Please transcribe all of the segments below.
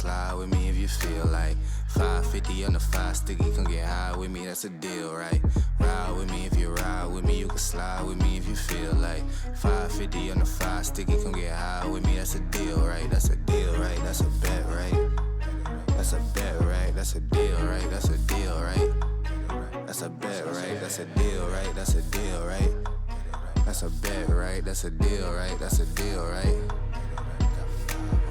slide with me if you feel like 550 on the 5 sticky, come get high with me, that's a deal, right? Ride with me if you ride with me, you can slide with me if you feel like 550 on the 5 sticky, come get high with me, that's a deal, right? That's a deal, right? That's a bet, right? That's a bet, right? That's a deal, right? That's a deal, right? That's a bet, right? That's a deal, right? That's a deal, right? That's a bet, right? That's a deal, right? That's a deal, right?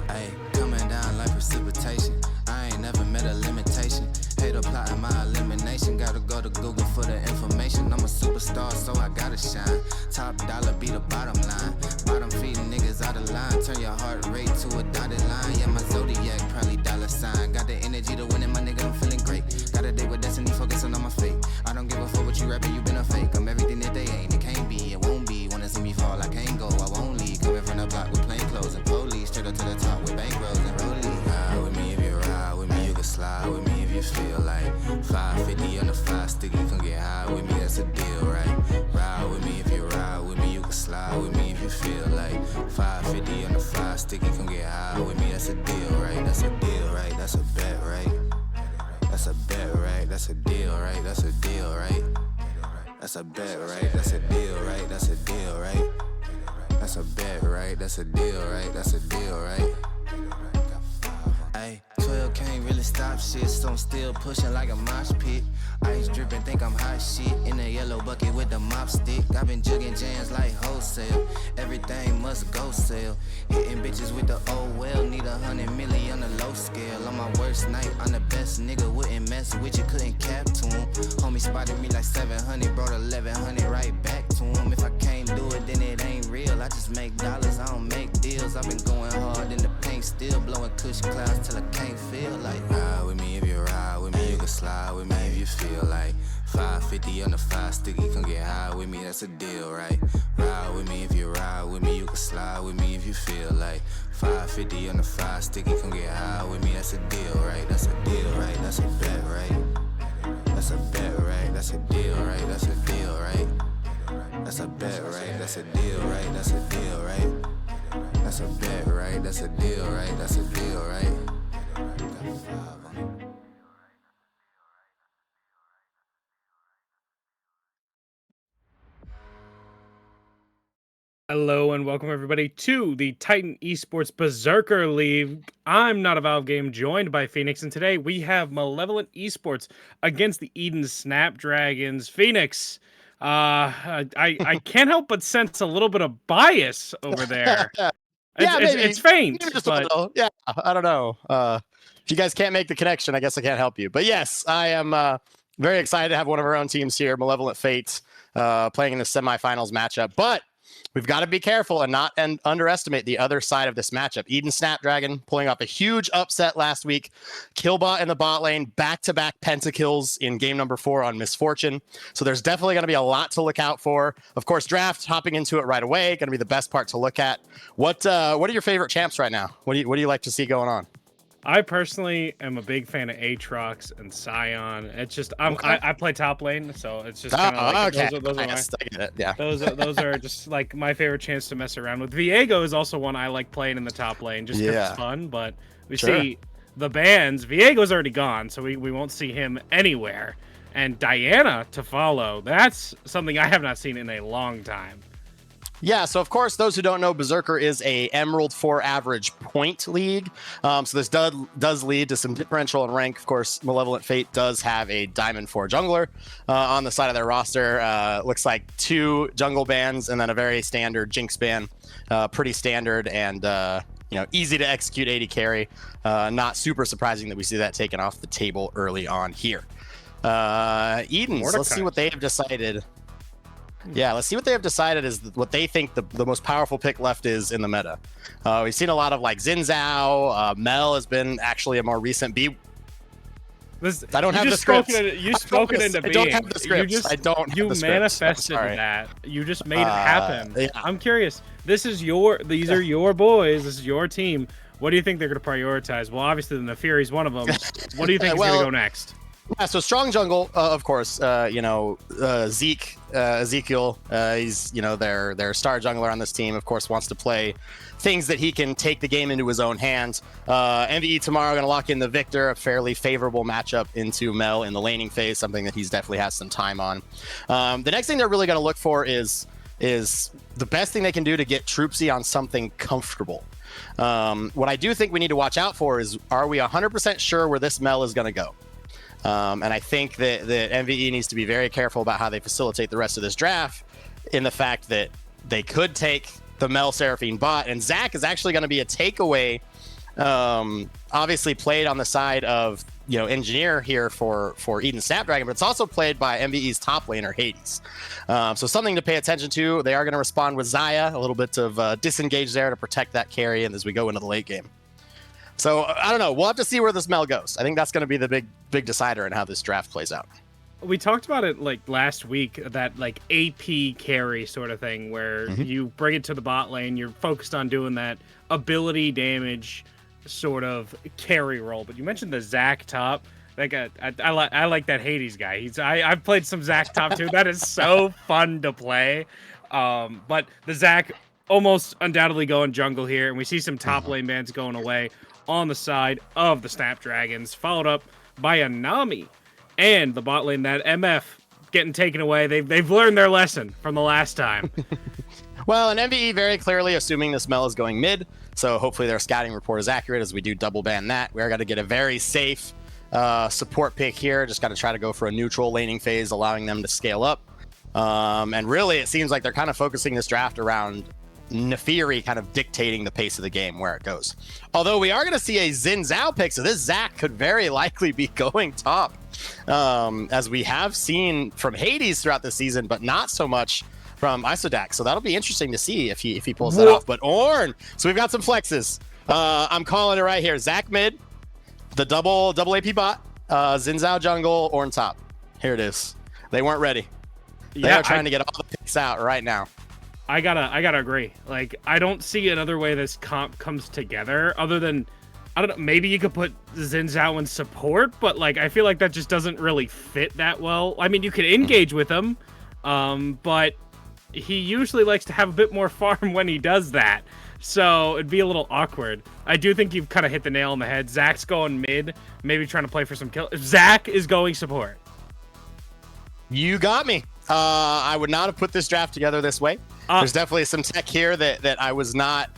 Ay, coming down like precipitation. I ain't never met a limitation. Hater plotting my elimination. Gotta go to Google for the information. I'm a superstar, so I gotta shine. Top dollar be the bottom line. Bottom feeding niggas out of line. Turn your heart rate to a dotted line. Yeah, my zodiac probably dollar sign. Got the energy to win it, my nigga, I'm feeling great. Got a day with destiny, focusing on my fate. I don't give a fuck what you rapping, you been a fake. I'm everything that they ain't, it can't be, it won't be. Wanna see me fall, I can't go, I won't leave. Coming from the block with plain clothes and police. Straight up to the top with bankrolls and rollies. Ride with me if you ride with me, you can slide with me if you feel like 550 on the 5 sticky, come get high with me, that's a deal, right? Ride with me if you ride with me, you can slide with me if you feel like 550 on the 5 sticky, come get high with me, that's a deal, right? That's a deal, right? That's a bet, right? That's a bet, right? That's a deal, right? That's a deal, right? That's a bet, right? That's a deal, right? That's a deal, right? That's a bet, right? That's a deal, right? That's a deal, right? Ay, 12 can't really stop shit, so I'm still pushing like a mosh pit. Ice dripping, think I'm hot shit. In a yellow bucket with the mop stick. I've been jugging jams like wholesale. Everything must go sell. Hitting bitches with the oh well. Need 100 million on the low scale. On my worst night, I'm the best nigga. Wouldn't mess with you, couldn't cap to him. Homie spotted me like 700, brought 1100 right back to him. If I can't do it, then it ain't real. I just make dollars, I don't make deals. I've been going hard in the paint, still blowing kush clouds till I can't feel like. Ride with me if you ride with me, you can slide with me if you feel like 550 on the 5 sticky, come get high with me, that's a deal, right? Ride with me if you ride with me, you can slide with me if you feel like 550 on the 5 sticky, come get high with me, that's a deal, right? That's a deal, right? That's a bet, right? That's a bet, right? That's a deal, right? That's a deal, right? That's a bet, right? That's a deal, right? That's a deal, right? That's a bet, right? That's a deal, right? That's a deal, right? Hello and welcome everybody to the Titan Esports Berserker League. I'm not a Valve game, joined by Phoenix, and today we have Malevolent Esports against the Eden Snapdragons. Phoenix, I can't help but sense a little bit of bias over there. It's faint, just but a little. Yeah, I don't know. If you guys can't make the connection, I guess I can't help you. But yes, I am very excited to have one of our own teams here, Malevolent Fates, playing in the semifinals matchup. But we've got to be careful and not underestimate the other side of this matchup. Eden Snapdragon pulling off a huge upset last week. Killbot in the bot lane, back-to-back pentakills in game number 4 on Misfortune. So there's definitely going to be a lot to look out for. Of course, draft, hopping into it right away, going to be the best part to look at. What are your favorite champs right now? What do you like to see going on? I personally am a big fan of Aatrox and Scion. It's just I play top lane, so it's just kind of like okay. those are I get it. Yeah. those are just like my favorite chance to mess around with. Viego is also one I like playing in the top lane just because it's fun. But we see the bans. Viego's already gone, so we won't see him anywhere. And Diana to follow. That's something I have not seen in a long time. Yeah, so of course, those who don't know, Berserker is a Emerald 4 average point league. So this does lead to some differential in rank. Of course, Malevolent Fate does have a Diamond 4 jungler on the side of their roster. Looks like 2 jungle bans and then a very standard Jinx ban. Pretty standard and easy to execute 80 carry. Not super surprising that we see that taken off the table early on here. Edens, let's see what they have decided. Yeah, let's see what they have decided is what they think the most powerful pick left is in the meta. We've seen a lot of like Xin Zhao. Mel has been actually a more recent B. I don't have the scripts. You spoke it into being. I don't have the scripts. You manifested that. You just made it happen. Yeah. I'm curious. These are your boys. This is your team. What do you think they're going to prioritize? Well, obviously the Neferi's one of them. What do you think is going to go next? Yeah, so strong jungle, of course. Ezekiel, he's their star jungler on this team. Of course, wants to play things that he can take the game into his own hands. MVE tomorrow going to lock in the Victor, a fairly favorable matchup into Mel in the laning phase, something that he's definitely has some time on. The next thing they're really going to look for is the best thing they can do to get Troopsy on something comfortable. What I do think we need to watch out for is, are we 100% sure where this Mel is going to go? And I think that MVE needs to be very careful about how they facilitate the rest of this draft, in the fact that they could take the Mel Seraphine bot, and Zach is actually going to be a takeaway, obviously played on the side of engineer here for Eden Snapdragon, but it's also played by MVE's top laner Hades. So something to pay attention to. They are going to respond with Xayah, a little bit of disengage there to protect that carry, and as we go into the late game. So I don't know. We'll have to see where this Mel goes. I think that's going to be the big decider in how this draft plays out. We talked about it like last week, that like AP carry sort of thing, where you bring it to the bot lane, you're focused on doing that ability damage sort of carry role. But you mentioned the Zac top. Like I like that Hades guy. I've played some Zac top too. That is so fun to play. But the Zac almost undoubtedly going jungle here, and we see some top lane bans going away on the side of the Snapdragons, followed up by a Nami and the bot lane, that MF getting taken away. They've learned their lesson from the last time. Well, and MVE very clearly assuming this Mel is going mid, so hopefully their scouting report is accurate as we do double ban that. We're going to get a very safe support pick here. Just got to try to go for a neutral laning phase, allowing them to scale up. And really, it seems like they're kind of focusing this draft around Nefiri kind of dictating the pace of the game, where it goes. Although we are going to see a Xin Zhao pick, so this Zac could very likely be going top, as we have seen from Hades throughout the season, but not so much from Isodax. So that'll be interesting to see if he pulls that off. But Ornn, so we've got some flexes. I'm calling it right here. Zac mid, the double AP bot, Xin Zhao jungle, Ornn top. Here it is. They weren't ready. They are trying to get all the picks out right now. I gotta agree. Like, I don't see another way this comp comes together other than, I don't know, maybe you could put Xin Zhao in support, but like, I feel like that just doesn't really fit that well. I mean, you could engage with him, but he usually likes to have a bit more farm when he does that. So it'd be a little awkward. I do think you've kind of hit the nail on the head. Zac's going mid, maybe trying to play for some kill. Zac is going support. You got me. I would not have put this draft together this way. There's definitely some tech here that I was not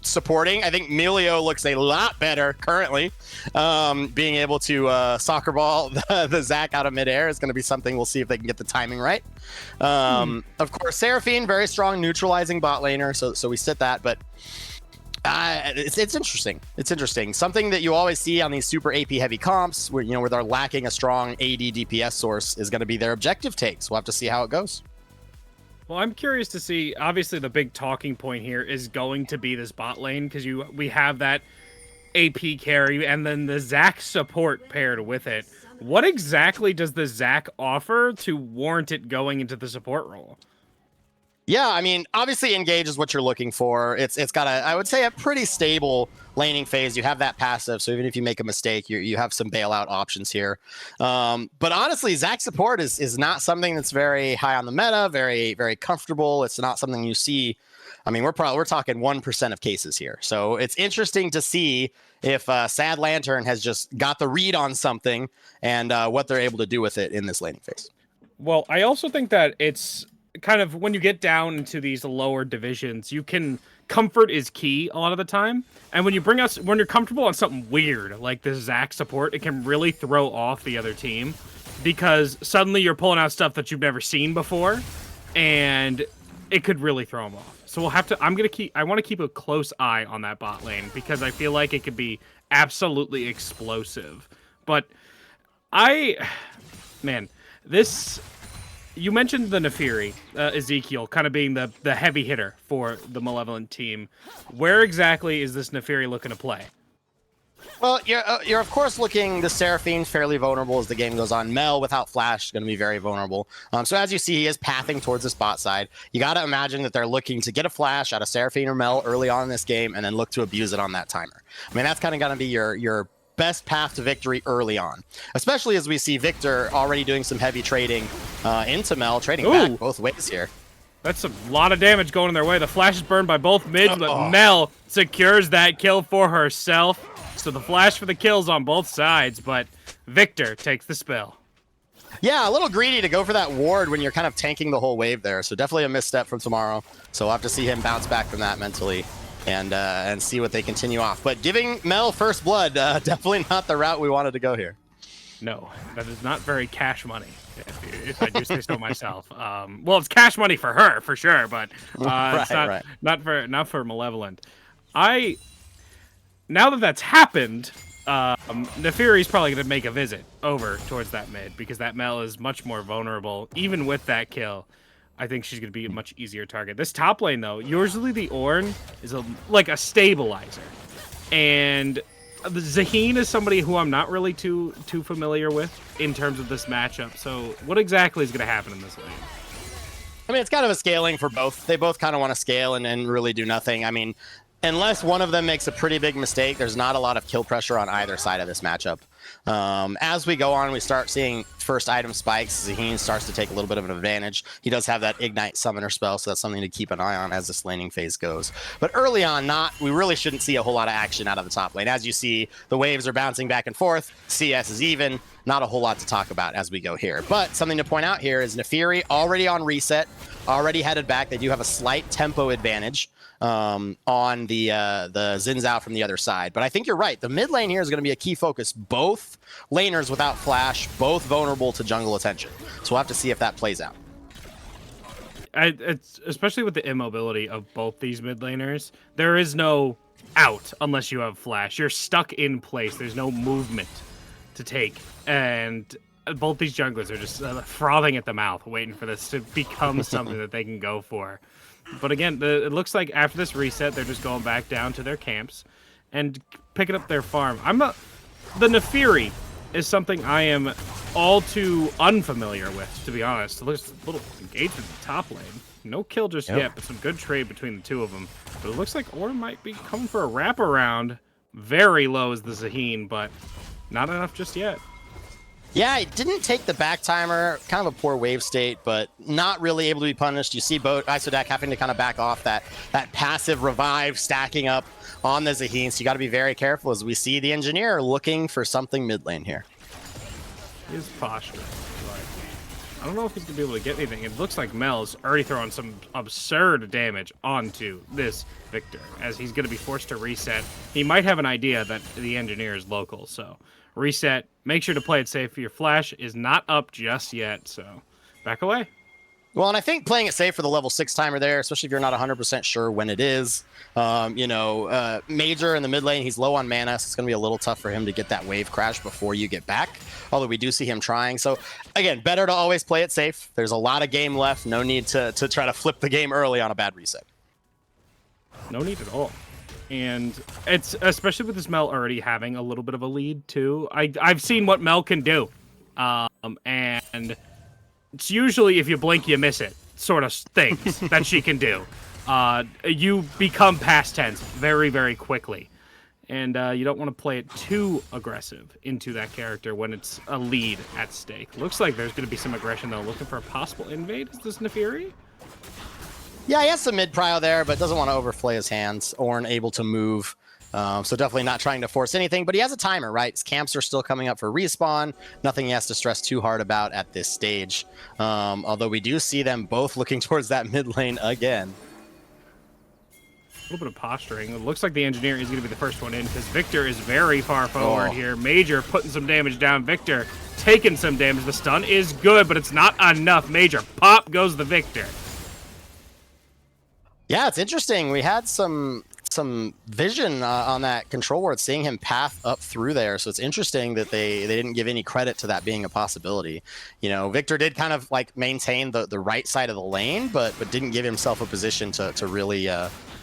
supporting. I think Melio looks a lot better currently. Being able to soccer ball the Zac out of midair is going to be something. We'll see if they can get the timing right. Of course, Seraphine, very strong neutralizing bot laner, so we sit that, but it's interesting. It's interesting. Something that you always see on these super AP heavy comps, where where they're lacking a strong AD DPS source, is going to be their objective takes. We'll have to see how it goes. Well, I'm curious to see. Obviously, the big talking point here is going to be this bot lane, because we have that AP carry and then the Zac support paired with it. What exactly does the Zac offer to warrant it going into the support role? Yeah, I mean, obviously engage is what you're looking for. It's got I would say, a pretty stable laning phase. You have that passive, so even if you make a mistake, you have some bailout options here. But honestly, Zac support is not something that's very high on the meta, very, very comfortable. It's not something you see. I mean, we're talking 1% of cases here. So it's interesting to see if Sad Lantern has just got the read on something and what they're able to do with it in this laning phase. Well, I also think that it's kind of, when you get down into these lower divisions, comfort is key a lot of the time. And when you're comfortable on something weird like this Zac support, it can really throw off the other team, because suddenly you're pulling out stuff that you've never seen before, and it could really throw them off. So I want to keep a close eye on that bot lane, because I feel like it could be absolutely explosive. But you mentioned the Nefiri, Ezekiel, kind of being the heavy hitter for the Malevolent team. Where exactly is this Nefiri looking to play? Well, you're of course looking, the Seraphine fairly vulnerable as the game goes on. Mel without flash is going to be very vulnerable. So as you see, he is pathing towards the spot side. You got to imagine that they're looking to get a flash out of Seraphine or Mel early on in this game, and then look to abuse it on that timer. I mean, that's kind of going to be your best path to victory early on, especially as we see Victor already doing some heavy trading into Mel, trading back both ways here. That's a lot of damage going their way. The flash is burned by both mids, but Mel secures that kill for herself. So the flash for the kills on both sides, but Victor takes the spell. Yeah, a little greedy to go for that ward when you're kind of tanking the whole wave there. So definitely a misstep from Tomorrow. So we'll have to see him bounce back from that mentally and see what they continue off. But giving Mel first blood, definitely not the route we wanted to go here. No, that is not very cash money, if I do say so myself. Well, it's cash money for her, for sure, but it's not for Malevolent. Now that that's happened, Neferi's probably going to make a visit over towards that mid, because that Mel is much more vulnerable. Even with that kill, I think she's going to be a much easier target. This top lane, though, usually the Ornn is like a stabilizer. And the Zaheen is somebody who I'm not really too familiar with in terms of this matchup. So what exactly is going to happen in this lane? I mean, it's kind of a scaling for both. They both kind of want to scale and really do nothing. I mean, unless one of them makes a pretty big mistake, there's not a lot of kill pressure on either side of this matchup. As we go on, we start seeing first item spikes. Zaheen starts to take a little bit of an advantage. He does have that Ignite Summoner spell, so that's something to keep an eye on as this laning phase goes. But early on, we really shouldn't see a whole lot of action out of the top lane. As you see, the waves are bouncing back and forth. CS is even. Not a whole lot to talk about as we go here. But something to point out here is Neferi already on reset, already headed back. They do have a slight tempo advantage on the Xin Zhao from the other side. But I think you're right. The mid lane here is going to be a key focus. Both laners without flash, both vulnerable to jungle attention. So we'll have to see if that plays out. It's especially with the immobility of both these mid laners, there is no out unless you have flash. You're stuck in place. There's no movement to take. And both these junglers are just frothing at the mouth, waiting for this to become something that they can go for. But again, it looks like after this reset, they're just going back down to their camps and picking up their farm. The Neferi is something I am all too unfamiliar with, to be honest. There's a little engagement in the top lane. No kill just yet, but some good trade between the two of them. But it looks like Ornn might be coming for a wraparound. Very low is the Zaheen, but not enough just yet. Yeah, it didn't take the back timer, kind of a poor wave state, but not really able to be punished. You see Isodak having to kind of back off that passive revive stacking up on the Zaheen, so you got to be very careful as we see the Engineer looking for something mid lane here. His posture, I don't know if he's going to be able to get anything. It looks like Mel's already throwing some absurd damage onto this Victor, as he's going to be forced to reset. He might have an idea that the Engineer is local, so reset. Make sure to play it safe. Your flash is not up just yet, so back away. Well, and I think playing it safe for the level 6 timer there, especially if you're not 100% sure when it is. Major in the mid lane, he's low on mana, so it's going to be a little tough for him to get that wave crash before you get back, although we do see him trying. So, again, better to always play it safe. There's a lot of game left. No need to try to flip the game early on a bad reset. No need at all. And it's especially with this Mel already having a little bit of a lead too. I've seen what Mel can do, and it's usually if you blink you miss it sort of things that she can do. You become past tense very, very quickly, and you don't want to play it too aggressive into that character when it's a lead at stake. Looks like there's going to be some aggression though. Looking for a possible invade. Is this Neferi? Yeah, he has some mid-prio there, but doesn't want to overplay his hands. Ornn able to move, so definitely not trying to force anything. But he has a timer, right? His camps are still coming up for respawn. Nothing he has to stress too hard about at this stage. Although we do see them both looking towards that mid lane again. A little bit of posturing. It looks like the Engineer is going to be the first one in because Victor is very far forward here. Major putting some damage down. Victor taking some damage. The stun is good, but it's not enough. Major pop goes the Victor. Yeah, it's interesting. We had some vision on that control ward, seeing him path up through there. So it's interesting that they didn't give any credit to that being a possibility. Victor did kind of like maintain the right side of the lane, but didn't give himself a position to really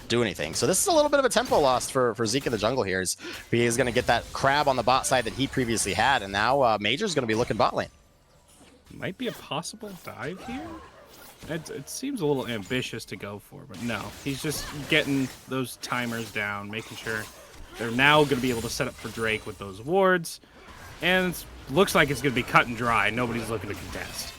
do anything. So this is a little bit of a tempo loss for Zeke in the jungle here. He is going to get that crab on the bot side that he previously had, and now Major's going to be looking bot lane. Might be a possible dive here. It seems a little ambitious to go for, but no. He's just getting those timers down, making sure They're now going to be able to set up for Drake with those wards. And it looks like it's going to be cut and dry. Nobody's looking to contest.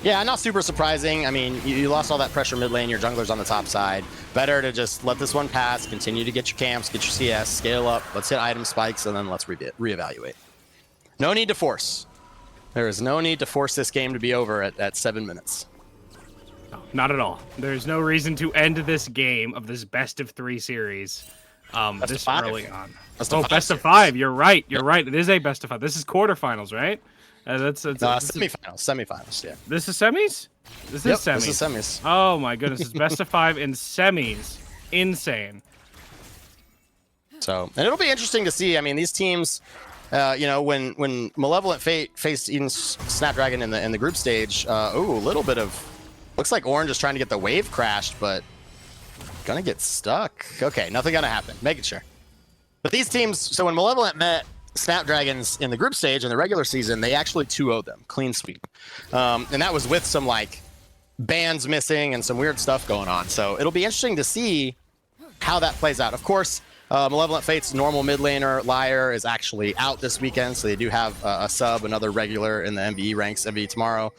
Yeah, not super surprising. I mean, you lost all that pressure mid lane. Your jungler's on the top side. Better to just let this one pass, continue to get your camps, get your CS, scale up. Let's hit item spikes, and then let's reevaluate. No need to force. There is no need to force this game to be over at 7 minutes. No, not at all. There's no reason to end this game of this best-of-3 series this early on. Best of 5. You're right. You're right. It is a best of 5. This is quarterfinals, right? Semifinals, yeah. This is semis? This is semis. This is semis. Oh my goodness, it's best of 5 in semis. Insane. So, and it'll be interesting to see. I mean, these teams, when Malevolent Fate faced Eden Snapdragon in the group stage, a little bit of, looks like Orange is trying to get the wave crashed, but gonna get stuck. Okay, nothing gonna happen. Making sure. But these teams, so when Malevolent met Snapdragons in the group stage in the regular season, they actually 2-0'd them, clean sweep, and that was with some like bans missing and some weird stuff going on. So it'll be interesting to see how that plays out. Of course, Malevolent Fate's normal mid laner Liar is actually out this weekend, so they do have a sub, another regular in the MVE ranks, MVE tomorrow.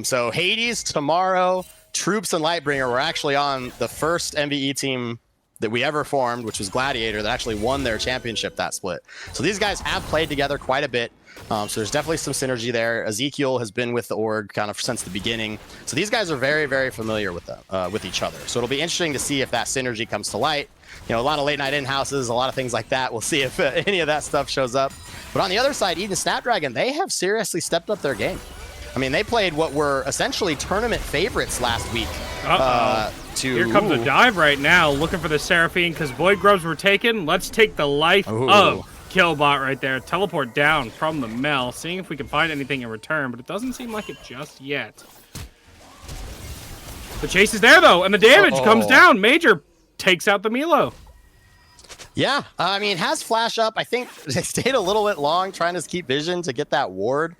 So Hades tomorrow, Troops and Lightbringer were actually on the first MVE team that we ever formed, which was Gladiator, that actually won their championship that split. So these guys have played together quite a bit. So there's definitely some synergy there. Ezekiel has been with the org kind of since the beginning. So these guys are very, very familiar with with each other. So it'll be interesting to see if that synergy comes to light. You know, a lot of late night in-houses, a lot of things like that. We'll see if any of that stuff shows up. But on the other side, Eden Snapdragon, they have seriously stepped up their game. I mean, they played what were essentially tournament favorites last week. Here comes a dive right now, looking for the Seraphine, because Void Grubs were taken. Let's take the life of Killbot right there. Teleport down from the Mel, seeing if we can find anything in return, but it doesn't seem like it just yet. The chase is there, though, and the damage comes down. Major takes out the Milo. Yeah, I mean, has flash up. I think they stayed a little bit long trying to keep vision to get that ward.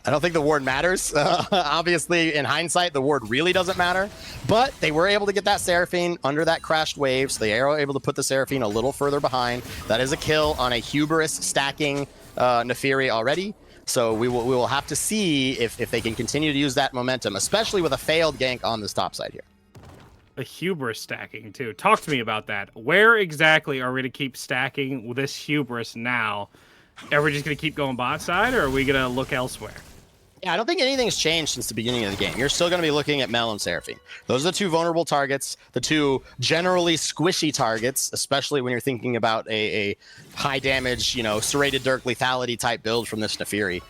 I don't think the ward matters. Obviously, in hindsight, the ward really doesn't matter. But they were able to get that Seraphine under that crashed wave, so they are able to put the Seraphine a little further behind. That is a kill on a Hubris stacking Nefiri already. So we will have to see if they can continue to use that momentum, especially with a failed gank on this top side here. A Hubris stacking, too. Talk to me about that. Where exactly are we to keep stacking with this Hubris now? Are we just going to keep going bot side, or are we going to look elsewhere? Yeah, I don't think anything's changed since the beginning of the game. You're still going to be looking at Mel and Seraphine. Those are the two vulnerable targets, the two generally squishy targets, especially when you're thinking about a high damage, serrated Dirk lethality type build from this Nefiri.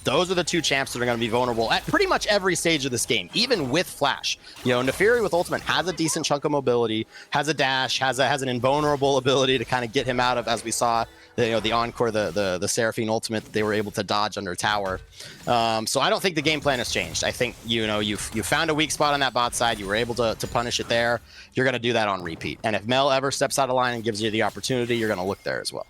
Those are the two champs that are going to be vulnerable at pretty much every stage of this game, even with flash. Nefiri with ultimate has a decent chunk of mobility, has a dash, has an invulnerable ability to kind of get him out of, as we saw, the Encore, the Seraphine ultimate that they were able to dodge under tower. So I don't think the game plan has changed. I think, you found a weak spot on that bot side. You were able to punish it there. You're going to do that on repeat. And if Mel ever steps out of line and gives you the opportunity, you're going to look there as well.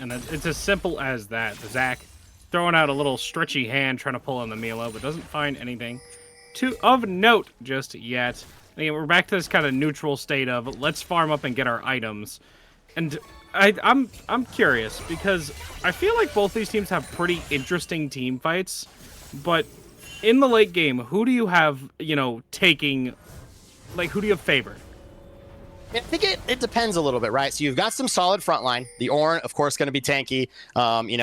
And it's as simple as that. Zach throwing out a little stretchy hand trying to pull on the Milo, but doesn't find anything of note just yet. Again, we're back to this kind of neutral state of let's farm up and get our items. And I'm curious because I feel like both these teams have pretty interesting team fights, but in the late game, who do you have, taking, like, who do you have favored? I think it depends a little bit, right? So you've got some solid front line. The Ornn, of course, going to be tanky.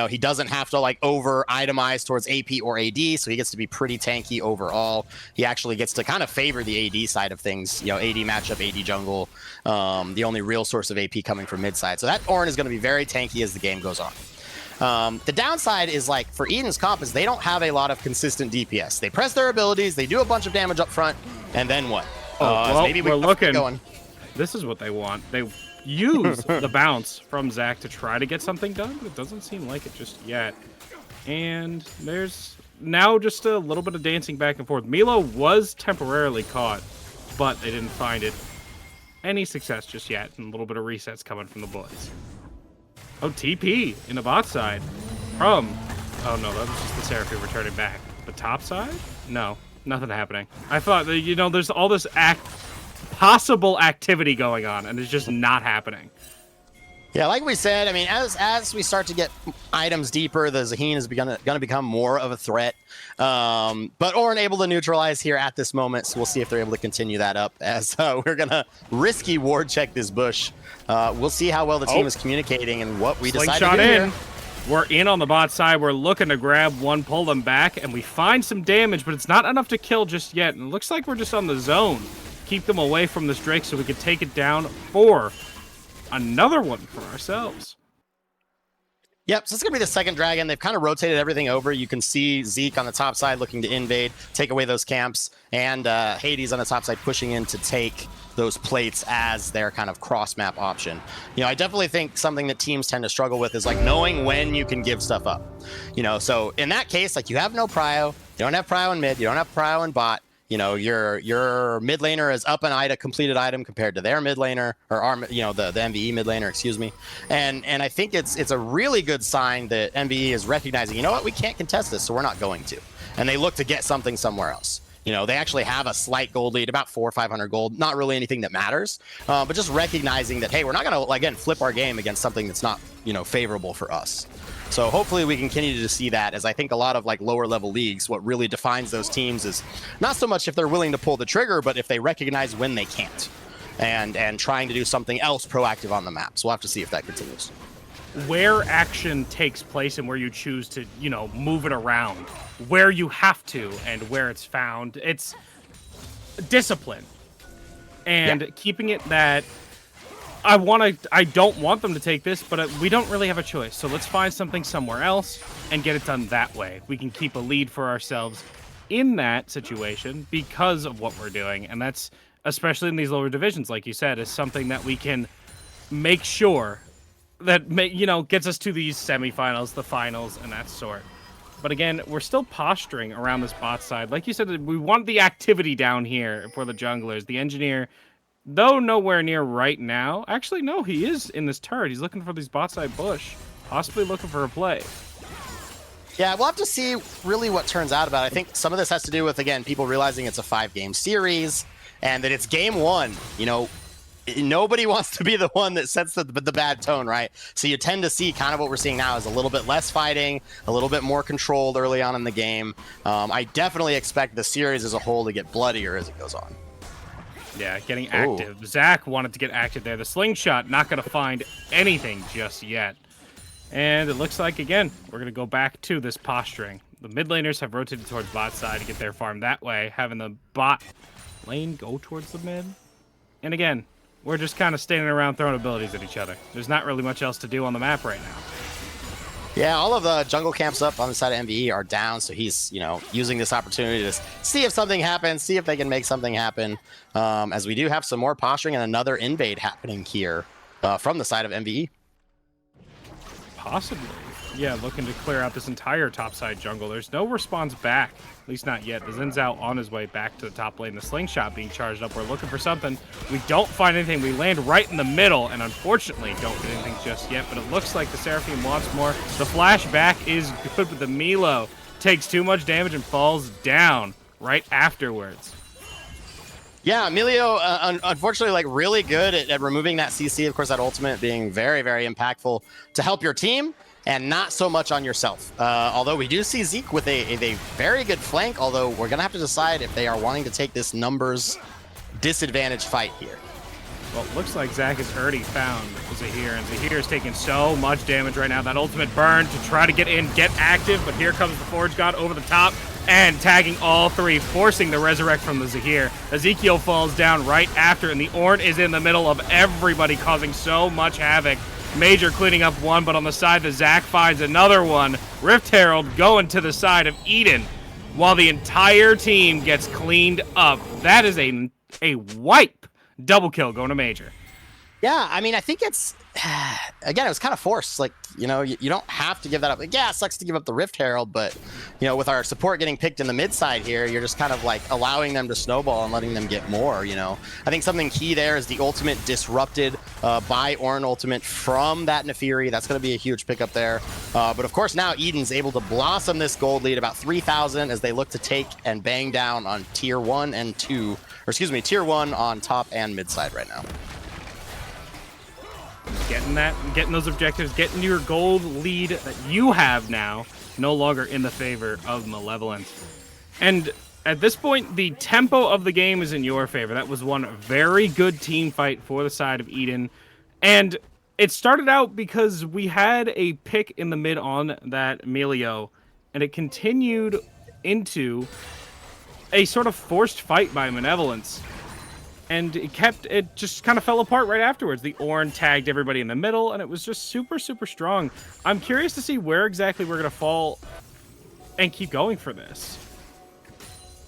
He doesn't have to over itemize towards AP or AD, so he gets to be pretty tanky overall. He actually gets to kind of favor the AD side of things. AD matchup, AD jungle, the only real source of AP coming from mid side. So that Ornn is going to be very tanky as the game goes on. The downside is, for Eden's comp, is they don't have a lot of consistent DPS. They press their abilities, they do a bunch of damage up front, and then what? Maybe we're looking. This is what they want. They use the bounce from Zach to try to get something done, but it doesn't seem like it just yet. And there's now just a little bit of dancing back and forth. Milo was temporarily caught, but they didn't find it any success just yet. And a little bit of resets coming from the boys. Oh, TP in the bot side from... Oh, no, that was just the Seraphine returning back. The top side? No, nothing happening. I thought that, there's all this possible activity going on, and it's just not happening. Yeah, like we said, I mean, as we start to get items deeper, the Zaheen is going to become more of a threat. But Orin able to neutralize here at this moment, so we'll see if they're able to continue that up as we're going to risky ward check this bush. We'll see how well the team is communicating and what we decide to do here. We're in on the bot side. We're looking to grab one, pull them back, and we find some damage, but it's not enough to kill just yet. And it looks like we're just on the zone. Keep them away from this Drake so we can take it down for another one for ourselves. Yep, so it's going to be the second dragon. They've kind of rotated everything over. You can see Zeke on the top side looking to invade, take away those camps, and Hades on the top side pushing in to take those plates as their kind of cross-map option. You know, I definitely think something that teams tend to struggle with is like knowing when you can give stuff up. You know, so in that case, like you have no prio, you don't have prio in mid, you don't have prio in bot. You know, your mid laner is up an completed item compared to their mid laner, or our, you know, the MVE mid laner, excuse me. And I think it's a really good sign that MVE is recognizing, you know what, we can't contest this, so we're not going to. And they look to get something somewhere else. You know, they actually have a slight gold lead, about 400 or 500 gold, not really anything that matters, but just recognizing that, hey, we're not going to, again, flip our game against something that's not, you know, favorable for us. So hopefully we can continue to see that, as I think a lot of like lower level leagues, what really defines those teams is not so much if they're willing to pull the trigger, but if they recognize when they can't, and trying to do something else proactive on the map. So we'll have to see if that continues. Where action takes place and where you choose to, you know, move it around, where you have to and where it's found, it's discipline. And keeping it that I don't want them to take this, but we don't really have a choice. So let's find something somewhere else and get it done that way. We can keep a lead for ourselves in that situation because of what we're doing. And that's, especially in these lower divisions, like you said, is something that we can make sure that, you know, gets us to these semifinals, the finals, and that sort. But again, we're still posturing around this bot side. Like you said, we want the activity down here for the junglers. The engineer, though nowhere near right now. Actually, no, he is in this turret. He's looking for these bot side bush, possibly looking for a play. Yeah, we'll have to see really what turns out about it. I think some of this has to do with, again, people realizing it's a 5-game series and that it's game one. You know, nobody wants to be the one that sets the bad tone, right? So you tend to see kind of what we're seeing now is a little bit less fighting, a little bit more controlled early on in the game. I definitely expect the series as a whole to get bloodier as it goes on. Yeah, getting active. Ooh. Zach wanted to get active there. The slingshot, not going to find anything just yet. And it looks like, again, we're going to go back to this posturing. The mid laners have rotated towards bot side to get their farm that way, having the bot lane go towards the mid. And again, we're just kind of standing around throwing abilities at each other. There's not really much else to do on the map right now. Yeah, all of the jungle camps up on the side of MVE are down, so he's, you know, using this opportunity to see if something happens, see if they can make something happen, as we do have some more posturing and another invade happening here from the side of MVE. Possibly. Yeah, looking to clear out this entire topside jungle. There's no response back, at least not yet. The Zin's out on his way back to the top lane. The slingshot being charged up. We're looking for something. We don't find anything. We land right in the middle, and unfortunately don't get anything just yet, but it looks like the Seraphim wants more. The flashback is good, but the Milo takes too much damage and falls down right afterwards. Yeah, Emilio, unfortunately, like really good at removing that CC. Of course, that ultimate being very, very impactful to help your team and not so much on yourself. Although we do see Zeke with a very good flank, although we're going to have to decide if they are wanting to take this numbers disadvantage fight here. Well, it looks like Zach has already found Zahir, and Zahir is taking so much damage right now. That ultimate burn to try to get in, get active, but here comes the Forge God over the top and tagging all three, forcing the resurrect from the Zahir. Ezekiel falls down right after, and the Ornn is in the middle of everybody, causing so much havoc. Major cleaning up one, but on the side, the Zach finds another one. Rift Herald going to the side of Eden, while the entire team gets cleaned up. That is a wipe. Double kill going to Major. Yeah, I mean, I think it's again, it was kind of forced. Like, you know, you don't have to give that up. Like, yeah, it sucks to give up the Rift Herald, but you know, with our support getting picked in the mid side here, you're just kind of like allowing them to snowball and letting them get more. You know, I think something key there is the ultimate disrupted by Ornn ultimate from that Nefiri. That's going to be a huge pickup there. But of course, now Eden's able to blossom this gold lead about 3,000 as they look to take and bang down on tier 1 and 2, or excuse me, tier 1 on top and mid side right now. Getting those objectives, getting your gold lead that you have now, no longer in the favor of Malevolent. And at this point, the tempo of the game is in your favor. That was one very good team fight for the side of Eden. And it started out because we had a pick in the mid on that Melio, and it continued into a sort of forced fight by Malevolence. And it just kind of fell apart right afterwards. The Ornn tagged everybody in the middle, and it was just super, super strong. I'm curious to see where exactly we're going to fall and keep going for this.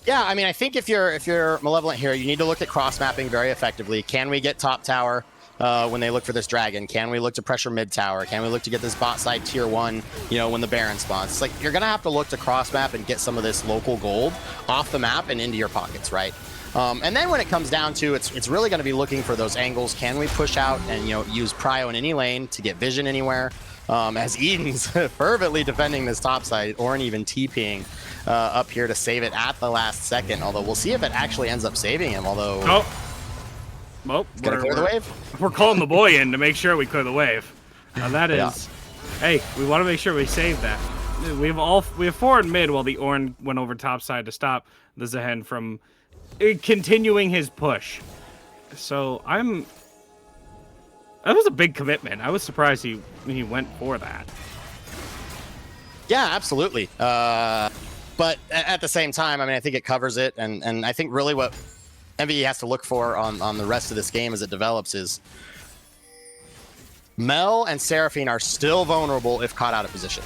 Yeah, I mean, I think if you're Malevolent here, you need to look at cross-mapping very effectively. Can we get top tower when they look for this dragon? Can we look to pressure mid tower? Can we look to get this bot side tier 1, you know, when the Baron spawns? It's like you're going to have to look to cross-map and get some of this local gold off the map and into your pockets, right? And then when it comes down to it's really going to be looking for those angles. Can we push out and, you know, use prio in any lane to get vision anywhere? As Eden's fervently defending this top side, Ornn even TPing up here to save it at the last second. Although we'll see if it actually ends up saving him. Although, well, gonna clear the wave. We're calling the boy in to make sure we clear the wave. Now that is, hey, we want to make sure we save that. We have 4 in mid while the Ornn went over top side to stop the Zehen from continuing his push. So that was a big commitment. I was surprised he went for that. Yeah, absolutely. But at the same time, I mean, I think it covers it, and I think really what MVE has to look for on the rest of this game as it develops is Mel and Seraphine are still vulnerable if caught out of position.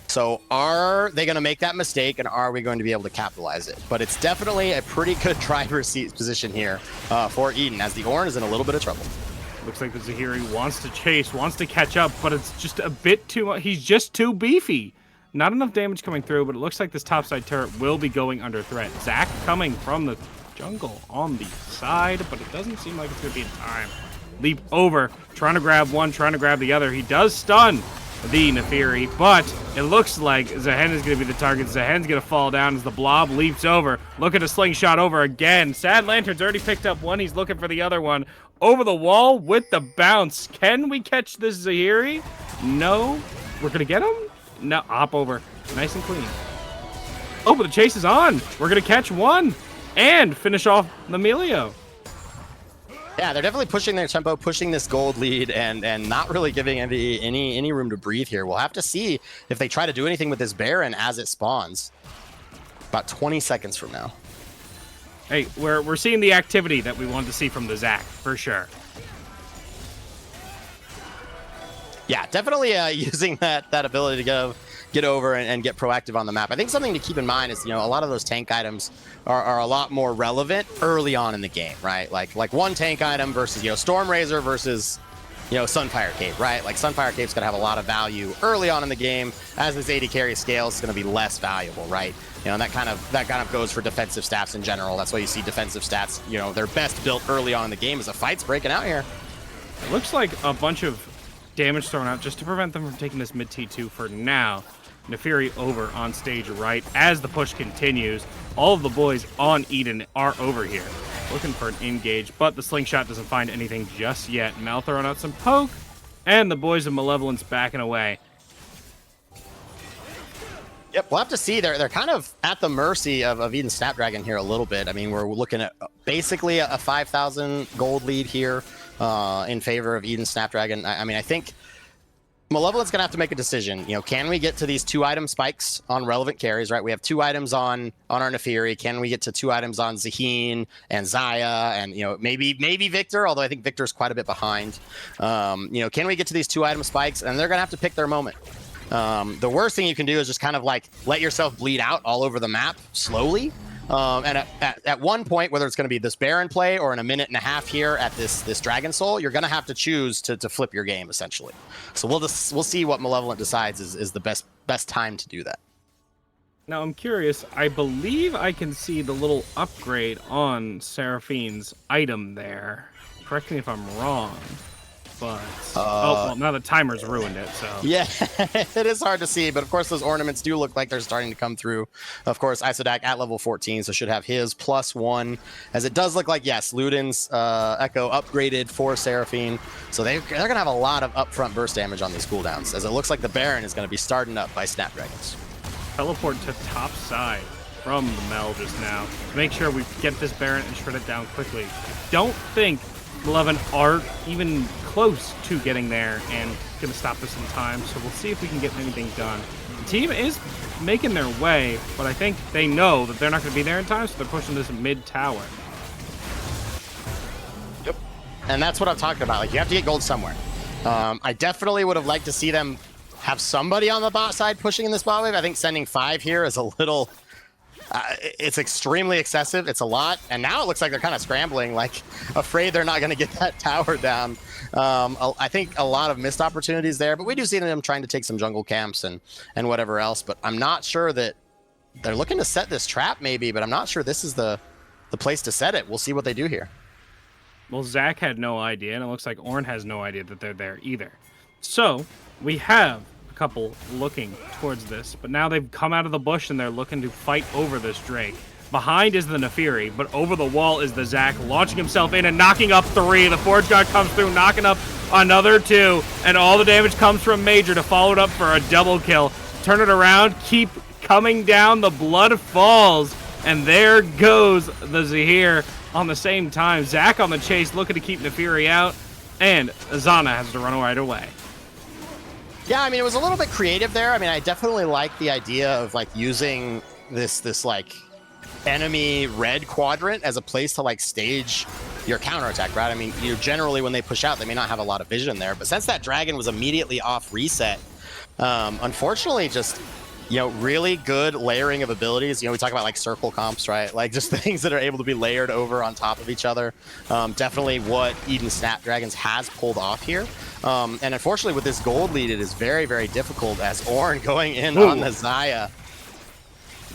So are they going to make that mistake, and are we going to be able to capitalize it? But it's definitely a pretty good driver's seat position here for Eden, as the Ornn is in a little bit of trouble. Looks like the Zahiri wants to chase, wants to catch up, but it's just a bit too much. He's just too beefy. Not enough damage coming through, but it looks like this topside turret will be going under threat. Zach coming from the jungle on the side, but it doesn't seem like it's going to be in time. Leap over, trying to grab one, trying to grab the other. He does stun the Nefiri, but it looks like Zehen is going to be the target. Zehen's going to fall down as the blob leaps over. Look at a slingshot over again. Sad Lantern's already picked up one. He's looking for the other one. Over the wall with the bounce. Can we catch this Zahiri? No. We're going to get him? No. Hop over. Nice and clean. Oh, but the chase is on. We're going to catch one and finish off the Melio. Yeah, they're definitely pushing their tempo, pushing this gold lead, and not really giving MVE any room to breathe here. We'll have to see if they try to do anything with this Baron as it spawns. About 20 seconds from now. Hey, we're seeing the activity that we wanted to see from the Zach, for sure. Yeah, definitely using that ability to get over and get proactive on the map. I think something to keep in mind is, you know, a lot of those tank items are a lot more relevant early on in the game, right? Like one tank item versus, you know, Storm Razor versus, you know, Sunfire Cape, right? Like Sunfire Cape's gonna have a lot of value early on in the game. As this AD carry scales, it's gonna be less valuable, right? You know, and that kind of goes for defensive stats in general. That's why you see defensive stats, you know, they're best built early on in the game as the fight's breaking out here. It looks like a bunch of damage thrown out just to prevent them from taking this mid T2 for now. Nefiri over on stage right as the push continues. All of the boys on Eden are over here looking for an engage, but the slingshot doesn't find anything just yet. Mal throwing out some poke, and the boys of Malevolence backing away. Yep, we'll have to see. They're kind of at the mercy of Eden Snapdragon here a little bit. I mean, we're looking at basically a 5,000 gold lead here in favor of Eden Snapdragon. I mean, I think Malevolent's going to have to make a decision. You know, can we get to these 2-item spikes on relevant carries, right? We have 2 items on our Nefiri. Can we get to 2 items on Zaheen and Zaya and, you know, maybe Victor, although I think Victor's quite a bit behind. You know, can we get to these 2-item spikes? And they're going to have to pick their moment. The worst thing you can do is just kind of like let yourself bleed out all over the map slowly. And at one point, whether it's going to be this Baron play or in a minute and a half here at this Dragon Soul, you're going to have to choose to flip your game essentially. So we'll see what Malevolent decides is the best time to do that. Now, I'm curious. I believe I can see the little upgrade on Seraphine's item there. Correct me if I'm wrong. But oh, well, now the timer's ruined it, so. Yeah, it is hard to see, but of course those ornaments do look like they're starting to come through. Of course, Isodak at level 14, so should have his +1, as it does look like, yes, Luden's Echo upgraded for Seraphine, so they're going to have a lot of upfront burst damage on these cooldowns, as it looks like the Baron is going to be starting up by Snapdragons. Teleport to top side from the Mel just now. Make sure we get this Baron and shred it down quickly. I don't think Malevolent are even close to getting there and going to stop this in time, so we'll see if we can get anything done. The team is making their way, but I think they know that they're not going to be there in time, so they're pushing this mid tower. Yep. And that's what I'm talking about. Like, you have to get gold somewhere. I definitely would have liked to see them have somebody on the bot side pushing in this bot wave. I think sending 5 here is a little... it's extremely excessive. It's a lot. And now it looks like they're kind of scrambling, like afraid they're not going to get that tower down. I think a lot of missed opportunities there, but we do see them trying to take some jungle camps and whatever else. But I'm not sure that they're looking to set this trap maybe, but I'm not sure this is the place to set it. We'll see what they do here. Well, Zach had no idea, and it looks like Ornn has no idea that they're there either. So we have couple looking towards this, but now they've come out of the bush and they're looking to fight over this Drake. Behind is the Nefiri, but over the wall is the Zac, launching himself in and knocking up 3. The Forge God comes through, knocking up another 2, and all the damage comes from Major to follow it up for a double kill. Turn it around, keep coming down, the blood falls, and there goes the Zahir on the same time. Zac on the chase, looking to keep Nefiri out, and Zana has to run right away. Yeah, I mean, it was a little bit creative there. I mean, I definitely like the idea of like using this like enemy red quadrant as a place to like stage your counterattack, right? I mean, you generally when they push out, they may not have a lot of vision there, but since that dragon was immediately off reset, unfortunately, just really good layering of abilities. We talk about like circle comps, right? Like just things that are able to be layered over on top of each other. Definitely what Eden Snapdragons has pulled off here. And unfortunately with this gold lead, it is very, very difficult as Ornn going in on the Xayah.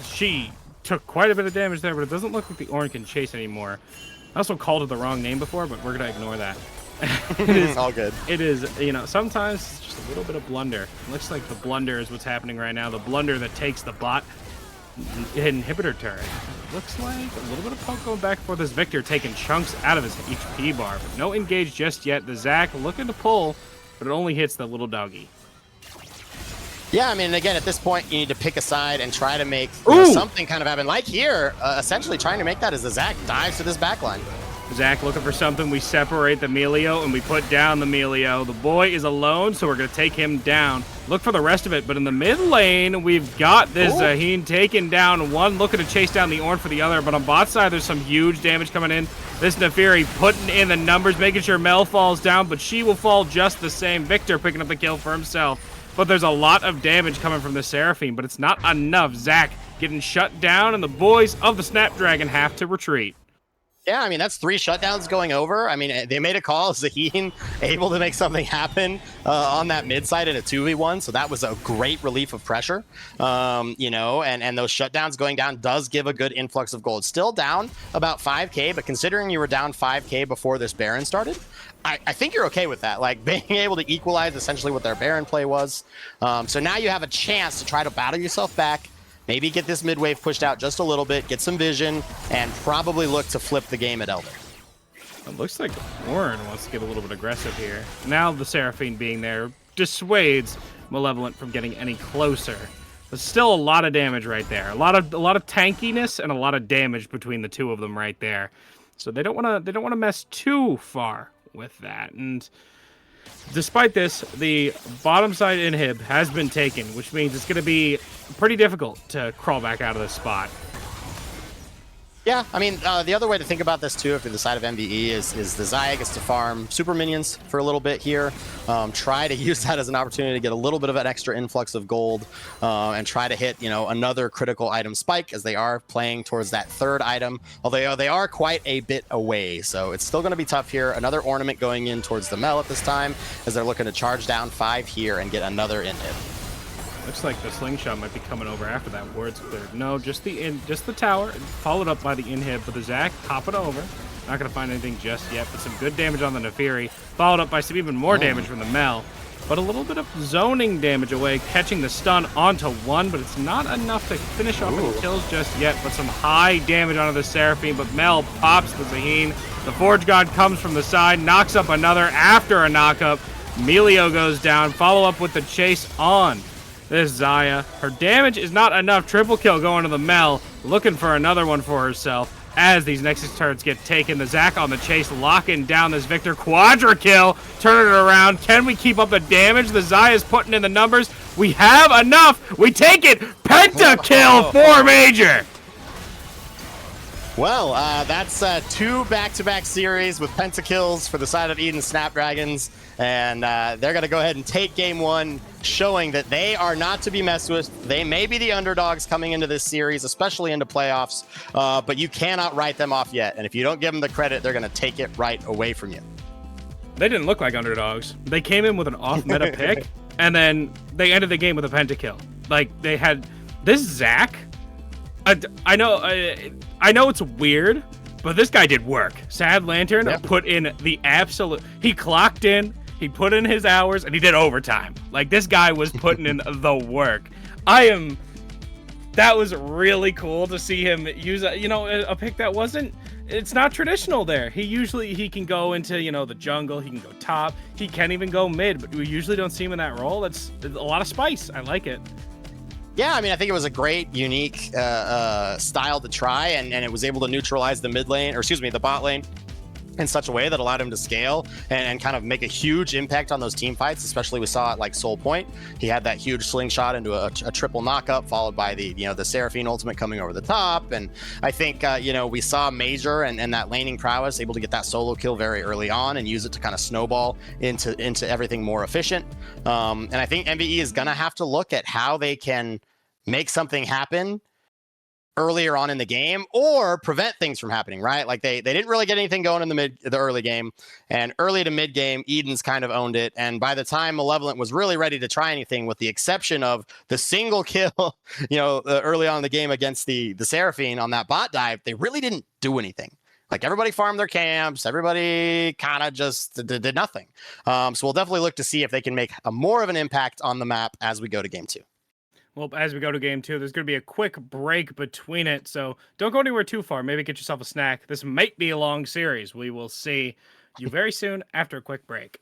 She took quite a bit of damage there, but it doesn't look like the Ornn can chase anymore. I also called it the wrong name before, but we're going to ignore that. It is all good. It is, sometimes it's just a little bit of blunder. It looks like the blunder is what's happening right now. The blunder that takes the bot inhibitor turret. Looks like a little bit of poke going back for this Victor, taking chunks out of his HP bar. But no engage just yet. The Zac looking to pull, but it only hits the little doggy. Yeah, I mean, again, at this point, you need to pick a side and try to make something kind of happen. Like here, essentially trying to make that as the Zac dives to this backline. Zac looking for something. We separate the Melio and we put down the Melio. The boy is alone, so we're going to take him down. Look for the rest of it, but in the mid lane, we've got this Zaheen taken down. One looking to chase down the Ornn for the other, but on bot side, there's some huge damage coming in. This Nefiri putting in the numbers, making sure Mel falls down, but she will fall just the same. Victor picking up the kill for himself. But there's a lot of damage coming from the Seraphine, but it's not enough. Zac getting shut down, and the boys of the Snapdragon have to retreat. Yeah, I mean, that's 3 shutdowns going over. I mean, they made a call. Zaheen able to make something happen on that mid side in a 2v1. So that was a great relief of pressure, and those shutdowns going down does give a good influx of gold. Still down about 5K, but considering you were down 5K before this Baron started, I think you're okay with that. Like being able to equalize essentially what their Baron play was. So now you have a chance to try to battle yourself back. Maybe get this mid wave pushed out just a little bit, get some vision, and probably look to flip the game at Elder. It looks like Ornn wants to get a little bit aggressive here. Now the Seraphine being there dissuades Malevolent from getting any closer. There's still a lot of damage right there. A lot of tankiness and a lot of damage between the two of them right there. So they don't want to mess too far with that. And despite this, the bottom side inhib has been taken, which means it's going to be pretty difficult to crawl back out of this spot. Yeah, I mean, the other way to think about this too, if you're the side of MVE, is the Xayah gets to farm super minions for a little bit here. Try to use that as an opportunity to get a little bit of an extra influx of gold, and try to hit, you know, another critical item spike, as they are playing towards that third item. Although they are quite a bit away, so it's still going to be tough here. Another ornament going in towards the Mel at this time, as they're looking to charge down 5 here and get another in hit. Looks like the slingshot might be coming over after that word's cleared. No, just the tower, followed up by the in-hit, but the Zac popping over. Not going to find anything just yet, but some good damage on the Nefiri, followed up by some even more damage from the Mel. But a little bit of zoning damage away, catching the stun onto one, but it's not enough to finish off any kills just yet. But some high damage onto the Seraphine, but Mel pops the Zaheen. The Forge God comes from the side, knocks up another after a knockup. Melio goes down, follow up with the chase on this Xayah. Her damage is not enough. Triple kill going to the Mel, looking for another one for herself. As these Nexus turrets get taken, the Zac on the chase, locking down this Victor. Quadra kill, turning it around. Can we keep up the damage? The Xayah is putting in the numbers. We have enough. We take it. Penta kill for Major. Well, that's 2 back-to-back series with pentakills for the side of Eden Snapdragons, and they're going to go ahead and take game 1, showing that they are not to be messed with. They may be the underdogs coming into this series, especially into playoffs, but you cannot write them off yet, and if you don't give them the credit, they're going to take it right away from you. They didn't look like underdogs. They came in with an off-meta pick, and then they ended the game with a pentakill. Like, they had this Zac. I know it's weird, but this guy did work. Sad Lantern put in the absolute... He clocked in, he put in his hours, and he did overtime. Like, this guy was putting in the work. That was really cool to see him use a pick that wasn't... It's not traditional there. He can go into, the jungle, he can go top, he can even go mid, but we usually don't see him in that role. That's a lot of spice. I like it. Yeah, I mean, I think it was a great, unique style to try, and it was able to neutralize the the bot lane in such a way that allowed him to scale and kind of make a huge impact on those team fights. Especially we saw at like Soul Point, he had that huge slingshot into a triple knockup, followed by the Seraphine ultimate coming over the top. And I think we saw Major and that laning prowess able to get that solo kill very early on and use it to kind of snowball into everything more efficient. And I think MVE is gonna have to look at how they can make something happen earlier on in the game or prevent things from happening, right? Like they didn't really get anything going in the early game, and early to mid game, Eden's kind of owned it. And by the time Malevolent was really ready to try anything, with the exception of the single kill, early on in the game against the Seraphine on that bot dive, they really didn't do anything. Like, everybody farmed their camps, everybody kind of just did nothing. So we'll definitely look to see if they can make more of an impact on the map as we go to game 2. Well, as we go to game 2, there's going to be a quick break between it, so don't go anywhere too far. Maybe get yourself a snack. This might be a long series. We will see you very soon after a quick break.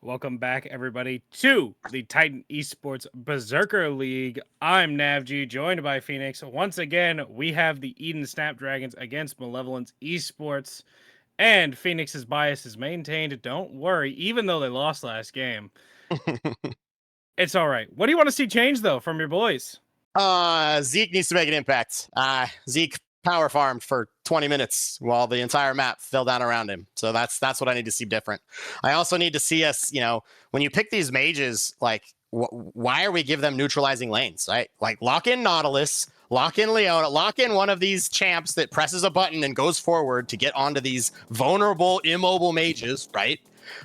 Welcome back, everybody, to the Titan Esports Berserker League. I'm Navg, joined by Phoenix. Once again, we have the Eden Snapdragons against Malevolent Esports, and Phoenix's bias is maintained. Don't worry, even though they lost last game. It's all right. What do you want to see change, though, from your boys? Zeke needs to make an impact. Zeke power farmed for 20 minutes while the entire map fell down around him. So that's what I need to see different. I also need to see us, when you pick these mages, like why are we give them neutralizing lanes, right? Like lock in Nautilus, lock in Leona, lock in one of these champs that presses a button and goes forward to get onto these vulnerable, immobile mages, right?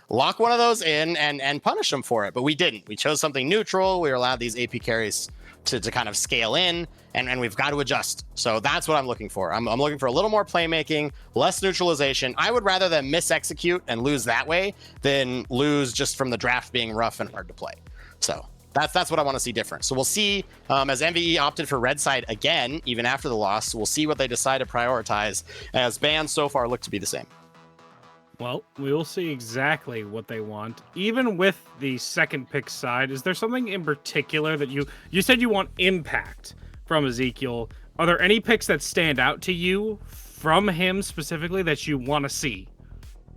Lock one of those in and punish them for it. But we didn't. We chose something neutral. We allowed these AP carries to kind of scale in, and we've got to adjust. So that's what I'm looking for. I'm looking for a little more playmaking, less neutralization. I would rather them misexecute and lose that way than lose just from the draft being rough and hard to play. So that's what I want to see different. So we'll see, as MVE opted for red side again, even after the loss, we'll see what they decide to prioritize, as bans so far look to be the same. Well, we'll see exactly what they want. Even with the second pick side, is there something in particular that you said you want impact from Ezekiel? Are there any picks that stand out to you from him specifically that you want to see?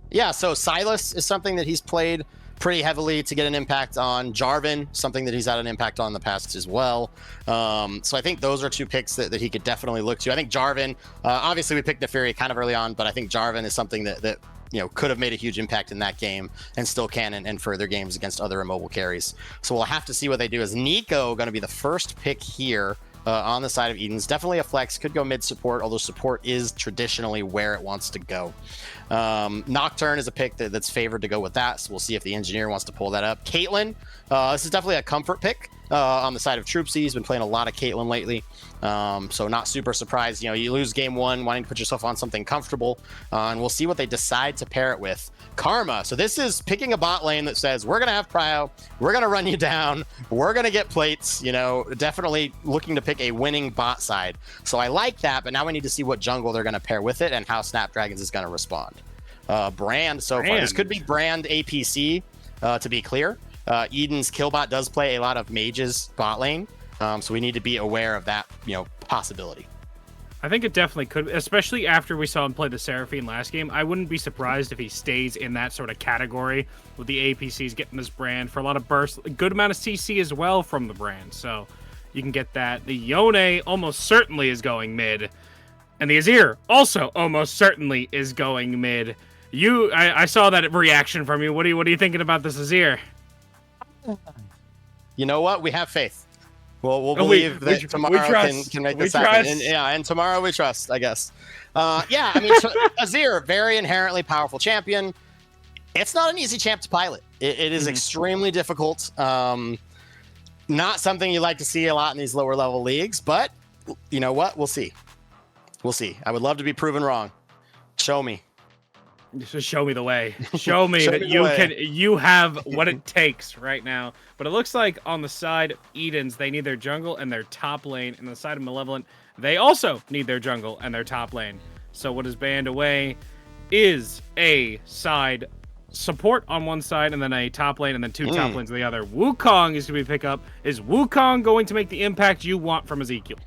Yeah, so Silas is something that he's played pretty heavily to get an impact on. Jarvan, something that he's had an impact on in the past as well. So I think those are two picks that he could definitely look to. I think Jarvan, obviously we picked Neferi kind of early on, but I think Jarvan is something that could have made a huge impact in that game and still can in further games against other immobile carries. So we'll have to see what they do. Is Nico going to be the first pick here on the side of Eden's? Definitely a flex, could go mid support, although support is traditionally where it wants to go. Nocturne is a pick that's favored to go with that, so we'll see if the engineer wants to pull that up. Caitlyn, this is definitely a comfort pick on the side of Troopsy. He's been playing a lot of Caitlyn lately, so not super surprised. You lose game one, wanting to put yourself on something comfortable, and we'll see what they decide to pair it with. Karma, so this is picking a bot lane that says, we're going to have prio, we're going to run you down, we're going to get plates, definitely looking to pick a winning bot side. So I like that, but now we need to see what jungle they're going to pair with it and how Snapdragons is going to respond. Brand so far, this could be Brand APC, to be clear. Eden's Killbot does play a lot of mages bot lane, so we need to be aware of that, possibility. I think it definitely could, especially after we saw him play the Seraphine last game. I wouldn't be surprised if he stays in that sort of category with the APCs getting this brand for a lot of bursts, a good amount of CC as well from the brand. So you can get that. The Yone almost certainly is going mid, and the Azir also almost certainly is going mid. I saw that reaction from you. What are you thinking about this Azir? You know what? We have faith. We'll believe that tomorrow can make this happen. And tomorrow we trust, I guess. Azir, very inherently powerful champion. It's not an easy champ to pilot. It is extremely difficult. Not something you like to see a lot in these lower level leagues, but you know what? We'll see. I would love to be proven wrong. Show me. Just show me the way. Show me that you have what it takes right now. But it looks like on the side of Eden's, they need their jungle and their top lane. And on the side of Malevolent, they also need their jungle and their top lane. So what is banned away is a side support on one side and then a top lane and then two top lanes on the other. Wukong is going to be picked up. Is Wukong going to make the impact you want from Ezekiel?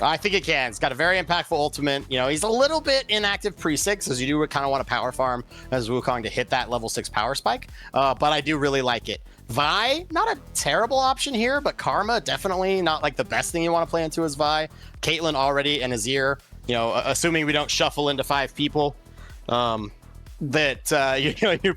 I think it can. It's got a very impactful ultimate. He's a little bit inactive pre-6, as you do kind of want to power farm as Wukong to hit that level 6 power spike. But I do really like it. Vi, not a terrible option here, but Karma, definitely not like the best thing you want to play into as Vi. Caitlyn already and Azir, assuming we don't shuffle into 5 people, you're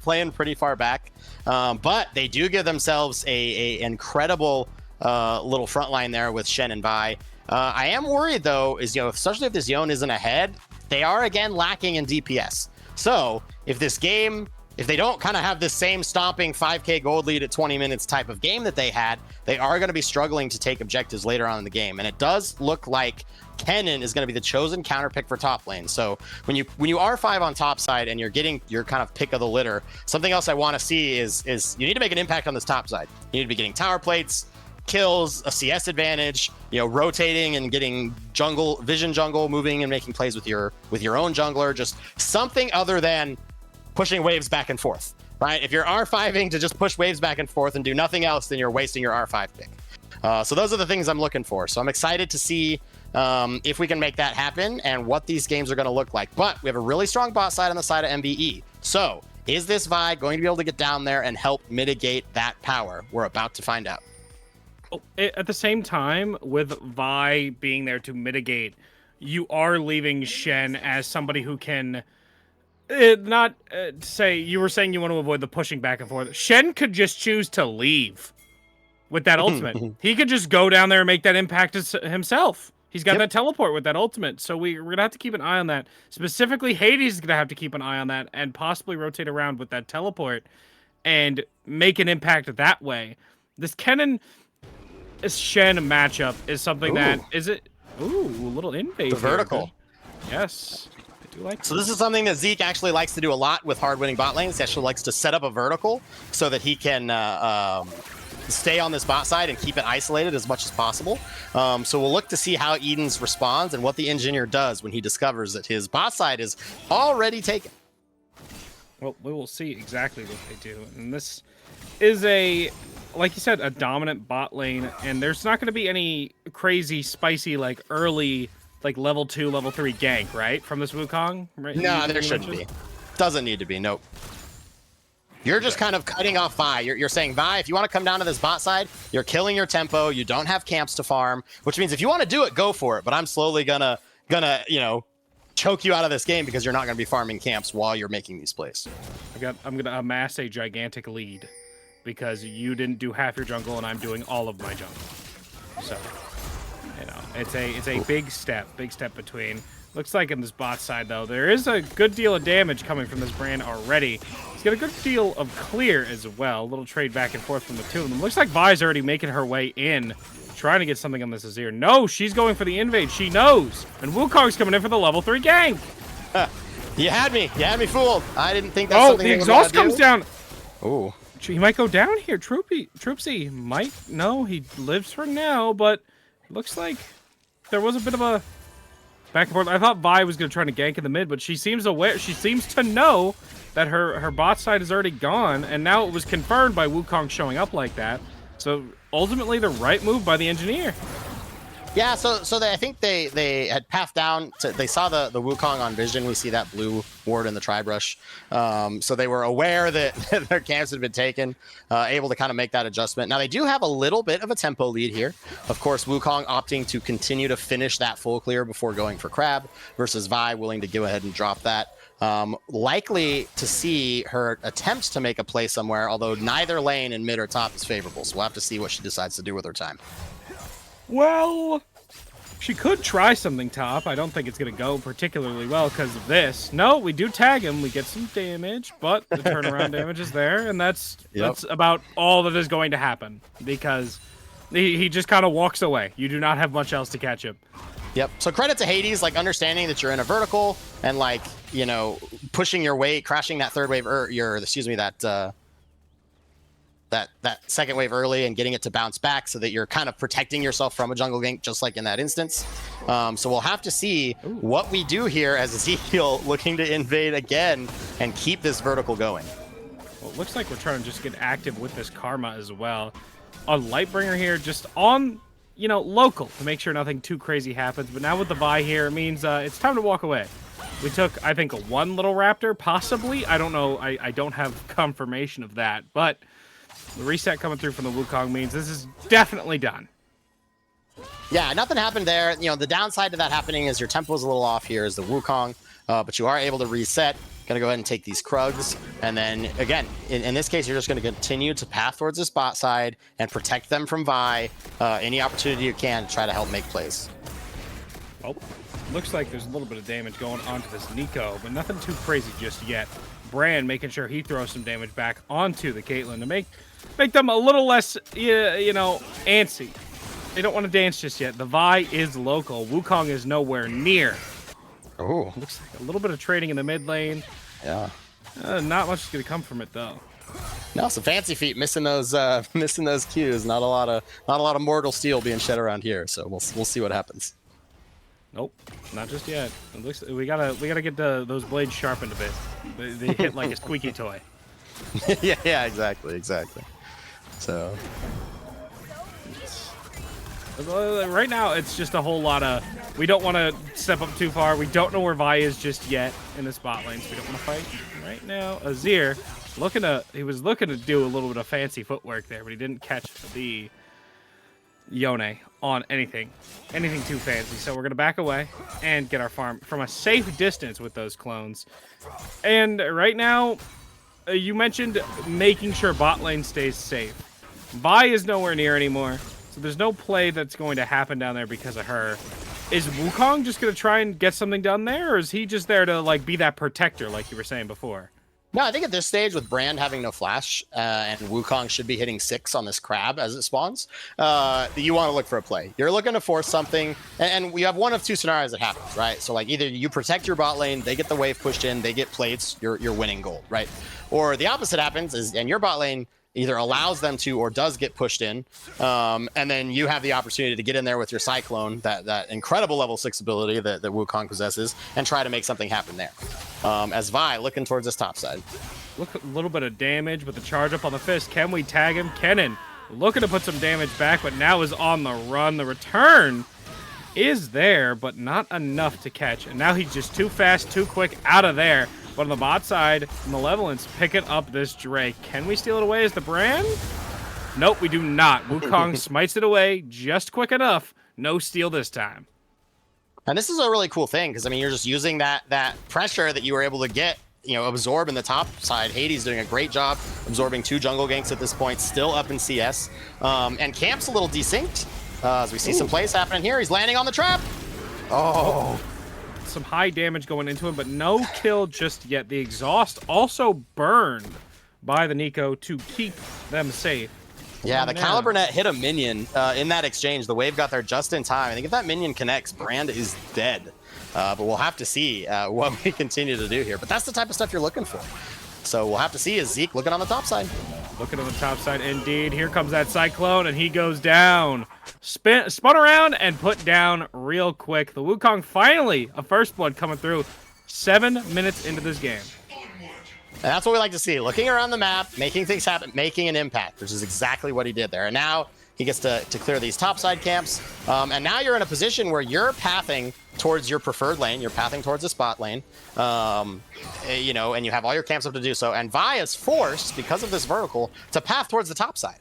playing pretty far back. But they do give themselves a incredible little front line there with Shen and Vi. I am worried though, especially if this Yone isn't ahead, they are again lacking in DPS. So if they don't kind of have the same stomping 5k gold lead at 20 minutes type of game that they had, they are going to be struggling to take objectives later on in the game. And it does look like Kennen is going to be the chosen counter pick for top lane. So when you R5 on top side and you're getting your kind of pick of the litter, something else I want to see is you need to make an impact on this top side. You need to be getting tower plates, kills, a CS advantage, rotating and getting vision jungle, moving and making plays with your own jungler, just something other than pushing waves back and forth. right? If you're R5ing to just push waves back and forth and do nothing else, then you're wasting your R5 pick. So those are the things I'm looking for. So I'm excited to see if we can make that happen and what these games are going to look like. But we have a really strong bot side on the side of MVE. So is this Vi going to be able to get down there and help mitigate that power? We're about to find out. At the same time, with Vi being there to mitigate, you are leaving Shen as somebody who can not say, you were saying you want to avoid the pushing back and forth. Shen could just choose to leave with that ultimate. He could just go down there and make that impact himself. He's got that teleport with that ultimate. So we're going to have to keep an eye on that. Specifically, Hades is going to have to keep an eye on that and possibly rotate around with that teleport and make an impact that way. This Kennen Shen matchup is something that is it. Ooh, a little invade. The vertical. Yes. I do like So this is something that Zeke actually likes to do a lot with hard winning bot lanes. He actually likes to set up a vertical so that he can stay on this bot side and keep it isolated as much as possible. So we'll look to see how Eden's responds and what the engineer does when he discovers that his bot side is already taken. Well, we will see exactly what they do. And this is a, like you said, a dominant bot lane. And there's not going to be any crazy, spicy, like early, like level 2, level 3 gank, right? From this Wukong? Right? No, there shouldn't be. Doesn't need to be. Nope. You're just kind of cutting off Vi. You're saying, Vi, if you want to come down to this bot side, you're killing your tempo. You don't have camps to farm, which means if you want to do it, go for it. But I'm slowly gonna choke you out of this game because you're not gonna be farming camps while you're making these plays. I'm gonna amass a gigantic lead because you didn't do half your jungle and I'm doing all of my jungle. So, it's a big step between. Looks like in this bot side, though, there is a good deal of damage coming from this brand already. He's got a good deal of clear as well. A little trade back and forth from the two of them. Looks like Vi's already making her way in, trying to get something on this Azir. No, she's going for the invade. She knows. And Wukong's coming in for the level 3 gank. You had me. You had me fooled. I didn't think that's something the exhaust comes down. Ooh. He might go down here. Troopsy might. No, he lives for now, but looks like there was a bit of a back and forth. I thought Vi was going to try to gank in the mid, but she seems aware. She seems to know that her bot side is already gone, and now it was confirmed by Wukong showing up like that. So ultimately, the right move by the engineer. Yeah, so I think they had pathed down. They saw the Wukong on vision. We see that blue ward in the tri-brush. So they were aware that their camps had been taken, able to kind of make that adjustment. Now, they do have a little bit of a tempo lead here. Of course, Wukong opting to continue to finish that full clear before going for Crab versus Vi willing to go ahead and drop that. Likely to see her attempt to make a play somewhere, although neither lane in mid or top is favorable. So we'll have to see what she decides to do with her time. Well, she could try something top. I don't think it's going to go particularly well because of this. No, we do tag him. We get some damage, but the turnaround damage is there, and that's about all that is going to happen because he just kind of walks away. You do not have much else to catch him. Yep. So credit to Hades, like understanding that you're in a vertical and like, pushing your weight, crashing that third wave, that second wave early and getting it to bounce back so that you're kind of protecting yourself from a jungle gank, just like in that instance. So we'll have to see what we do here as Ezekiel looking to invade again and keep this vertical going. Well, it looks like we're trying to just get active with this Karma as well. On Lightbringer here, just on, local to make sure nothing too crazy happens. But now with the Vi here, it means it's time to walk away. We took, I think, one little Raptor, possibly. I don't know. I don't have confirmation of that, but the reset coming through from the Wukong means this is definitely done. Yeah, nothing happened there. The downside to that happening is your tempo is a little off here is the Wukong, but you are able to reset. Gonna go ahead and take these Krugs, and then again, in this case, you're just gonna continue to path towards this bot side and protect them from Vi. Any opportunity you can to try to help make plays. Well, looks like there's a little bit of damage going onto this Nico, but nothing too crazy just yet. Brand making sure he throws some damage back onto the Caitlyn to make them a little less, antsy. They don't want to dance just yet. The Vi is local. Wukong is nowhere near. Oh, looks like a little bit of trading in the mid lane. Yeah. Not much is going to come from it though. No, some fancy feet missing those Qs. Not a lot of mortal steel being shed around here. So we'll see what happens. Nope, not just yet. It looks we gotta get those blades sharpened a bit. They hit like a squeaky toy. Yeah, exactly. So Right now, it's just a whole lot of, we don't want to step up too far. We don't know where Vi is just yet in the spot lane, so we don't want to fight. Right now, Azir, he was looking to do a little bit of fancy footwork there, but he didn't catch the Yone on anything too fancy. So we're going to back away and get our farm from a safe distance with those clones. And right now, you mentioned making sure bot lane stays safe. Vi is nowhere near anymore. So there's no play that's going to happen down there because of her. Is Wukong just going to try and get something done there, or is he just there to like be that protector like you were saying before? no, I think at this stage with Brand having no flash and Wukong should be hitting 6 on this crab as it spawns, you want to look for a play. You're looking to force something, and we have one of two scenarios that happens, right? So like either you protect your bot lane, they get the wave pushed in, they get plates, you're winning gold, right? Or the opposite happens is, and your bot lane either allows them to or does get pushed in, and then you have the opportunity to get in there with your Cyclone, that incredible level 6 ability that Wukong possesses, and try to make something happen there. As Vi looking towards this top side. Look, a little bit of damage with the charge up on the fist. Can we tag him? Kennen looking to put some damage back, but now is on the run. The return is there, but not enough to catch. And now he's just too fast, too quick, out of there. But on the bot side, Malevolent's picking up this Drake. Can we steal it away as the Brand? Nope, we do not. Wukong smites it away just quick enough. No steal this time. And this is a really cool thing, because I mean, you're just using that pressure that you were able to get, absorb in the top side. Hades doing a great job absorbing 2 jungle ganks at this point, still up in CS. And Camp's a little desynced, as we see some plays happening here. He's landing on the trap. Oh. Some high damage going into him, but no kill just yet. The exhaust also burned by the Nico to keep them safe. Yeah, the Caliber net hit a minion in that exchange. The wave got there just in time. I think if that minion connects, Brand is dead. But we'll have to see what we continue to do here. But that's the type of stuff you're looking for. So we'll have to see is Zeke looking on the top side. Looking on the top side, indeed. Here comes that Cyclone, and he goes down. Spun around and put down real quick. The Wukong finally, a first blood coming through 7 minutes into this game. And that's what we like to see. Looking around the map, making things happen, making an impact, which is exactly what he did there. And now he gets to clear these topside camps. And now you're in a position where you're pathing towards your preferred lane. You're pathing towards the spot lane. And you have all your camps up to do so. And Vi is forced, because of this vertical, to path towards the top side,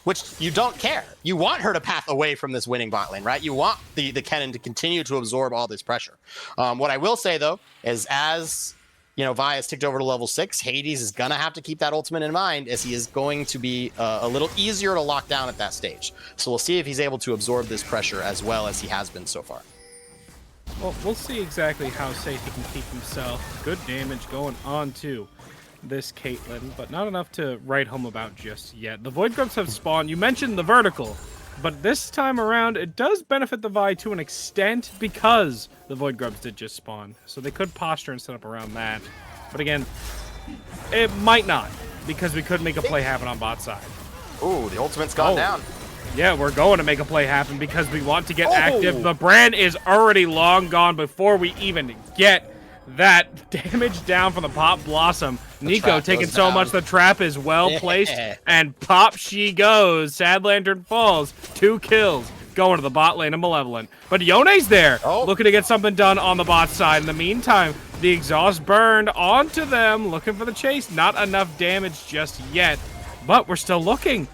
which you don't care. You want her to path away from this winning bot lane, right? You want the Kennen to continue to absorb all this pressure. What I will say, though, is as Vi has ticked over to level 6. Hades is going to have to keep that ultimate in mind, as he is going to be a little easier to lock down at that stage. So we'll see if he's able to absorb this pressure as well as he has been so far. Well, we'll see exactly how safe he can keep himself. Good damage going on to this Caitlyn, but not enough to write home about just yet. The Void Grubs have spawned. You mentioned the vertical, but this time around, it does benefit the Vi to an extent because the Void Grubs did just spawn. So they could posture and set up around that. But again, it might not, because we could make a play happen on bot side. Ooh, the ultimate's gone down. Yeah, we're going to make a play happen because we want to get active. The Brand is already long gone before we even get that damage down from the Pop Blossom. Nico taking so much, the trap is well placed, and pop she goes. Sad Lantern falls. 2 kills going to the bot lane of Malevolent. But Yone's there, looking to get something done on the bot side. In the meantime, the exhaust burned onto them, looking for the chase. Not enough damage just yet, but we're still looking.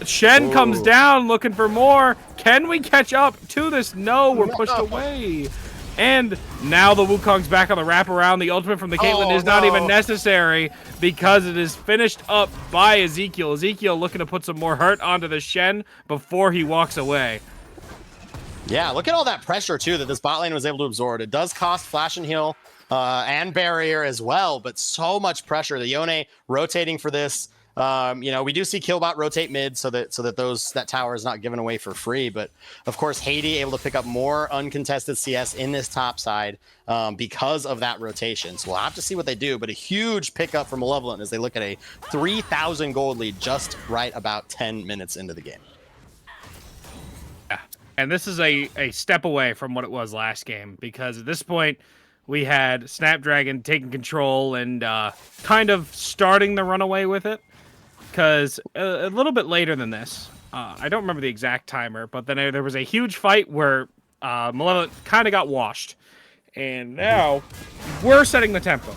Shen comes down looking for more. Can we catch up to this? No, we're pushed away. And now the Wukong's back on the wraparound. The ultimate from the Caitlyn is not even necessary because it is finished up by Ezekiel. Ezekiel looking to put some more hurt onto the Shen before he walks away. Yeah, look at all that pressure, too, that this bot lane was able to absorb. It does cost Flash and Heal and Barrier as well, but so much pressure. The Yone rotating for this. We do see Killbot rotate mid so that that tower is not given away for free. But of course, Hades able to pick up more uncontested CS in this top side because of that rotation. So we'll have to see what they do. But a huge pickup for Malevolent as they look at a 3,000 gold lead just right about 10 minutes into the game. Yeah, and this is a step away from what it was last game because at this point, we had Snapdragon taking control and kind of starting the runaway with it. Because a little bit later than this, I don't remember the exact timer, but then there was a huge fight where Malevolent kind of got washed. And now we're setting the tempo.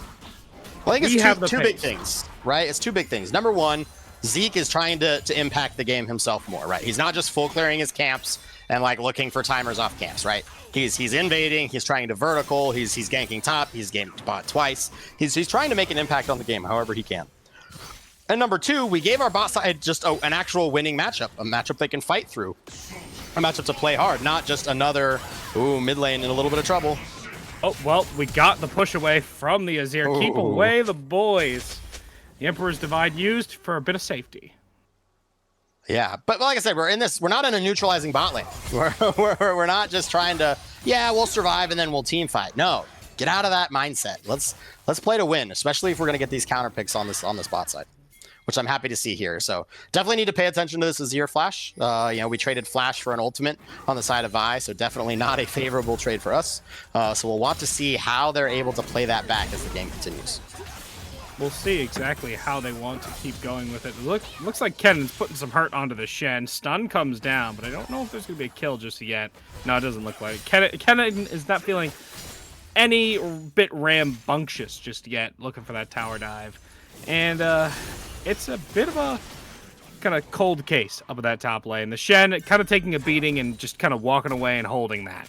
Well, I think it's two big things, right? It's two big things. Number one, Zeke is trying to impact the game himself more, right? He's not just full clearing his camps and like looking for timers off camps, right? He's invading, he's trying to vertical, he's ganking top, he's ganked bot twice. He's trying to make an impact on the game however he can. And number two, we gave our bot side just an actual winning matchup, a matchup they can fight through, a matchup to play hard, not just another, mid lane in a little bit of trouble. Oh, well, we got the push away from the Azir. Ooh. Keep away the boys. The Emperor's Divide used for a bit of safety. Yeah, but like I said, we're not in a neutralizing bot lane. We're not just trying to, we'll survive and then we'll team fight. No, get out of that mindset. Let's play to win, especially if we're going to get these counter picks on this bot side, which I'm happy to see here. So definitely need to pay attention to this Azir flash. We traded flash for an ultimate on the side of Vi, so definitely not a favorable trade for us. So we'll want to see how they're able to play that back as the game continues. We'll see exactly how they want to keep going with it. Looks like Kenan's putting some hurt onto the Shen. Stun comes down, but I don't know if there's going to be a kill just yet. No, it doesn't look like it. Kenan is not feeling any bit rambunctious just yet, looking for that tower dive. And it's a bit of a kind of cold case up at that top lane. The Shen kind of taking a beating and just kind of walking away and holding that.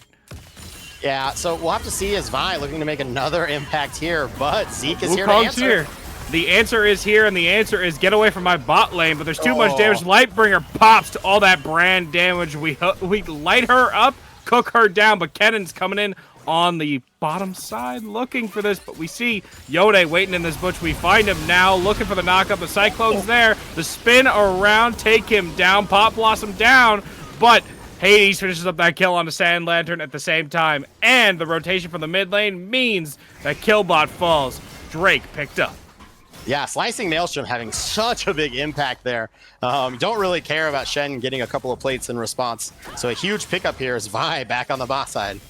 Yeah, so we'll have to see as Vi looking to make another impact here, but Zeke is here to answer. Here. The answer is here, and the answer is get away from my bot lane, but there's too much damage. Lightbringer pops to all that brand damage. We light her up, cook her down, but Kenan's coming in on the bottom side looking for this, but we see Yone waiting in this bush. We find him now looking for the knockup. The Cyclone's there. The spin around, take him down. Pop Blossom down, but Hades finishes up that kill on the Sand Lantern at the same time, and the rotation from the mid lane means that Killbot falls. Drake picked up. Yeah, Slicing Maelstrom having such a big impact there. Don't really care about Shen getting a couple of plates in response. So a huge pickup here is Vi back on the bot side.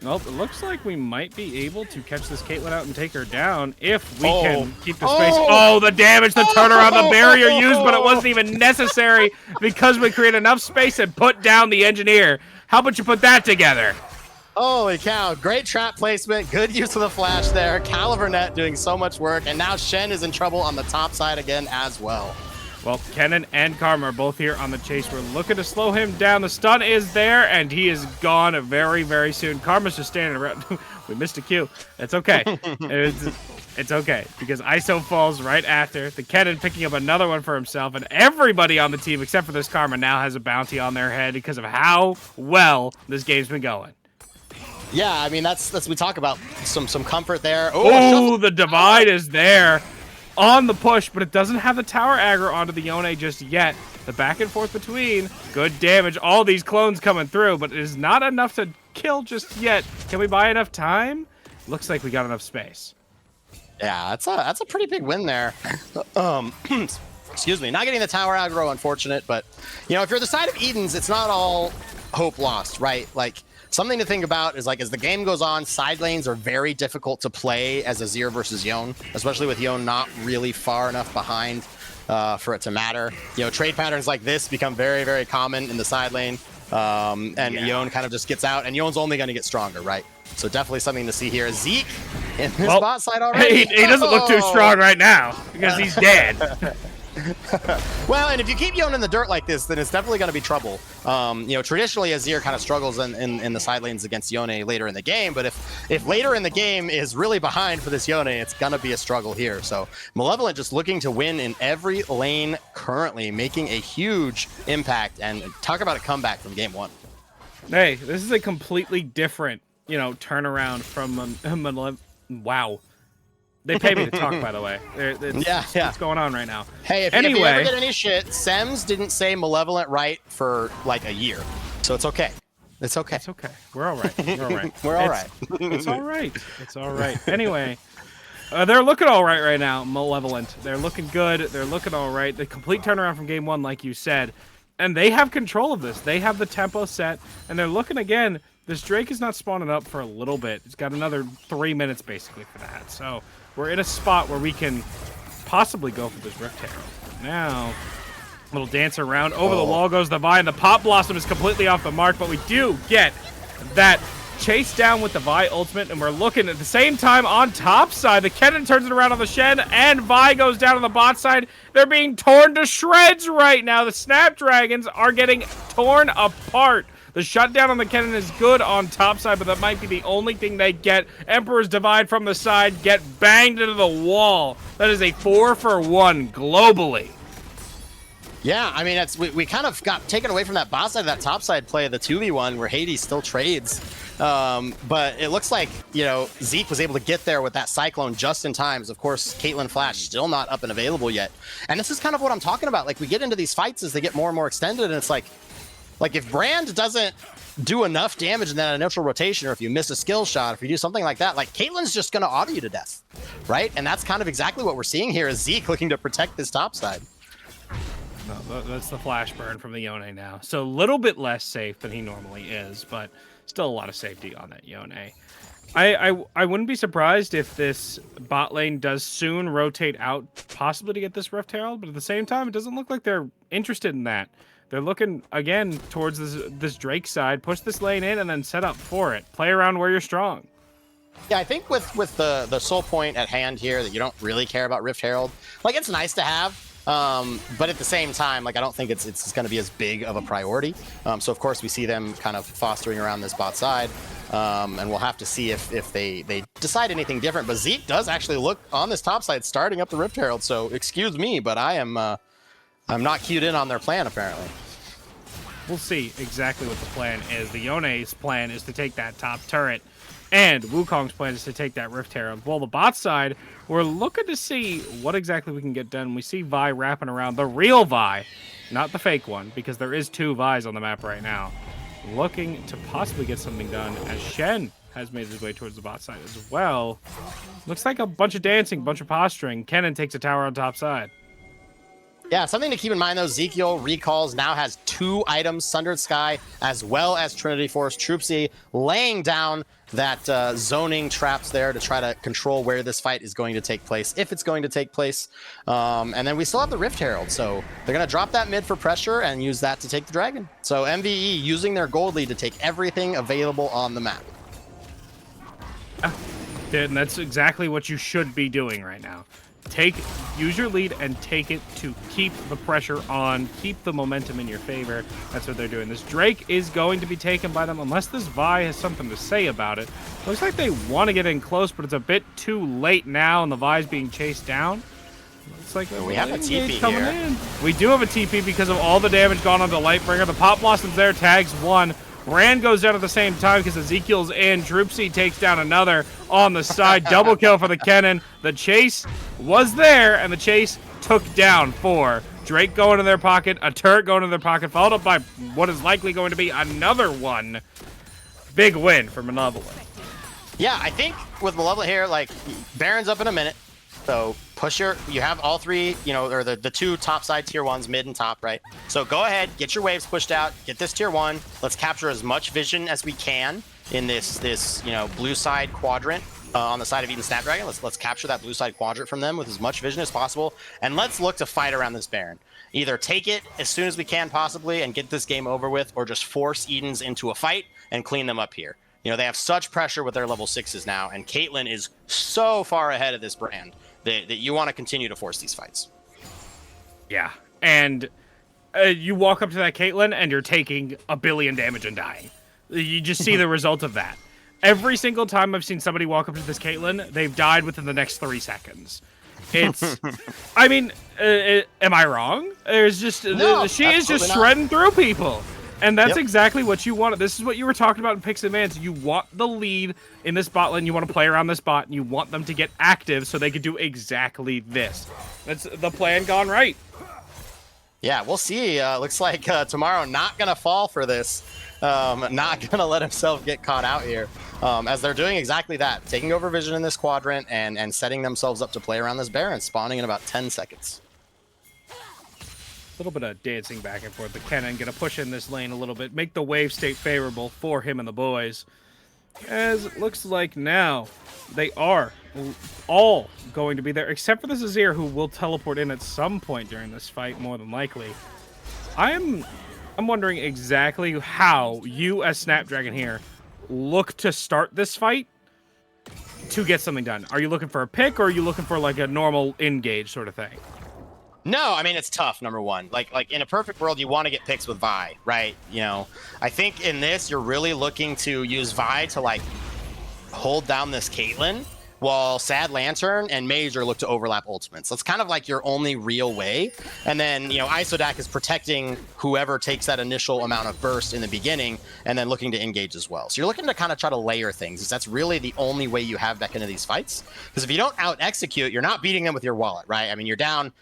Well, it looks like we might be able to catch this Caitlyn out and take her down if we can keep the space. Oh, the damage, the turnaround, the barrier used, but it wasn't even necessary because we created enough space and put down the engineer. How about you put that together? Holy cow, great trap placement, good use of the flash there. Calivernet doing so much work, and now Shen is in trouble on the top side again as well. Well, Kenan and Karma are both here on the chase. We're looking to slow him down. The stun is there, and he is gone very, very soon. Karma's just standing around. We missed a Q. It's okay. It's okay, because ISO falls right after. The Kenan picking up another one for himself, and everybody on the team, except for this Karma, now has a bounty on their head because of how well this game's been going. Yeah, I mean, that's we talk about some comfort there. Oh, the divide is there. On the push, but it doesn't have the tower aggro onto the Yone just yet. The back and forth between, good damage. All these clones coming through, but it is not enough to kill just yet. Can we buy enough time? Looks like we got enough space. Yeah, that's a pretty big win there. Excuse me, not getting the tower aggro, unfortunate, but if you're the side of Edens, it's not all hope lost, right? Like, something to think about is, like, as the game goes on, side lanes are very difficult to play as Azir versus Yone, especially with Yone not really far enough behind for it to matter. Trade patterns like this become very, very common in the side lane, Yone kind of just gets out, and Yone's only going to get stronger, right? So definitely something to see here. Zeke in this bot side already. He doesn't look too strong right now because he's dead. Well, and if you keep Yone in the dirt like this, then it's definitely going to be trouble. Traditionally, Azir kind of struggles in the side lanes against Yone later in the game, but if later in the game is really behind for this Yone, it's going to be a struggle here. So Malevolent just looking to win in every lane currently, making a huge impact, and talk about a comeback from game one. Hey, this is a completely different, turnaround from Malevolent. Wow. They pay me to talk, by the way. What's going on right now? Hey, if you ever get any shit, Sems didn't say Malevolent right for like a year, so it's okay. It's okay. It's okay. We're all right. We're all right. We're all right. It's all right. It's all right. Anyway, they're looking all right right now, Malevolent. They're looking good. They're looking all right. The complete turnaround from game one, like you said. And they have control of this. They have the tempo set, and they're looking again this Drake is not spawning up for a little bit. It's got another 3 minutes basically for that. So we're in a spot where we can possibly go for this Rift Herald. Now, a little dance around. Over the wall goes the Vi, and the Pop Blossom is completely off the mark, but we do get that chase down with the Vi ultimate, and we're looking at the same time on top side. The Kennen turns it around on the Shen, and Vi goes down on the bot side. They're being torn to shreds right now. The Snapdragons are getting torn apart. The shutdown on the Kennen is good on top side, but that might be the only thing they get. Emperor's Divide from the side, get banged into the wall. That is a 4-for-1 globally. Yeah, I mean, we kind of got taken away from that bot side, that top side play, the 2v1, where Hades still trades. But it looks like, you know, Zeke was able to get there with that Cyclone just in time. Of course, Caitlyn Flash still not up and available yet. And this is kind of what I'm talking about. Like, we get into these fights as they get more and more extended, and it's like if Brand doesn't do enough damage in that initial rotation, or if you miss a skill shot, if you do something like that, like, Caitlyn's just going to auto you to death, right? And that's kind of exactly what we're seeing here, is Zeke looking to protect this top side. No, that's the flash burn from the Yone now. So a little bit less safe than he normally is, but still a lot of safety on that Yone. I wouldn't be surprised if this bot lane does soon rotate out, possibly to get this Rift Herald, but at the same time, it doesn't look like they're interested in that. They're looking, again, towards this Drake side, push this lane in, and then set up for it. Play around where you're strong. Yeah, I think with the sole point at hand here, that you don't really care about Rift Herald, like, it's nice to have, but at the same time, like, I don't think it's going to be as big of a priority. So of course we see them kind of fostering around this bot side, and we'll have to see if they decide anything different. But Zeke does actually look on this top side, starting up the Rift Herald. So excuse me, but I'm not cued in on their plan apparently. We'll see exactly what the plan is. The Yone's plan is to take that top turret, and Wukong's plan is to take that Rift Herald. Well, the bot side, we're looking to see what exactly we can get done. We see Vi wrapping around, the real Vi, not the fake one, because there is 2 Vi's on the map right now. Looking to possibly get something done, as Shen has made his way towards the bot side as well. Looks like a bunch of dancing, bunch of posturing. Kennen takes a tower on top side. Yeah, something to keep in mind though, Ezekiel recalls now has 2 items, Sundered Sky as well as Trinity Force. Troopsy laying down that zoning traps there to try to control where this fight is going to take place, if it's going to take place. And then we still have the Rift Herald, so they're going to drop that mid for pressure and use that to take the dragon. So MVE using their gold lead to take everything available on the map. Dude, and that's exactly what you should be doing right now. Use your lead and take it to keep the pressure on, keep the momentum in your favor. That's what they're doing. This Drake is going to be taken by them unless this Vi has something to say about it. Looks like they want to get in close, but it's a bit too late now, and the Vi's being chased down. Looks like we have a TP coming here. in. We do have a TP because of all the damage gone on the Lightbringer. The Pop Blossom's there, tags 1. Brand goes down at the same time because Ezekiel's in. Droopsy takes down another on the side. Double kill for the Kennen. The chase was there, and the chase took down 4. Drake going in their pocket, a turret going in their pocket, followed up by what is likely going to be another one. Big win for Malevolent. Yeah, I think with Malevolent here, like, Baron's up in a minute. So push you have all 3, you know, or the 2 top side tier 1s, mid and top, right? So go ahead, get your waves pushed out, get this tier 1. Let's capture as much vision as we can in this you know, blue side quadrant on the side of Eden Snapdragon. Let's capture that blue side quadrant from them with as much vision as possible, and let's look to fight around this Baron. Either take it as soon as we can possibly and get this game over with, or just force Edens into a fight and clean them up here. You know, they have such pressure with their level 6s now, and Caitlyn is so far ahead of this Brand that you want to continue to force these fights. Yeah, and you walk up to that Caitlyn, and you're taking a billion damage and dying. You just see the result of that. Every single time I've seen somebody walk up to this Caitlyn, they've died within the next 3 seconds. It's, I mean, am I wrong? There's just, no, she is just shredding through people. And that's exactly what you want. This is what you were talking about in Picks Advance. You want the lead in this bot lane. You want to play around this bot, and you want them to get active so they can do exactly this. That's the plan gone right. Yeah, we'll see. Looks like Tomorrow not going to fall for this. Not going to let himself get caught out here. As they're doing exactly that. Taking over vision in this quadrant and setting themselves up to play around this Baron, spawning in about 10 seconds. little bit of dancing back and forth. The Kennen gonna push in this lane a little bit, make the wave state favorable for him and the boys. As it looks like now, they are all going to be there, except for the Azir, who will teleport in at some point during this fight, more than likely. I'm wondering exactly how you, as Snapdragon here, look to start this fight to get something done. Are you looking for a pick, or are you looking for like a normal engage sort of thing? No, I mean, it's tough, number one. Like in a perfect world, you want to get picks with Vi, right? You know, I think in this, you're really looking to use Vi to, like, hold down this Caitlyn, while Sad Lantern and Major look to overlap ultimates. That's kind of like your only real way. And then, you know, Isodak is protecting whoever takes that initial amount of burst in the beginning, and then looking to engage as well. So you're looking to kind of try to layer things. That's really the only way you have back into these fights. Because if you don't out-execute, you're not beating them with your wallet, right? I mean, you're down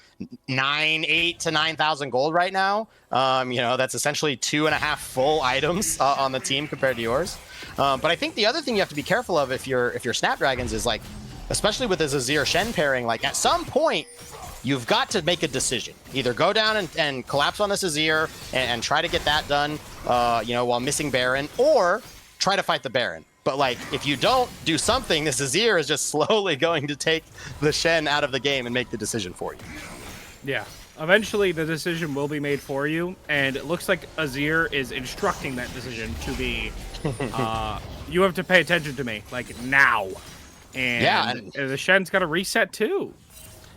8 to 9,000 gold right now. You know, that's essentially 2.5 full items on the team compared to yours. But I think the other thing you have to be careful of if you're Snapdragons is, like, especially with this Azir Shen pairing, like, at some point you've got to make a decision. Either go down and collapse on this Azir and try to get that done, you know, while missing Baron, or try to fight the Baron. But, like, if you don't do something, this Azir is just slowly going to take the Shen out of the game and make the decision for you. Yeah. Eventually, the decision will be made for you, and it looks like Azir is instructing that decision to be, you have to pay attention to me, like, now. And, yeah, and the Shen's got to reset, too.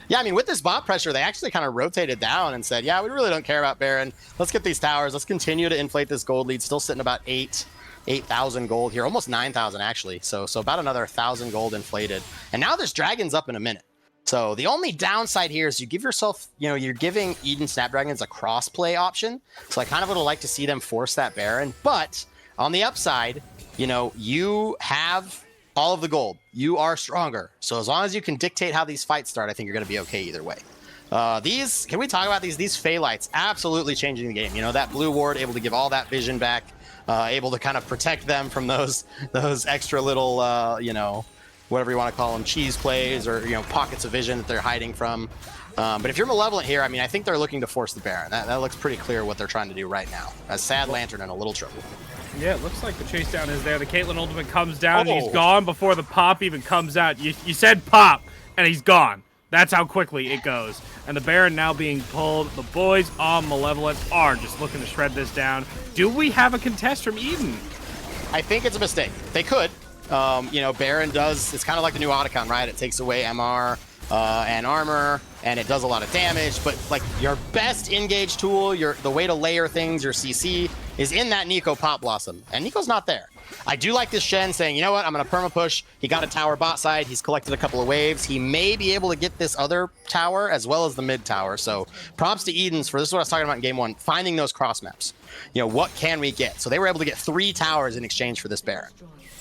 Yeah, I mean, with this bot pressure, they actually kind of rotated down and said, yeah, we really don't care about Baron. Let's get these towers. Let's continue to inflate this gold lead. Still sitting about 8,000 gold here. Almost 9,000, actually. So about another 1,000 gold inflated. And now this dragon's up in a minute. So the only downside here is you give yourself, you know, you're giving Eden Snapdragons a cross-play option. So I kind of would like to see them force that Baron. But on the upside, you know, you have all of the gold. You are stronger. So as long as you can dictate how these fights start, I think you're going to be okay either way. Can we talk about these Fey Lights absolutely changing the game? You know, that blue ward able to give all that vision back, able to kind of protect them from those extra little, you know, whatever you want to call them, cheese plays, or, you know, pockets of vision that they're hiding from. But if you're Malevolent here, I mean, I think they're looking to force the Baron. That looks pretty clear what they're trying to do right now. A Sad Lantern in a little trouble. Yeah, it looks like the chase down is there. The Caitlyn ultimate comes down, and he's gone before the pop even comes out. You said pop, and he's gone. That's how quickly it goes. And the Baron now being pulled. The boys on Malevolent are just looking to shred this down. Do we have a contest from Eden? I think it's a mistake. They could. You know, Baron does, it's kind of like the new Otacon, right? It takes away MR and armor, and it does a lot of damage, but, like, your best engage tool, the way to layer things, your CC, is in that Neeko Pop Blossom, and Neeko's not there. I do like this Shen saying, you know what, I'm going to perma push. He got a tower bot side. He's collected a couple of waves. He may be able to get this other tower as well as the mid tower. So props to Edens for, this is what I was talking about in game one, finding those cross maps. You know, what can we get? So they were able to get 3 towers in exchange for this Baron.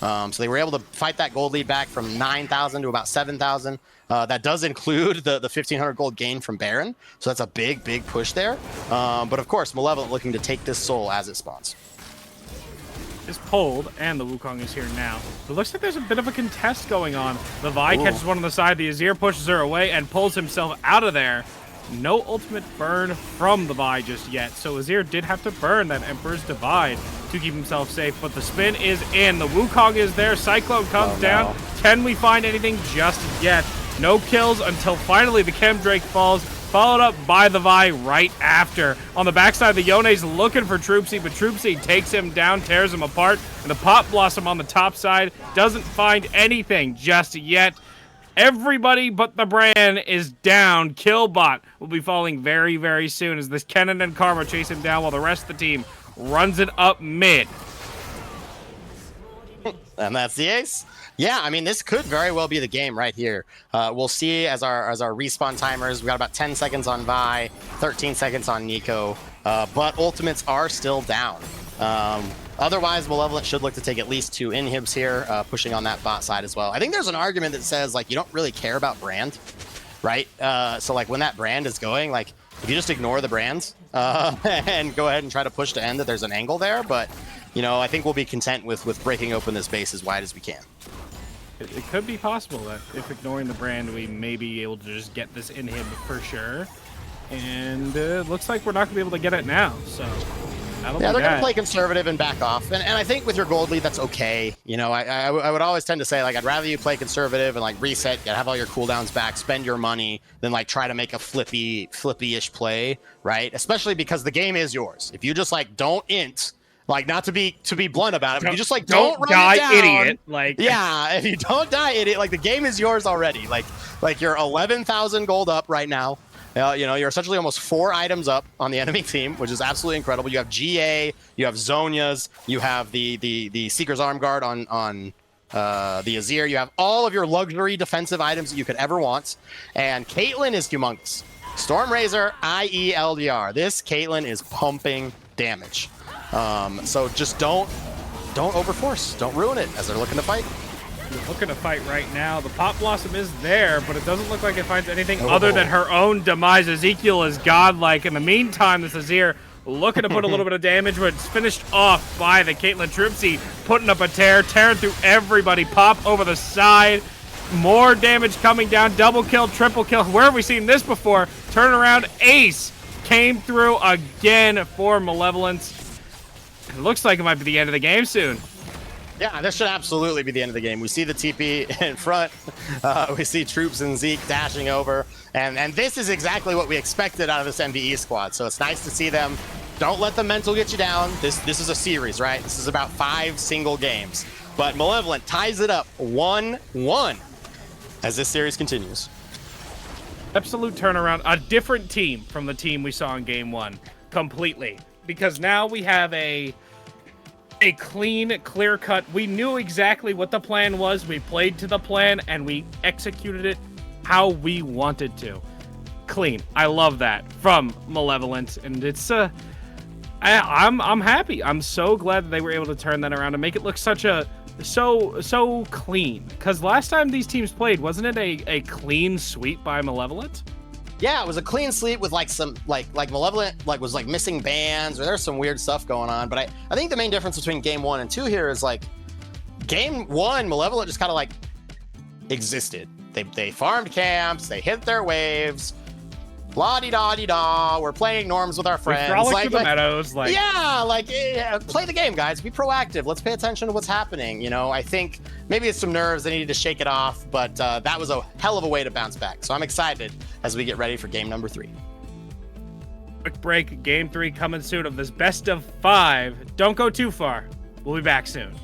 So they were able to fight that gold lead back from 9,000 to about 7,000. That does include the 1,500 gold gain from Baron. So that's a big push there. But of course, Malevolent looking to take this soul as it spawns. Is pulled, and the Wukong is here now. It looks like there's a bit of a contest going on. The Vi catches one on the side, the Azir pushes her away and pulls himself out of there. No ultimate burn from the Vi just yet, so Azir did have to burn that Emperor's Divide to keep himself safe, but the spin is in. The Wukong is there, Cyclone comes down. Can we find anything just yet? No kills until finally the Chemdrake falls, followed up by the Vi right after. On the backside, the Yone's looking for Troopsy, but Troopsy takes him down, tears him apart, and the Pop Blossom on the top side doesn't find anything just yet. Everybody but the Bran is down. Killbot will be falling very soon as this Kennen and Karma chase him down while the rest of the team runs it up mid. And that's the ace. Yeah, I mean, this could very well be the game right here. We'll see as our respawn timers. We got about 10 seconds on Vi, 13 seconds on Neeko, but ultimates are still down. Otherwise, Malevolent should look to take at least 2 inhibs here, pushing on that bot side as well. I think there's an argument that says, like, you don't really care about brand, right? So, like, when that brand is going, like, if you just ignore the brands and go ahead and try to push to end, that there's an angle there. But, you know, I think we'll be content with breaking open this base as wide as we can. It could be possible that if ignoring the brand, we may be able to just get this inhib for sure. and it looks like we're not going to be able to get it now. So that'll Yeah, be they're going that. to play conservative and back off. And I think with your gold lead, that's okay. You know, I would always tend to say, like, I'd rather you play conservative and, like, reset, have all your cooldowns back, spend your money, than, like, try to make a flippy-ish play, right? Especially because the game is yours. If you just, like, don't int, like, not to be blunt about it, but you just, like, don't run die, it down, idiot. Like, yeah, if you don't die, idiot, like, the game is yours already. Like you're 11,000 gold up right now. You know, you're essentially almost 4 items up on the enemy team, which is absolutely incredible. You have GA, you have Zonias, you have the Seeker's Arm Guard on the Azir. You have all of your luxury defensive items that you could ever want. And Caitlyn is humongous. Stormrazor, IE LDR. This Caitlyn is pumping damage. So just don't overforce. Don't ruin it as they're looking to fight. looking to fight right now. The Pop Blossom is there, but it doesn't look like it finds anything other than her own demise. Ezekiel is godlike. In the meantime, this Azir looking to put a little bit of damage, but it's finished off by the Caitlyn Tripsy, putting up a tearing through everybody. Pop over the side. More damage coming down. Double kill, triple kill. Where have we seen this before? Turn around. Ace came through again for Malevolent. It looks like it might be the end of the game soon. Yeah, this should absolutely be the end of the game. We see the TP in front. We see Troops and Zeke dashing over. And this is exactly what we expected out of this MVE squad. So it's nice to see them. Don't let the mental get you down. This is a series, right? This is about 5 single games. But Malevolent ties it up 1-1 as this series continues. Absolute turnaround. A different team from the team we saw in game 1. Completely. Because now we have a clean, clear cut. We knew exactly what the plan was. We played to the plan and we executed it how we wanted to. Clean. I love that from Malevolent, and it's I'm happy. I'm so glad that they were able to turn that around and make it look so clean. Because last time these teams played, wasn't it a clean sweep by Malevolent? Yeah, it was a clean sweep with like some like Malevolent was missing bans, or there's some weird stuff going on. But I think the main difference between game 1 and 2 here is like game 1, Malevolent just kind of like existed. They farmed camps, they hit their waves, la-di-da-di-da, we're playing norms with our friends. We frolic through the meadows. Play the game, guys. Be proactive. Let's pay attention to what's happening. You know, I think maybe it's some nerves. They needed to shake it off, but that was a hell of a way to bounce back. So I'm excited as we get ready for game number 3. Quick break. Game 3 coming soon of this best of 5. Don't go too far. We'll be back soon.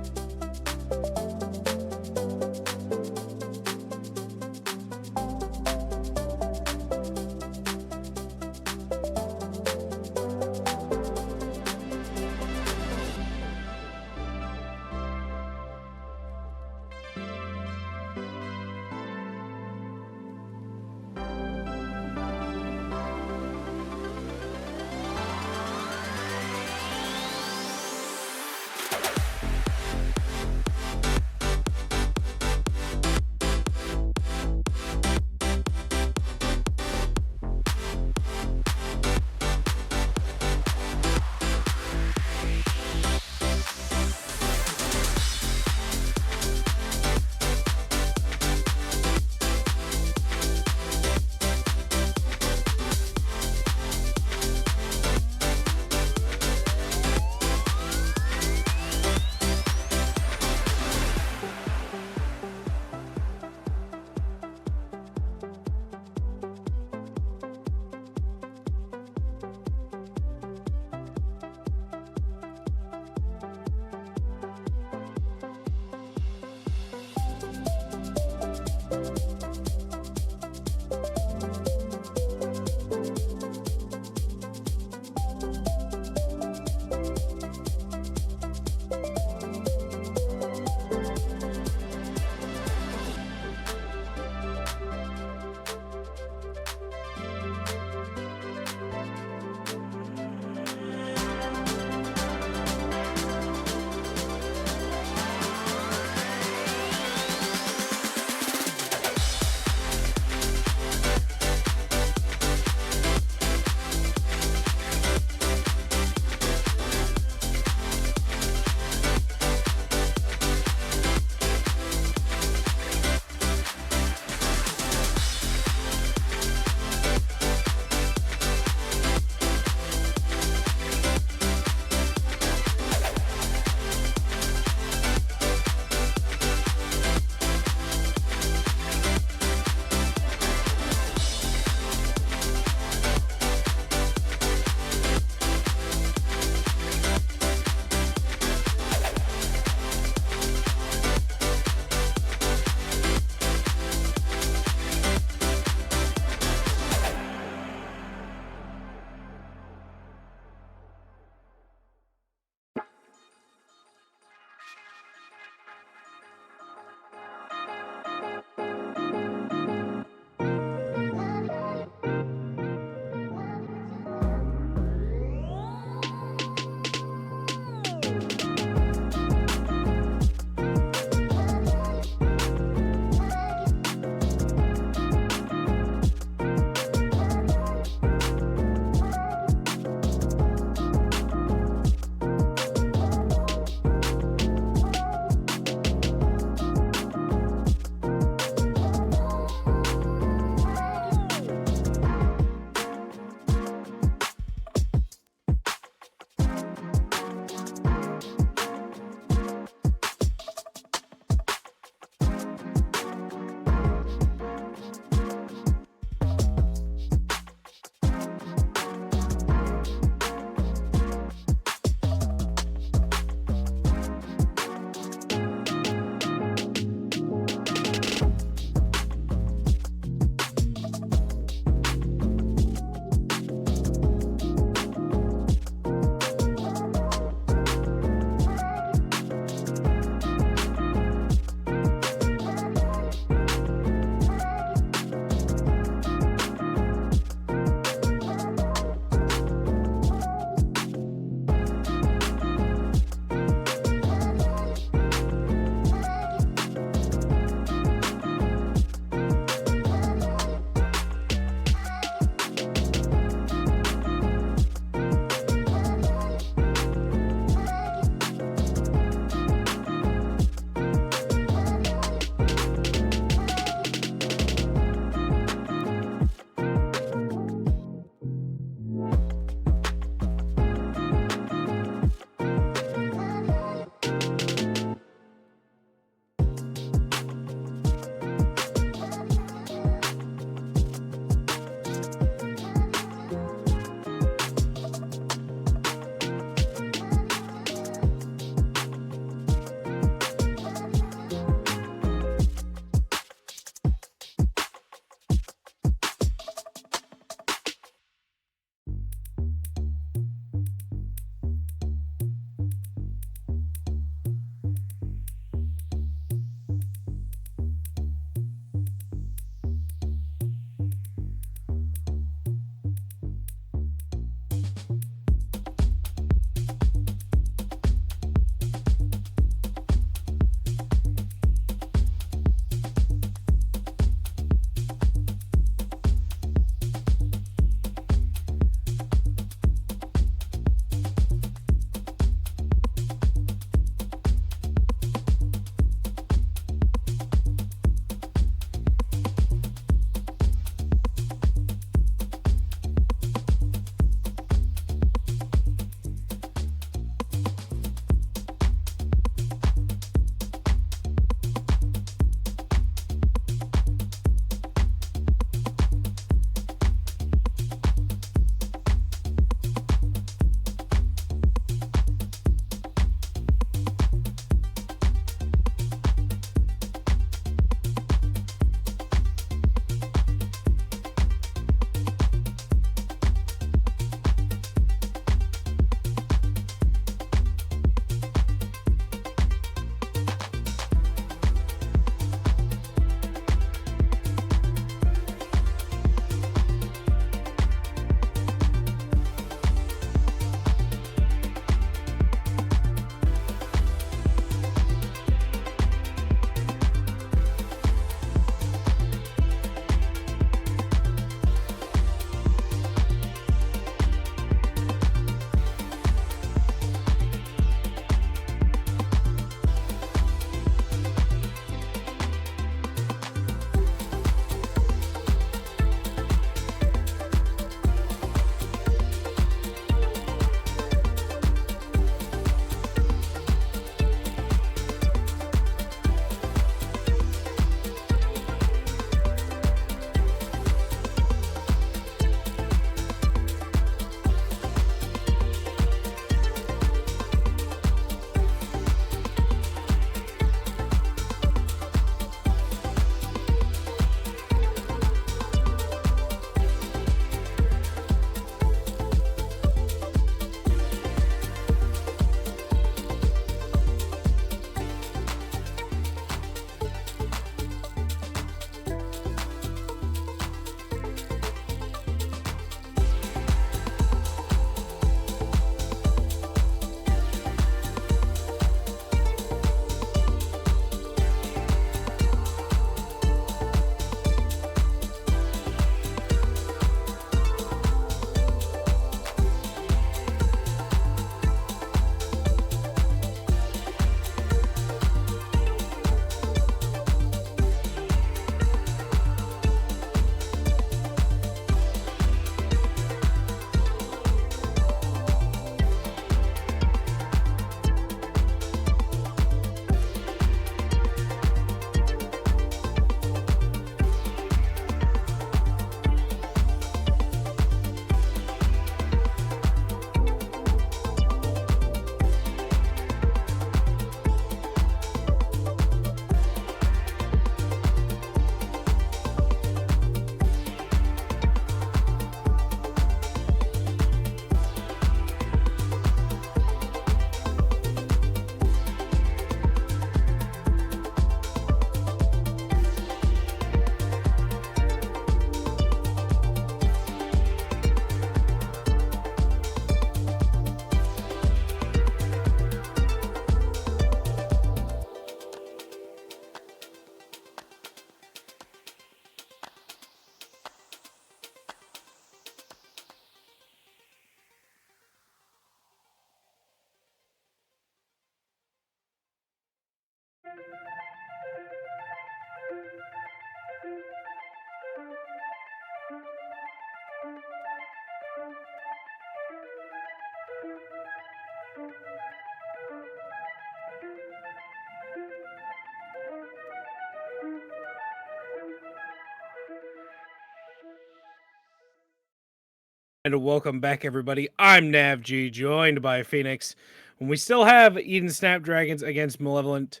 welcome back, everybody. I'm NavG, joined by Phoenix. And we still have Eden Snapdragons against Malevolent.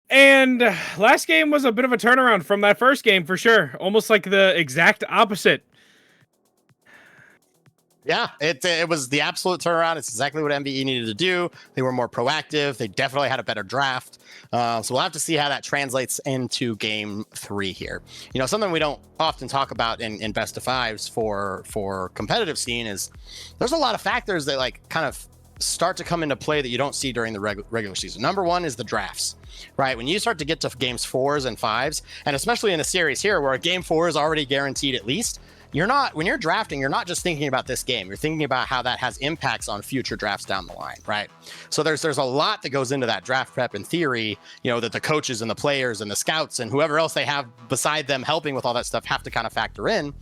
And last game was a bit of a turnaround from that first game, for sure. Almost like the exact opposite. Yeah, it was the absolute turnaround. It's exactly what MVE needed to do. They were more proactive. They definitely had a better draft. So we'll have to see how that translates into game 3 here. You know, something we don't often talk about in best of fives for competitive scene is there's a lot of factors that like kind of start to come into play that you don't see during the regular season. Number one is the drafts, right? When you start to get to games 4s and 5s, and especially in a series here where a game 4 is already guaranteed at least, when you're drafting, you're not just thinking about this game. You're thinking about how that has impacts on future drafts down the line, right? So there's a lot that goes into that draft prep in theory, you know, that the coaches and the players and the scouts and whoever else they have beside them helping with all that stuff have to kind of factor in.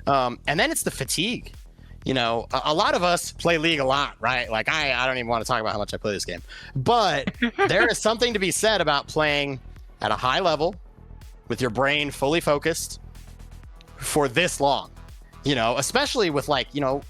And then it's the fatigue. You know, a lot of us play League a lot, right? Like I don't even want to talk about how much I play this game, but there is something to be said about playing at a high level with your brain fully focused for this long. You know, especially with like, you know,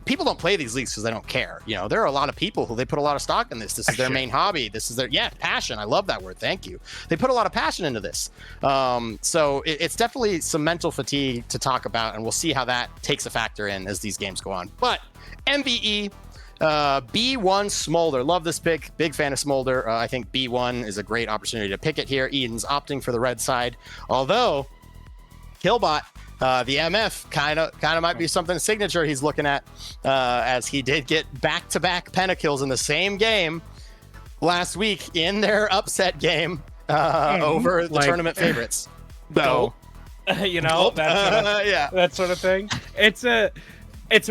people don't play these leagues because they don't care. You know, there are a lot of people who they put a lot of stock in this. This is their main hobby. This is their, passion. I love that word. Thank you. They put a lot of passion into this. So it's definitely some mental fatigue to talk about, and we'll see how that takes a factor in as these games go on. But MVE, B1 Smolder. Love this pick. Big fan of Smolder. I think B1 is a great opportunity to pick it here. Eden's opting for the red side. Although, Killbot, the MF kind of might be something signature he's looking at, as he did get back-to-back pentakills in the same game last week in their upset game over the tournament favorites. So, you know, that sort of thing. It's a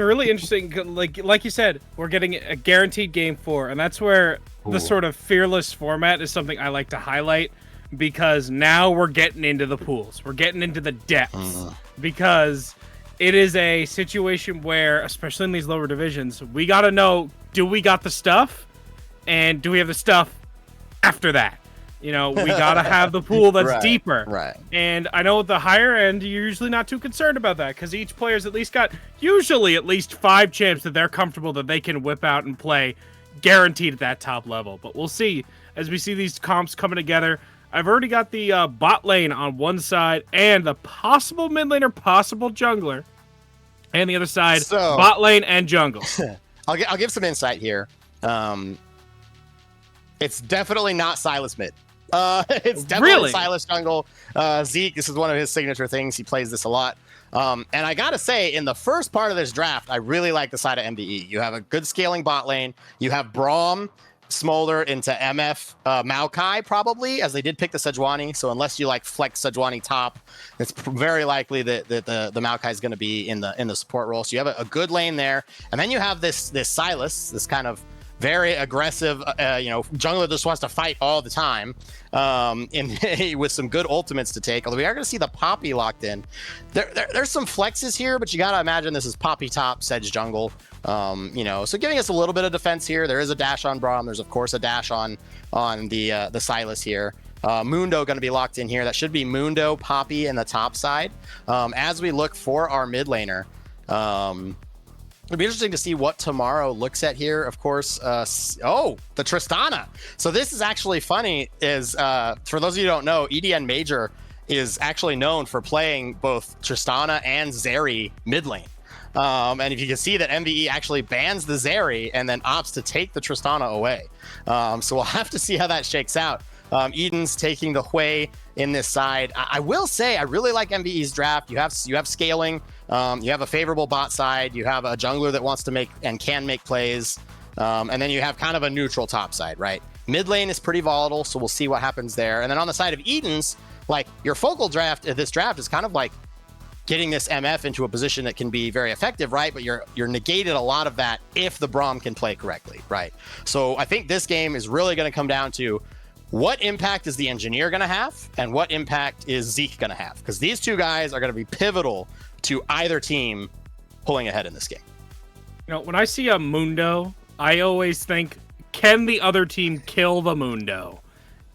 really interesting, like you said, we're getting a guaranteed game 4, and that's where the sort of fearless format is something I like to highlight. Because now we're getting into the pools. We're getting into the depths. Because it is a situation where, especially in these lower divisions, we got to know, do we got the stuff? And do we have the stuff after that? You know, we got to have the pool that's deeper. Right. And I know at the higher end, you're usually not too concerned about that. Because each player's at least got, usually at least 5 champs that they're comfortable that they can whip out and play guaranteed at that top level. But we'll see. As we see these comps coming together, I've already got the bot lane on one side and the possible mid laner, possible jungler, and the other side, so, bot lane and jungle. I'll give some insight here. It's definitely not Silas mid. It's definitely Silas jungle. Zeke, this is one of his signature things. He plays this a lot. And I gotta say, in the first part of this draft, I really like the side of MVE. You have a good scaling bot lane. You have Braum, Smolder into MF Maokai probably, as they did pick the Sejuani. So unless you like flex Sejuani top, it's very likely that the Maokai is going to be in the support role. So you have a good lane there, and then you have this Silas, this kind of very aggressive, jungler that just wants to fight all the time, with some good ultimates to take. Although we are going to see the Poppy locked in. There's some flexes here, but you got to imagine this is Poppy top, Sedge jungle. So giving us a little bit of defense here. There is a dash on Braum. There's of course a dash on the Silas here. Mundo going to be locked in here. That should be Mundo, Poppy in the top side. As we look for our mid laner, it'll be interesting to see what Tomorrow looks at here. Of course, the Tristana. So this is actually funny. Is for those of you who don't know, EDN Major is actually known for playing both Tristana and Zeri mid lane. And if you can see that MVE actually bans the Zeri and then opts to take the Tristana away. So we'll have to see how that shakes out. Eden's taking the Hui in this side. I will say I really like MVE's draft. You have scaling. You have a favorable bot side. You have a jungler that wants to make and can make plays. And then you have kind of a neutral top side, right? Mid lane is pretty volatile, so we'll see what happens there. And then on the side of Eden's, like your focal draft, this draft is kind of like getting this MF into a position that can be very effective, right? But you're negated a lot of that if the Braum can play correctly, right? So I think this game is really going to come down to what impact is the engineer going to have and what impact is Zeke going to have? Because these two guys are going to be pivotal to either team pulling ahead in this game. You know, when I see a Mundo, I always think, can the other team kill the Mundo?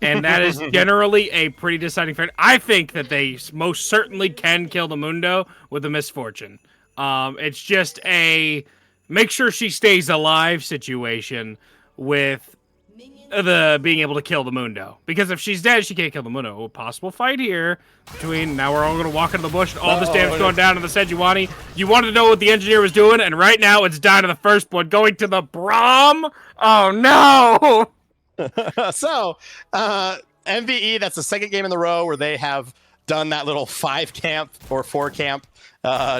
And that is generally a pretty deciding factor. I think that they most certainly can kill the Mundo with a misfortune. It's just a make sure she stays alive situation with the being able to kill the Mundo. Because if she's dead, she can't kill the Mundo. A possible fight here between now we're all going to walk into the bush and all this damage going down to the Sejuani. You wanted to know what the engineer was doing, and right now it's down to the first blood going to the Braum. Oh no! So, MVE, that's the second game in the row where they have done that little 5 camp or 4 camp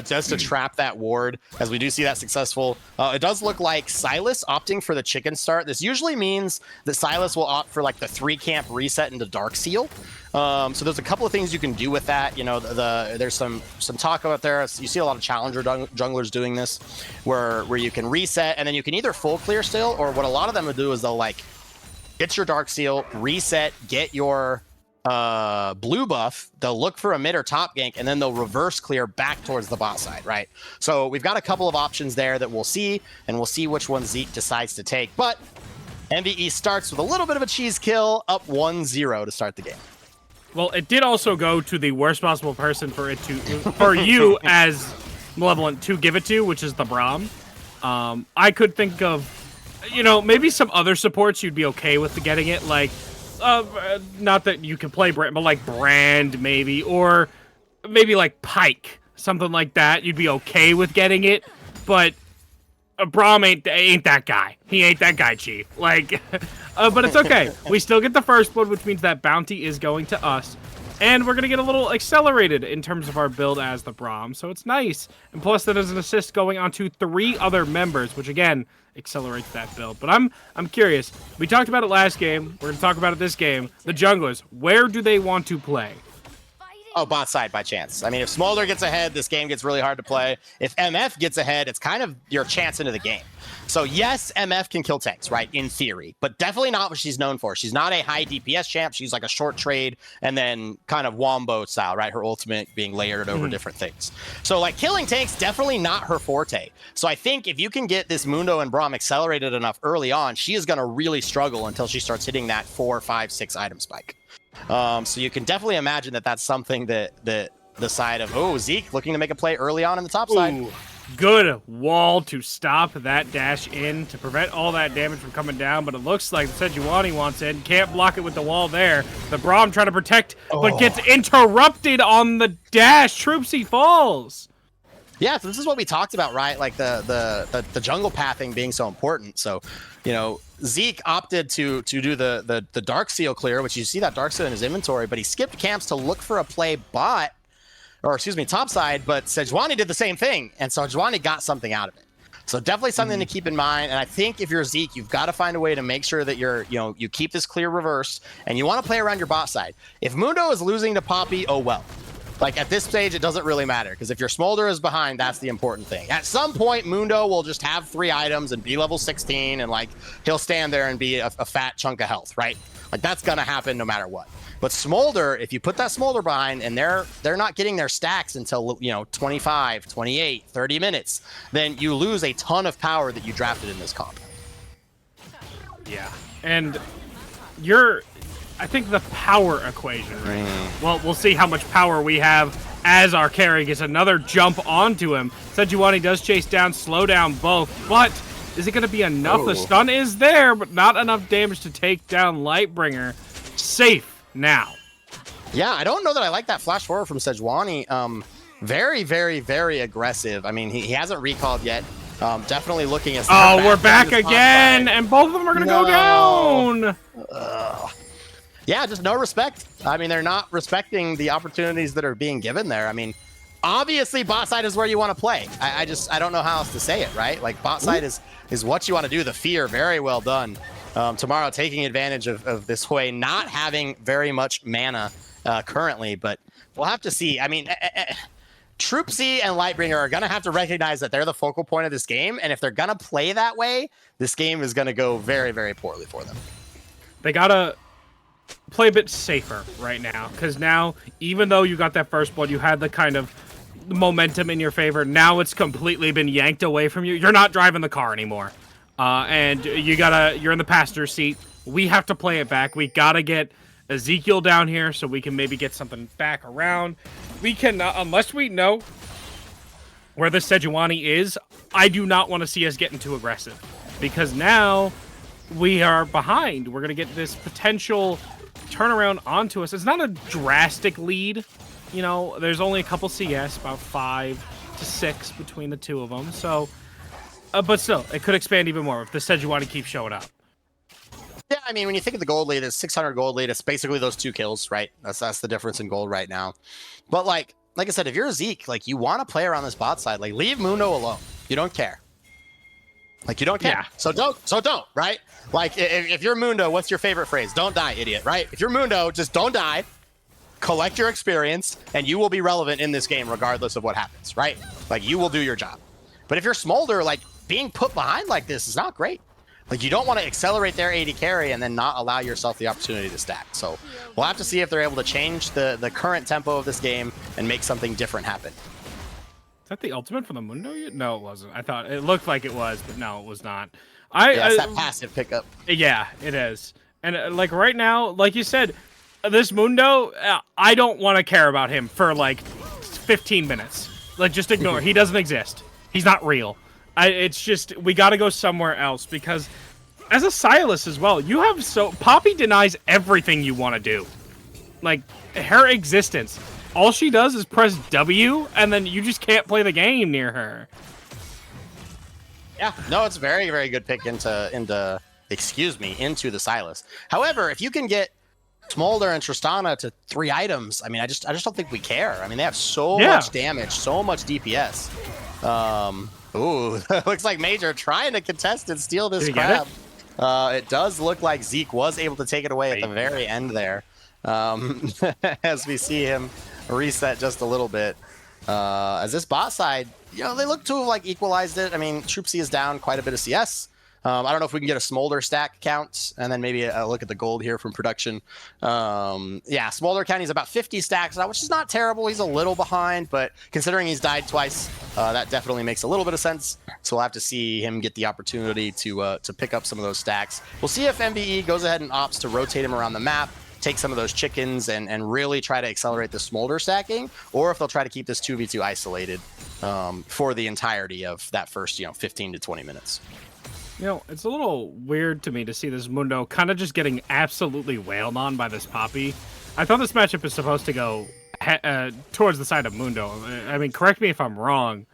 just to trap that ward, as we do see that successful. It does look like Silas opting for the chicken start. This usually means that Silas will opt for like the 3 camp reset into Dark Seal. So there's a couple of things you can do with that. You know, there's some talk about there. You see a lot of challenger junglers doing this, where you can reset and then you can either full clear still, or what a lot of them will do is they'll like get your Dark Seal, reset, get your blue buff, they'll look for a mid or top gank, and then they'll reverse clear back towards the bot side, right? So we've got a couple of options there that we'll see, and we'll see which one Zeke decides to take. But MVE starts with a little bit of a cheese kill, up 1-0 to start the game. Well, it did also go to the worst possible person for it to, for you as Malevolent to give it to, which is the Braum. I could think of, you know, maybe some other supports you'd be okay with getting it, like, not that you can play Brand, but like Brand maybe, or maybe like Pike, something like that. You'd be okay with getting it, but Braum ain't that guy. He ain't that guy, Chief. Like, but it's okay. We still get the first blood, which means that bounty is going to us, and we're gonna get a little accelerated in terms of our build as the Braum, so it's nice. And plus, there's an assist going on to 3 other members, which again accelerates that build. But I'm curious. We talked about it last game. We're gonna talk about it this game. The junglers, where do they want to play? Oh, bot side by chance. I mean, if Smolder gets ahead, this game gets really hard to play. If MF gets ahead, it's kind of your chance into the game. So yes, MF can kill tanks, right, in theory, but definitely not what she's known for. She's not a high DPS champ. She's like a short trade and then kind of wombo style, right? Her ultimate being layered over different things. So like killing tanks, definitely not her forte. So I think if you can get this Mundo and Braum accelerated enough early on, she is going to really struggle until she starts hitting that 4, 5, 6 item spike. So you can definitely imagine that that's something that the side of, oh, Zeke looking to make a play early on in the top side. Good wall to stop that dash in to prevent all that damage from coming down, but it looks like the Sejuani wants in. Can't block it with the wall there. The Braum trying to protect, but gets interrupted on the dash. Troopsy falls. Yeah, so this is what we talked about, right? Like the jungle pathing being so important. So, you know, Zeke opted to do the Dark Seal clear, which you see that Dark Seal in his inventory, but he skipped camps to look for a play bot, or excuse me, top side, but Sejuani did the same thing, and Sejuani got something out of it. So definitely something to keep in mind, and I think if you're Zeke, you've got to find a way to make sure that you keep this clear reverse, and you want to play around your bot side. If Mundo is losing to Poppy, oh well. Like at this stage, it doesn't really matter, because if your Smolder is behind, that's the important thing. At some point, Mundo will just have 3 items and be level 16, and like he'll stand there and be a fat chunk of health, right? Like that's gonna happen no matter what. But Smolder, if you put that Smolder behind and they're not getting their stacks until 25, 28, 30 minutes, then you lose a ton of power that you drafted in this comp. Yeah, and I think the power equation, right? Well, we'll see how much power we have as our carry gets another jump onto him. Sejuani does chase down, slow down both, but is it going to be enough? The stun is there, but not enough damage to take down Lightbringer. Safe now. Yeah, I don't know that I like that flash forward from Sejuani. Very, very, very aggressive. I mean, he hasn't recalled yet. Definitely looking at... Oh, we're back again, and both of them are going to go down. Yeah, just no respect. I mean, they're not respecting the opportunities that are being given there. I mean, obviously, bot side is where you want to play. I don't know how else to say it, right? Like, bot side is what you want to do. The fear, very well done. Tomorrow taking advantage of this Hui not having very much mana currently, but we'll have to see. I mean, Troopsy and Lightbringer are going to have to recognize that they're the focal point of this game, and if they're going to play that way, this game is going to go very, very poorly for them. They got to play a bit safer right now, because now, even though you got that first blood, you had the kind of momentum in your favor. Now it's completely been yanked away from you. You're not driving the car anymore, and you're in the passenger seat. We have to play it back. We gotta get Ezekiel down here so we can maybe get something back around. We cannot, unless we know where the Sejuani is, I do not want to see us getting too aggressive, because now we are behind. We're going to get this potential turnaround onto us. It's not a drastic lead. You know, there's only a couple CS, about 5 to 6 between the two of them. So, but still, it could expand even more if the Sejuani keeps showing up. Yeah, I mean, when you think of the gold lead, it's 600 gold lead. It's basically those 2 kills, right? That's the difference in gold right now. But like I said, if you're Zeke, like you want to play around this bot side, like leave Mundo alone. You don't care. Like you don't care. Yeah. So don't, right? Like if you're Mundo, what's your favorite phrase? Don't die, idiot, right? If you're Mundo, just don't die. Collect your experience, and you will be relevant in this game regardless of what happens, right? Like you will do your job. But if you're Smolder, like being put behind like this is not great. Like you don't want to accelerate their AD carry and then not allow yourself the opportunity to stack. So we'll have to see if they're able to change the current tempo of this game and make something different happen. Is that the ultimate for the Mundo yet? No, it wasn't. I thought it looked like it was, but no, it was not. Yeah, it's that passive pickup. Yeah, it is. And like right now, like you said, this Mundo, I don't want to care about him for like 15 minutes. Like just ignore. He doesn't exist. He's not real. It's just, we got to go somewhere else, because as a Sylas as well, you have Poppy denies everything you want to do. Like, her existence. All she does is press W, and then you just can't play the game near her. Yeah, no, it's a very, very good pick into the Sylas. However, if you can get Smolder and Tristana to 3 items, I mean, I just don't think we care. I mean, they have so much damage, so much DPS. Ooh, looks like Major trying to contest and steal this crab. It does look like Zeke was able to take it away at the very end there. As we see him reset just a little bit. As this bot side, you know, they look to have like equalized it. I mean, Troop C is down quite a bit of CS. I don't know if we can get a Smolder stack count, and then maybe a look at the gold here from production. Yeah, Smolder County is about 50 stacks now, which is not terrible. He's a little behind, but considering he's died twice, that definitely makes a little bit of sense. So we'll have to see him get the opportunity to pick up some of those stacks. We'll see if MBE goes ahead and opts to rotate him around the map, take some of those chickens, and really try to accelerate the Smolder stacking, or if they'll try to keep this 2v2 isolated for the entirety of that first 15 to 20 minutes. You know, it's a little weird to me to see this Mundo kind of just getting absolutely wailed on by this Poppy. I thought this matchup is supposed to go towards the side of Mundo. I mean, correct me if I'm wrong,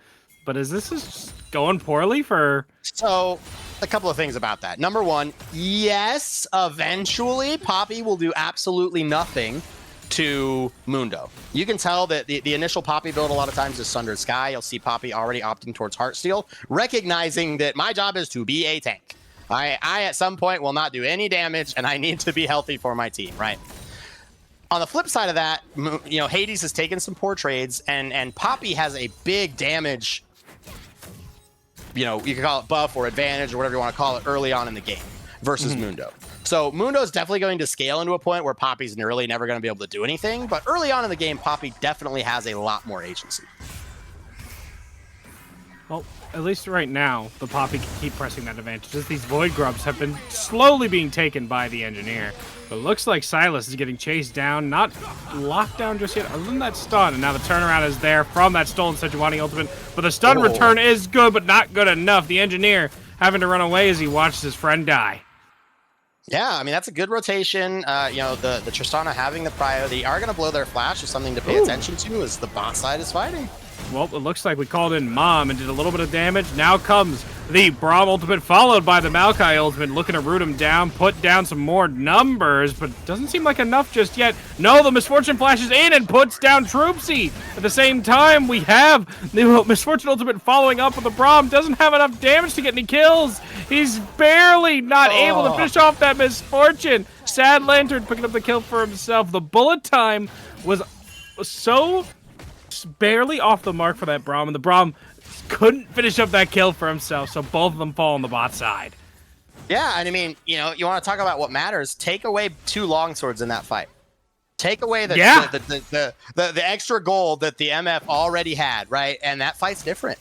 but is this just going poorly for... So, a couple of things about that. Number one, yes, eventually Poppy will do absolutely nothing to Mundo. You can tell that the initial Poppy build a lot of times is Sundered Sky. You'll see Poppy already opting towards Heartsteel, recognizing that my job is to be a tank. I at some point will not do any damage, and I need to be healthy for my team, right? On the flip side of that, Hades has taken some poor trades, and Poppy has a big damage, you can call it buff or advantage or whatever you want to call it early on in the game versus Mundo. So Mundo is definitely going to scale into a point where Poppy's really never going to be able to do anything. But early on in the game, Poppy definitely has a lot more agency. Well, at least right now, the Poppy can keep pressing that advantage. Just these Void Grubs have been slowly being taken by the Engineer. But it looks like Sylas is getting chased down, not locked down just yet, other than that stun. And now the turnaround is there from that stolen Sejuani ultimate. But the stun return is good, but not good enough. The Engineer having to run away as he watches his friend die. Yeah, I mean, that's a good rotation. The Tristana having the prio, they are going to blow their flash, is something to pay attention to as the bot side is fighting. Well, it looks like we called in Mom and did a little bit of damage. Now comes the Braum ultimate, followed by the Maokai ultimate, looking to root him down, put down some more numbers, but doesn't seem like enough just yet. No, the Misfortune flashes in and puts down Troopsy. At the same time, we have the Misfortune ultimate following up with the Braum. Doesn't have enough damage to get any kills. He's barely not able to finish off that Misfortune. Sad Lantern picking up the kill for himself. The bullet time was so barely off the mark for that Braum, and the Braum couldn't finish up that kill for himself, so both of them fall on the bot side. Yeah, and I mean, you want to talk about what matters. Take away 2 longswords in that fight. Take away the extra gold that the MF already had, right? And that fight's different.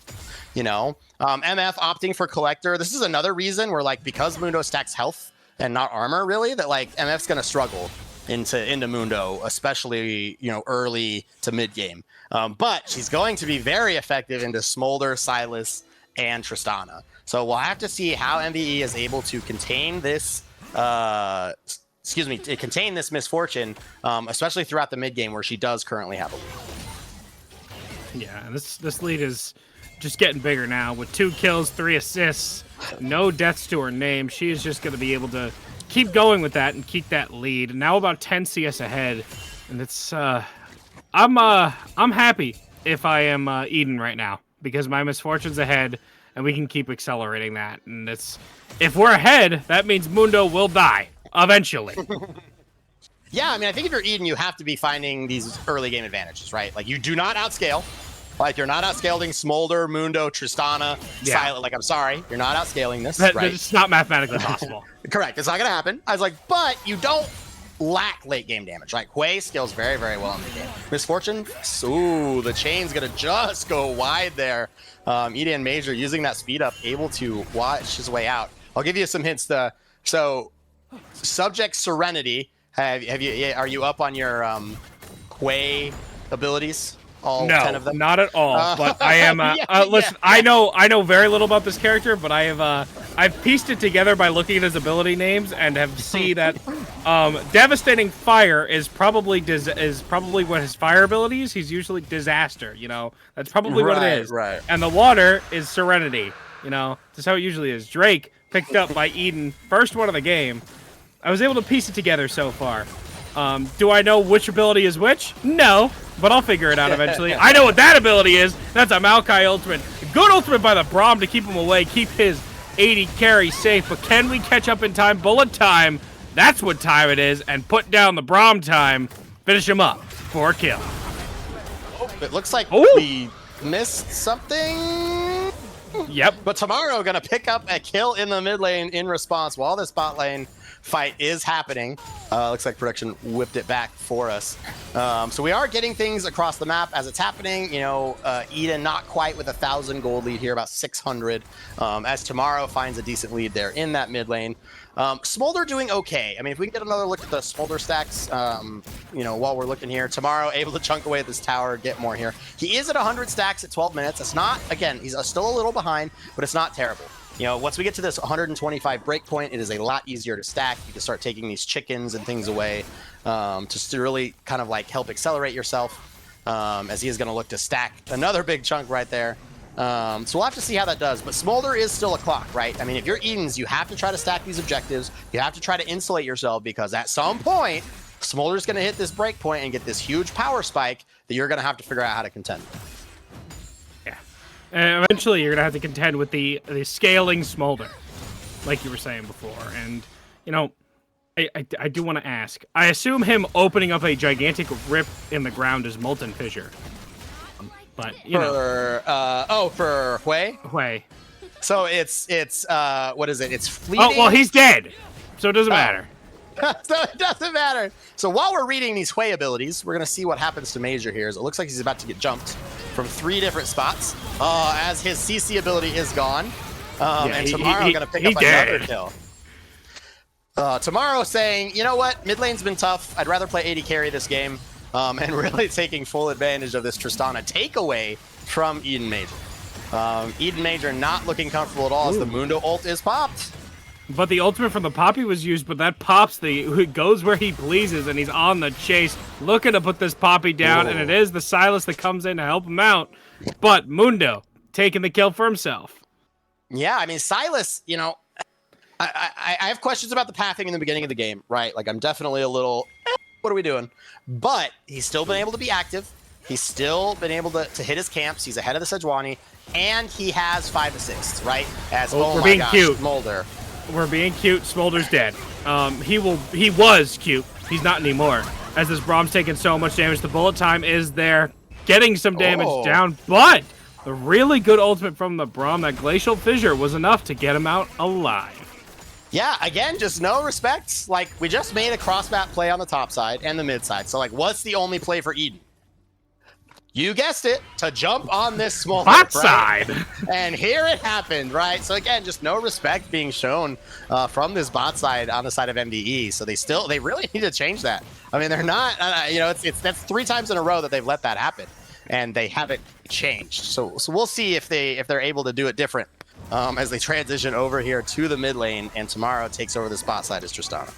MF opting for Collector. This is another reason where, because Mundo stacks health and not armor, really, that, MF's going to struggle into Mundo, especially early to mid game. But she's going to be very effective into Smolder, Silas, and Tristana. So we'll have to see how MVE is able to contain this. Contain this misfortune, especially throughout the mid game where she does currently have a lead. Yeah, this lead is just getting bigger now with 2 kills, 3 assists, no deaths to her name. She is just going to be able to keep going with that and keep that lead. Now about 10 CS ahead, and it's I'm happy if I am Eden right now because my misfortune's ahead and we can keep accelerating that. And if we're ahead, that means Mundo will die eventually. Yeah, I mean, I think if you're Eden, you have to be finding these early game advantages, right? Like, you do not outscale. Like, you're not outscaling Smolder, Mundo, Tristana, Silent. Like, I'm sorry, you're not outscaling this, right? It's not mathematically possible. Correct. It's not going to happen. I was like, but you don't lack late game damage, right? Hui scales very, very well in the game. Misfortune, ooh, the chain's going to just go wide there. Eden Major using that speed up, able to watch his way out. I'll give you some hints. So, Subject Serenity. Are you up on your Hui abilities? All 10 of them? Not at all. But I am. Listen, I know very little about this character, but I've pieced it together by looking at his ability names and have seen that Devastating Fire is probably what his fire ability is. He's usually Disaster. That's probably what it is. Right. And the water is Serenity. That's how it usually is. Drake picked up by Eden, first one of the game. I was able to piece it together so far. Do I know which ability is which? No, but I'll figure it out eventually. I know what that ability is. That's a Maokai ultimate. Good ultimate by the Braum to keep him away, keep his 80 carry safe. But can we catch up in time? Bullet time. That's what time it is. And put down the Braum time. Finish him up for a kill. Oh, it looks like we missed something. Yep. But Tomorrow going to pick up a kill in the mid lane in response while the spot lane fight is happening. Looks like production whipped it back for us. So we are getting things across the map as it's happening. Eden not quite with 1,000 gold lead here, about 600. As Tomorrow finds a decent lead there in that mid lane. Smolder doing okay. I mean, if we can get another look at the Smolder stacks, while we're looking here, Tomorrow able to chunk away at this tower, get more here. He is at 100 stacks at 12 minutes. It's not, again, he's still a little behind, but it's not terrible. Once we get to this 125 breakpoint, it is a lot easier to stack. You can start taking these chickens and things away to really kind of like help accelerate yourself as he is going to look to stack another big chunk right there. So we'll have to see how that does. But Smolder is still a clock, right? I mean, if you're Edens, you have to try to stack these objectives. You have to try to insulate yourself because at some point, Smolder's going to hit this breakpoint and get this huge power spike that you're going to have to figure out how to contend with. And eventually, you're gonna have to contend with the scaling Smolder, like you were saying before. And I do want to ask. I assume him opening up a gigantic rip in the ground is Molten Fissure. But for Hui. Hui. So it's what is it? It's fleeting. Oh well, he's dead, so it doesn't matter. So it doesn't matter. So while we're reading these Hui abilities, we're going to see what happens to Major here. It looks like he's about to get jumped from 3 different spots as his CC ability is gone. And Tomorrow going to pick up another kill. Tomorrow saying, you know what? Mid lane's been tough. I'd rather play 80 carry this game and really taking full advantage of this Tristana takeaway from Eden Major. Eden Major not looking comfortable at all as the Mundo ult is popped. But the ultimate from the Poppy was used, but that pops goes where he pleases, and he's on the chase, looking to put this Poppy down, and it is the Silas that comes in to help him out. But Mundo taking the kill for himself. Yeah, I mean, Silas, I have questions about the pathing in the beginning of the game, right? Like, I'm definitely a little, what are we doing? But he's still been able to be active. He's still been able to hit his camps. He's ahead of the Sejuani, and he has 5 assists, right? As, we're being cute. Smolder. We're being cute. Smolder's dead. He was cute. He's not anymore. As this Braum's taking so much damage, the bullet time is there, getting some damage down. But the really good ultimate from the Braum, that Glacial Fissure, was enough to get him out alive. Yeah, again, just no respect. Like, we just made a cross-map play on the top side and the mid side. So, like, what's the only play for Eden? you guessed it, to jump on this small Bot right? side. And here it happened, right? So again, just no respect being shown from this bot side on the side of MDE. So they really need to change that. I mean, they're not, that's 3 times in a row that they've let that happen, and they haven't changed. So we'll see if they're able to do it different as they transition over here to the mid lane, and tomorrow takes over the spot side as Tristana.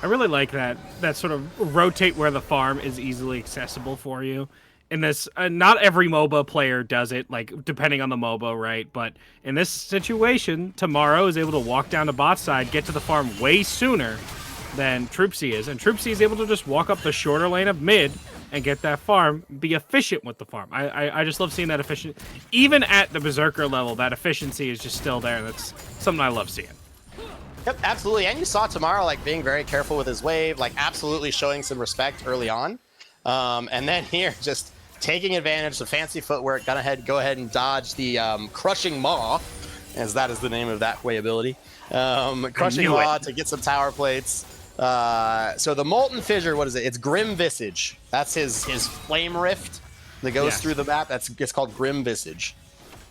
I really like that sort of rotate where the farm is easily accessible for you. In this, not every MOBA player does it, like, depending on the MOBA, right? But in this situation, Tomorrow is able to walk down to bot side, get to the farm way sooner than Troopsy is. And Troopsy is able to just walk up the shorter lane of mid and get that farm, be efficient with the farm. I just love seeing that efficient. Even at the Berserker level, that efficiency is just still there. That's something I love seeing. Yep, absolutely. And you saw Tomorrow, like, being very careful with his wave, like, absolutely showing some respect early on. And then here, just taking advantage of fancy footwork, gonna go ahead and dodge the Crushing Maw, as that is the name of that way ability. Crushing Maw to get some tower plates. So the Molten Fissure, what is it? It's Grim Visage. That's his flame rift that goes through the map. It's called Grim Visage.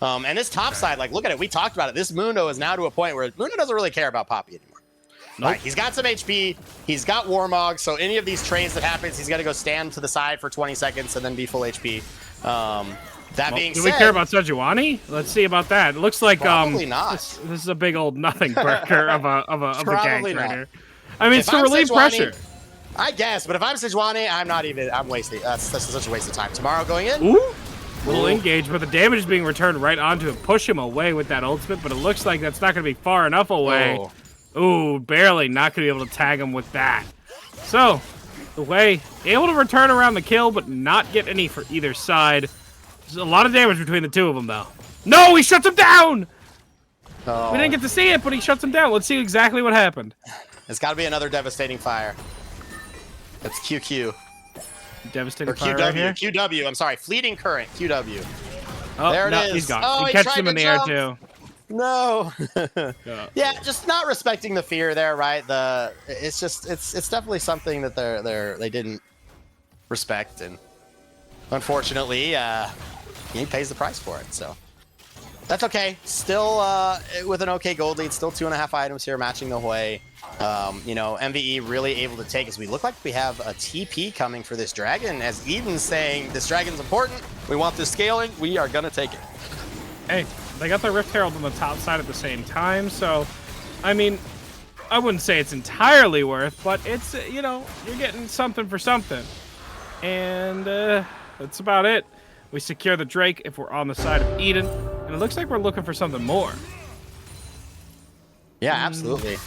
And this top side, like, look at it. We talked about it. This Mundo is now to a point where Mundo doesn't really care about Poppy anymore. Nope. Right, he's got some HP. He's got Warmog. So any of these trades that happens, he's got to go stand to the side for 20 seconds and then be full HP. That being said, do we care about Sejuani? Let's see about that. It looks like probably not. This is a big old nothing burger of a gang trader. I mean, it's If to I'm relieve Sejuani, pressure. I guess, but if I'm Sejuani, I'm wasting. That's such a waste of time. Tomorrow going in. Ooh. Little engage, but the damage is being returned right onto him. Push him away with that ultimate, but it looks like that's not going to be far enough away. Oh. Ooh, barely. Not going to be able to tag him with that. So, the way able to return around the kill, but not get any for either side. There's a lot of damage between the two of them, though. No, he shuts him down! Oh. We didn't get to see it, but he shuts him down. Let's see exactly what happened. It's got to be another devastating fire. It's QQ. Devastating Or fire QW. right here. QW. I'm sorry. Fleeting Current. QW. Oh, There it no, is. he's gone. Oh, he he catches tried him in to the air, jump. too. No. Yeah. Yeah, just not respecting the fear there, right? It's definitely something that they didn't respect, and unfortunately, he pays the price for it. So that's okay. Still with an okay gold lead, still 2.5 items here matching the Hui. MVE really able to take, as we look like we have a TP coming for this dragon, as Eden's saying this dragon's important. We want this scaling. We are gonna take it. Hey, they got the Rift Herald on the top side at the same time, so, I mean, I wouldn't say it's entirely worth, but it's, you're getting something for something. And that's about it. We secure the Drake if we're on the side of Eden, and it looks like we're looking for something more. Yeah, absolutely.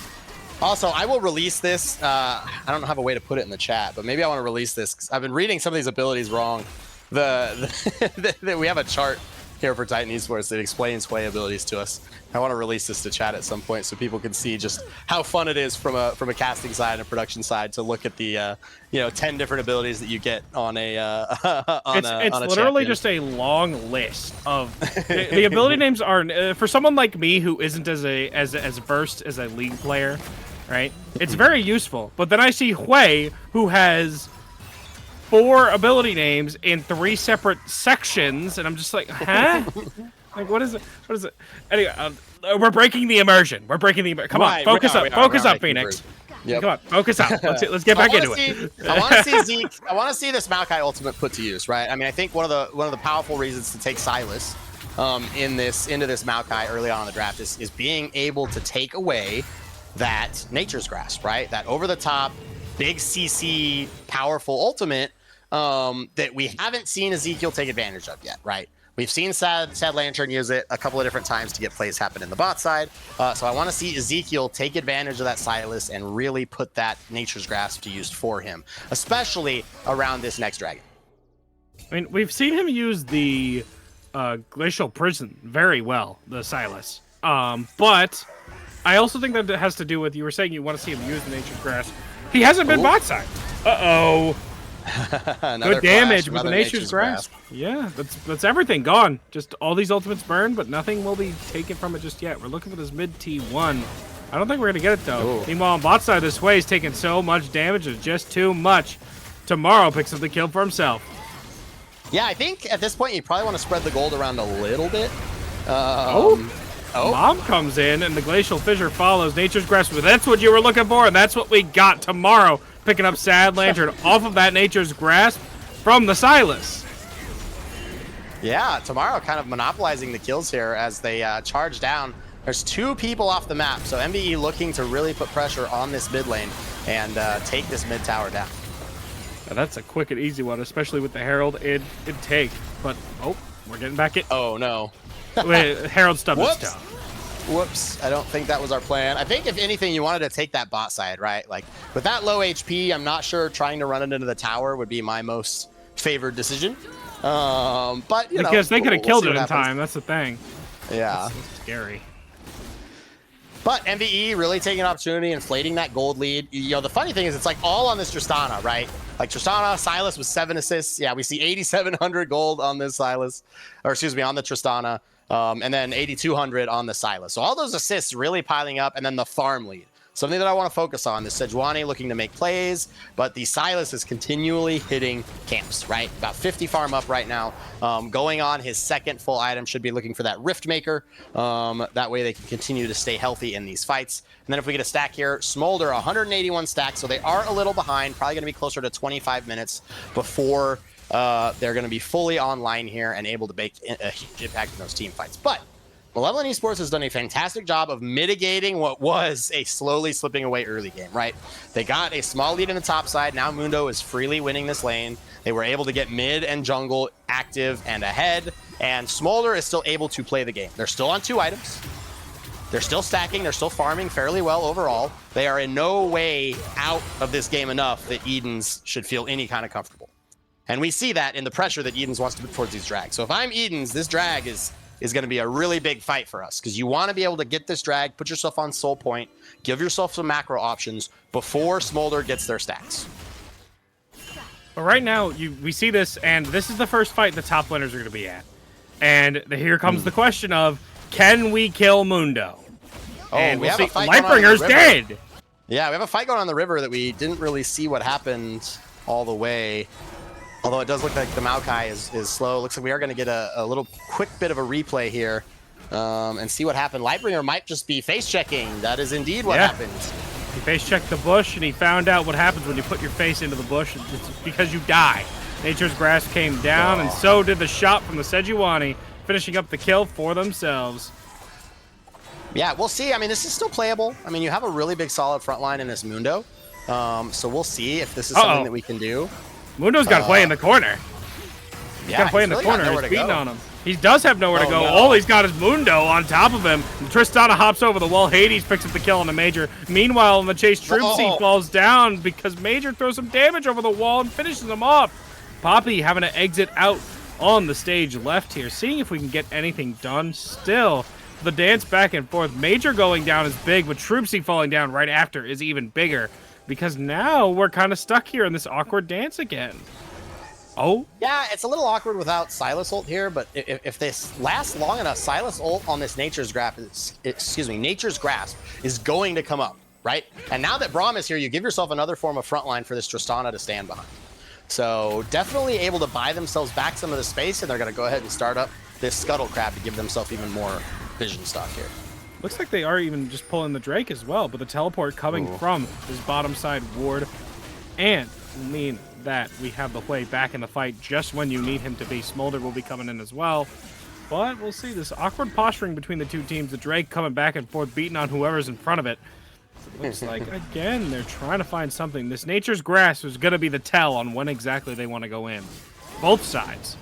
Also, I will release this. I don't have a way to put it in the chat, but maybe I want to release this because I've been reading some of these abilities wrong. We have a chart here for Titan Esports that explains Hui abilities to us. I want to release this to chat at some point so people can see just how fun it is from a casting side and a production side to look at the 10 different abilities that you get on a It's literally champion. just a long list of the ability names are for someone like me who isn't as versed as a League player, right? It's very useful. But then I see Hui, who has 4 ability names in 3 separate sections, and I'm just like, huh? Like, what is it? What is it? Anyway, we're breaking the immersion. We're breaking the immersion. Come on, focus up. Focus up, Phoenix. Yep. Come on, focus up. Let's get back into it. I want to see Zeke. I want to see this Maokai ultimate put to use, right? I mean, I think one of the powerful reasons to take Silas into this Maokai early on in the draft is being able to take away that Nature's Grasp, right? That over the top, big CC, powerful ultimate that we haven't seen Ezekiel take advantage of yet, right? We've seen Sad Lantern use it a couple of different times to get plays happen in the bot side. So I want to see Ezekiel take advantage of that Silas and really put that Nature's Grasp to use for him, especially around this next dragon. I mean, we've seen him use the Glacial Prison very well, the Silas. But I also think that it has to do with, you were saying you want to see him use the Nature's Grasp. He hasn't been bot side. Uh-oh. Good damage with the Nature's Grasp. Yeah, that's everything gone. Just all these ultimates burn, but nothing will be taken from it just yet. We're looking for this mid T1. I don't think we're gonna get it though. Ooh. Meanwhile, on bot side, this way is taking so much damage, it's just too much. Tomorrow picks up the kill for himself. Yeah, I think at this point you probably want to spread the gold around a little bit. Mom comes in, and the Glacial Fissure follows. Nature's Grasp. That's what you were looking for, and that's what we got tomorrow. Picking up Sad Lantern off of that Nature's Grasp from the Silas. Yeah, tomorrow kind of monopolizing the kills here as they charge down. There's 2 people off the map, so MVE looking to really put pressure on this mid lane and take this mid tower down. Now that's a quick and easy one, especially with the Herald. It'd take, but we're getting back it. Oh no. Wait, Herald stubbed his toe. Whoops, I don't think that was our plan. I think if anything, you wanted to take that bot side, right? Like with that low HP, I'm not sure trying to run it into the tower would be my most favored decision. But you know, because they could have killed it in happens. time. That's the thing. Yeah. That's scary. But MVE really taking an opportunity, inflating that gold lead. You know, the funny thing is it's like all on this Tristana, right? Like Tristana, Silas with 7 assists. Yeah, we see 8,700 gold on this Silas, or excuse me, on the Tristana, and then 8,200 on the Silas. So all those assists really piling up, and then the farm lead. Something that I want to focus on. The Sejuani looking to make plays, but the Silas is continually hitting camps, right? About 50 farm up right now. Going on his second full item, should be looking for that Rift Maker. That way they can continue to stay healthy in these fights. And then if we get a stack here, Smolder, 181 stacks, so they are a little behind. Probably going to be closer to 25 minutes before they're going to be fully online here and able to make a huge impact in those team fights. But Malevolent Esports has done a fantastic job of mitigating what was a slowly slipping away early game, right? They got a small lead in the top side. Now Mundo is freely winning this lane. They were able to get mid and jungle active and ahead, and Smolder is still able to play the game. They're still on 2 items. They're still stacking. They're still farming fairly well overall. They are in no way out of this game enough that Edens should feel any kind of comfortable. And we see that in the pressure that Edens wants to put towards these drags. So if I'm Edens, this drag is going to be a really big fight for us because you want to be able to get this drag, put yourself on soul point, give yourself some macro options before Smolder gets their stacks. But right now, we see this, and this is the first fight the top winners are going to be at. And here comes the question of, can we kill Mundo? Oh, and we we'll have see. a fight going on in the Lightbringer's river. dead! Yeah, we have a fight going on the river that we didn't really see what happened all the way. Although it does look like the Maokai is slow. Looks like we are going to get a little quick bit of a replay here and see what happened. Lightbringer might just be face-checking. That is indeed what happened. He face-checked the bush, and he found out what happens when you put your face into the bush. It's because you die. Nature's Grasp came down, and so did the shot from the Sejuani, finishing up the kill for themselves. Yeah, we'll see. I mean, this is still playable. I mean, you have a really big solid front line in this Mundo. So we'll see if this is something that we can do. Mundo's got to play in the corner. He's got to play in the really corner. got nowhere He's to beating go. on him. He does have nowhere to go. No. All he's got is Mundo on top of him. Tristana hops over the wall. Hades picks up the kill on the Major. Meanwhile, in the chase, Troopsy falls down because Major throws some damage over the wall and finishes him off. Poppy having to exit out on the stage left here, seeing if we can get anything done. Still, the dance back and forth. Major going down is big, but Troopsy falling down right after is even bigger because now we're kind of stuck here in this awkward dance again. Oh? Yeah, it's a little awkward without Silas ult here, but if this lasts long enough, Silas ult on this Nature's Grasp is going to come up, right? And now that Braum is here, you give yourself another form of frontline for this Tristana to stand behind. So definitely able to buy themselves back some of the space, and they're going to go ahead and start up this Scuttle Crab to give themselves even more vision stock here. Looks like they are even just pulling the Drake as well, but the teleport coming from his bottom side ward, and mean that we have the way back in the fight just when you need him to be. Smolder will be coming in as well, but we'll see this awkward posturing between the two teams. The Drake coming back and forth, beating on whoever's in front of it. It looks like, again, they're trying to find something. This Nature's Grasp is going to be the tell on when exactly they want to go in. Both sides.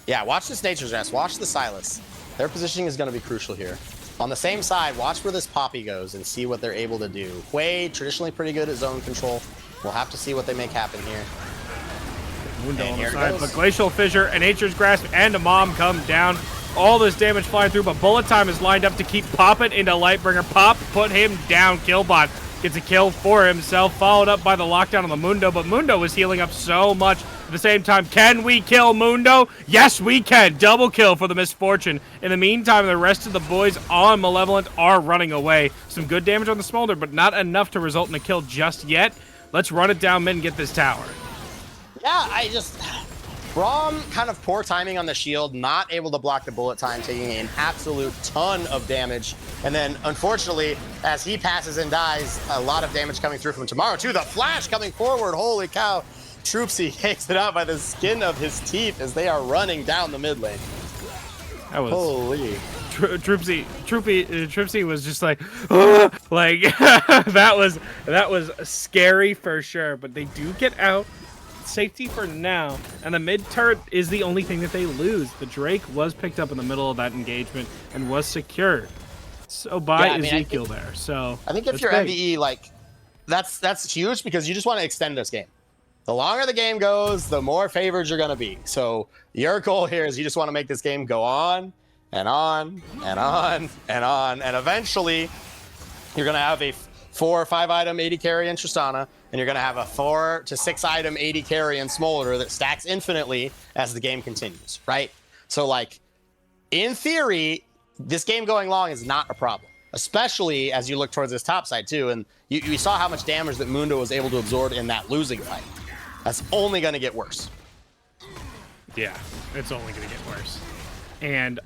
Yeah, watch this Nature's Grasp. Watch the Silas. Their positioning is going to be crucial here. On the same side, watch where this Poppy goes and see what they're able to do. Hui, traditionally pretty good at zone control. We'll have to see what they make happen here. Mundo And on the here it side, goes. but Glacial Fissure and Nature's Grasp and a Mom come down. All this damage flying through, but Bullet Time is lined up to keep popping into Lightbringer. Pop, put him down. Killbot gets a kill for himself, followed up by the lockdown on the Mundo, but Mundo is healing up so much. At the same time, can we kill Mundo? Yes, we can. Double kill for the Misfortune. In the meantime, the rest of the boys on Malevolent are running away. Some good damage on the Smolder, but not enough to result in a kill just yet. Let's run it down mid and get this tower. Yeah, Braum, kind of poor timing on the shield, not able to block the bullet time, taking an absolute ton of damage. And then, unfortunately, as he passes and dies, a lot of damage coming through from Tomorrow, too. The flash coming forward, holy cow. Troopsy takes it out by the skin of his teeth as they are running down the mid lane. That was... Holy. Troopsy was just like, "Ugh!" Like that was scary for sure. But they do get out. Safety for now, and the mid turret is the only thing that they lose. The Drake was picked up in the middle of that engagement and was secured. So by Ezekiel there. So I think if you're MVE, like that's huge because you just want to extend this game. The longer the game goes, the more favored you're gonna be. So your goal here is you just want to make this game go on and on and on and on, and eventually you're gonna have a 4 or 5 item 80 carry in Tristana, and you're gonna have a 4 to 6 item 80 carry in Smolder that stacks infinitely as the game continues, right? So like, in theory, this game going long is not a problem, especially as you look towards this top side too, and you saw how much damage that Mundo was able to absorb in that losing fight. That's only gonna get worse. Yeah, it's only gonna get worse. And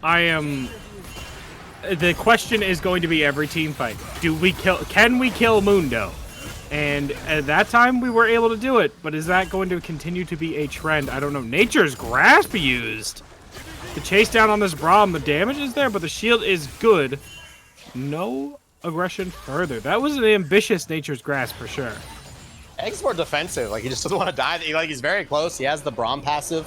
the question is going to be every team fight. Can we kill Mundo? And at that time, we were able to do it. But is that going to continue to be a trend? I don't know. Nature's Grasp used. The chase down on this Braum, the damage is there, but the shield is good. No aggression further. That was an ambitious Nature's Grasp for sure. Egg's more defensive. Like, he just doesn't want to die. Like, he's very close. He has the Braum passive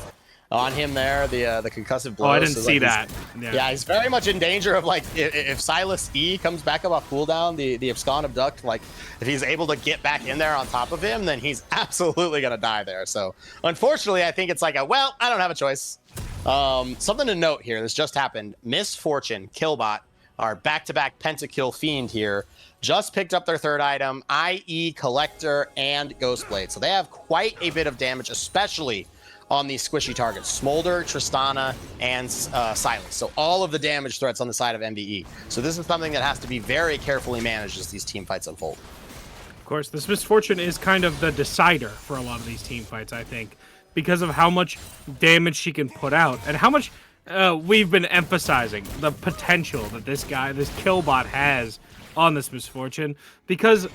on him there, the concussive blow. Oh, I didn't see that. Yeah, he's very much in danger of, like, if Silas E comes back up off cooldown, the Abscond Abduct, like, if he's able to get back in there on top of him, then he's absolutely going to die there. So, unfortunately, I think it's like well, I don't have a choice. Something to note here, this just happened. Misfortune, Killbot, our back-to-back pentakill fiend here, just picked up their 3rd item, i.e. Collector and Ghostblade. So they have quite a bit of damage, especially on these squishy targets, Smolder, Tristana, and Silas. So all of the damage threats on the side of MVE. So this is something that has to be very carefully managed as these team fights unfold. Of course, this Misfortune is kind of the decider for a lot of these team fights, I think, because of how much damage she can put out and how much we've been emphasizing the potential that this Killbot has on this Misfortune, because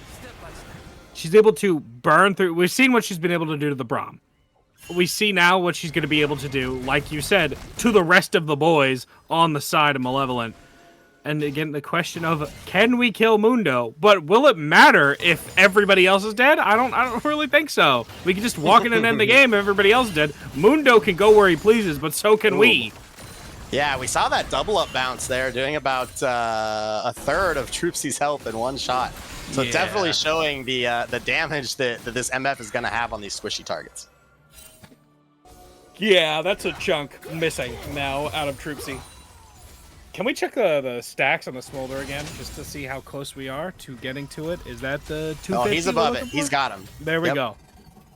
she's able to burn through. We've seen what she's been able to do to the Braum. We see now what she's going to be able to do, like you said, to the rest of the boys on the side of Malevolent. And again, the question of, can we kill Mundo? But will it matter if everybody else is dead? I don't really think so. We can just walk in and end the game if everybody else is dead. Mundo can go where he pleases, but so can we. Yeah, we saw that double up bounce there, doing about a third of Troopsy's health in one shot. So definitely showing the damage that this MF is going to have on these squishy targets. Yeah, that's a chunk missing now out of Troopsy. Can we check the stacks on the Smolder again, just to see how close we are to getting to it? Is that the 250? Oh, he's above it. He's got him. There we go.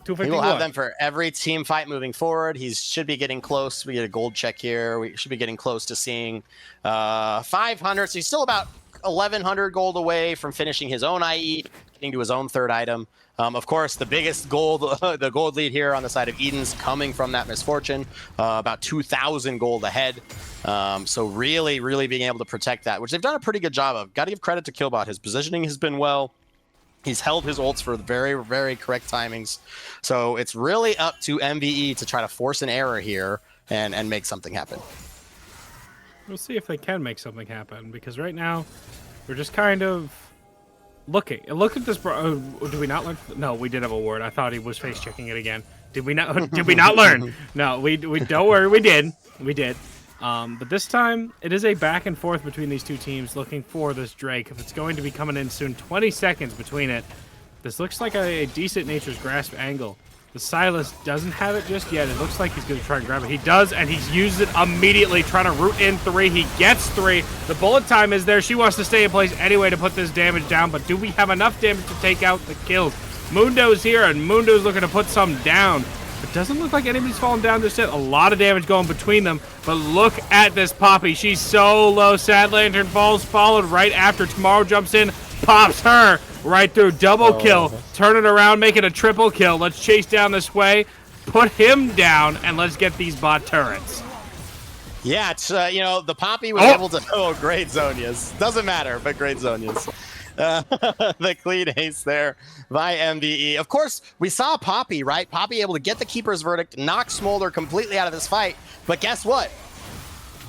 251. He will have them for every team fight moving forward. He should be getting close. We get a gold check here. We should be getting close to seeing 500. So he's still about 1,100 gold away from finishing his own IE, getting to his own 3rd item. Of course, the biggest gold, the gold lead here on the side of Eden's coming from that Misfortune, about 2,000 gold ahead. So really, really being able to protect that, which they've done a pretty good job of. Got to give credit to Killbot. His positioning has been well. He's held his ults for very, very correct timings. So it's really up to MVE to try to force an error here and make something happen. We'll see if they can make something happen, because right now we're just kind of looking. Look at this. Did we not learn? No, we did have a ward. I thought he was face checking it again. Did we not? Did we not learn? No, we don't worry. We did. We did. But this time it is a back and forth between these two teams looking for this Drake. If it's going to be coming in soon, 20 seconds between it. This looks like a decent Nature's Grasp angle. The Silas doesn't have it just yet. It looks like he's going to try and grab it. He does, and he's used it immediately, trying to root in 3. He gets 3. The bullet time is there. She wants to stay in place anyway to put this damage down, but do we have enough damage to take out the kills? Mundo's here, and Mundo's looking to put some down. It doesn't look like anybody's fallen down just yet. A lot of damage going between them, but look at this Poppy. She's so low. Sad Lantern falls, followed right after. Tomorrow jumps in, pops her right through. Double kill. Turn it around, make it a triple kill. Let's chase down this way. Put him down, and let's get these bot turrets. Yeah, it's, the Poppy was able to... Oh, great Zonias. Doesn't matter, but great Zonias. The clean ace there by MVE. Of course, we saw Poppy, right? Poppy able to get the Keeper's Verdict, knock Smolder completely out of this fight. But guess what?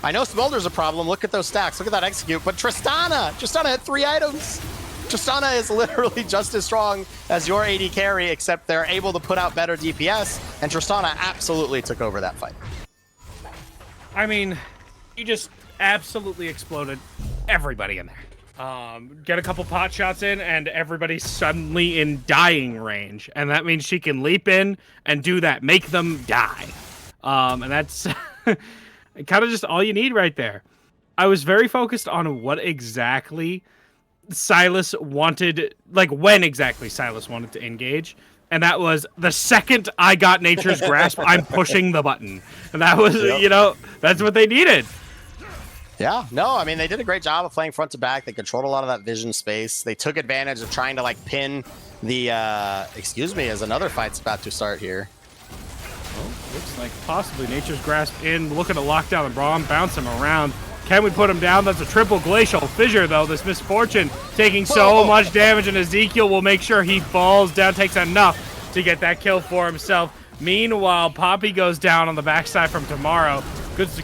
I know Smolder's a problem. Look at those stacks. Look at that execute. But Tristana had 3 items. Tristana is literally just as strong as your AD carry, except they're able to put out better DPS, and Tristana absolutely took over that fight. I mean, you just absolutely exploded everybody in there. Get a couple pot shots in, and everybody's suddenly in dying range. And that means she can leap in and do that. Make them die. And that's kind of just all you need right there. I was very focused on what exactly Silas wanted, like when exactly Silas wanted to engage. And that was the second I got Nature's Grasp, I'm pushing the button. And that was, that's what they needed. Yeah, no, I mean, they did a great job of playing front to back. They controlled a lot of that vision space. They took advantage of trying to, like, pin the, as another fight's about to start here. Well, looks like possibly Nature's Grasp in, looking to lock down the Braum, bounce him around. Can we put him down? That's a triple glacial fissure, though. This Misfortune taking so much damage, and Ezekiel will make sure he falls down, takes enough to get that kill for himself. Meanwhile, Poppy goes down on the backside from Tomorrow.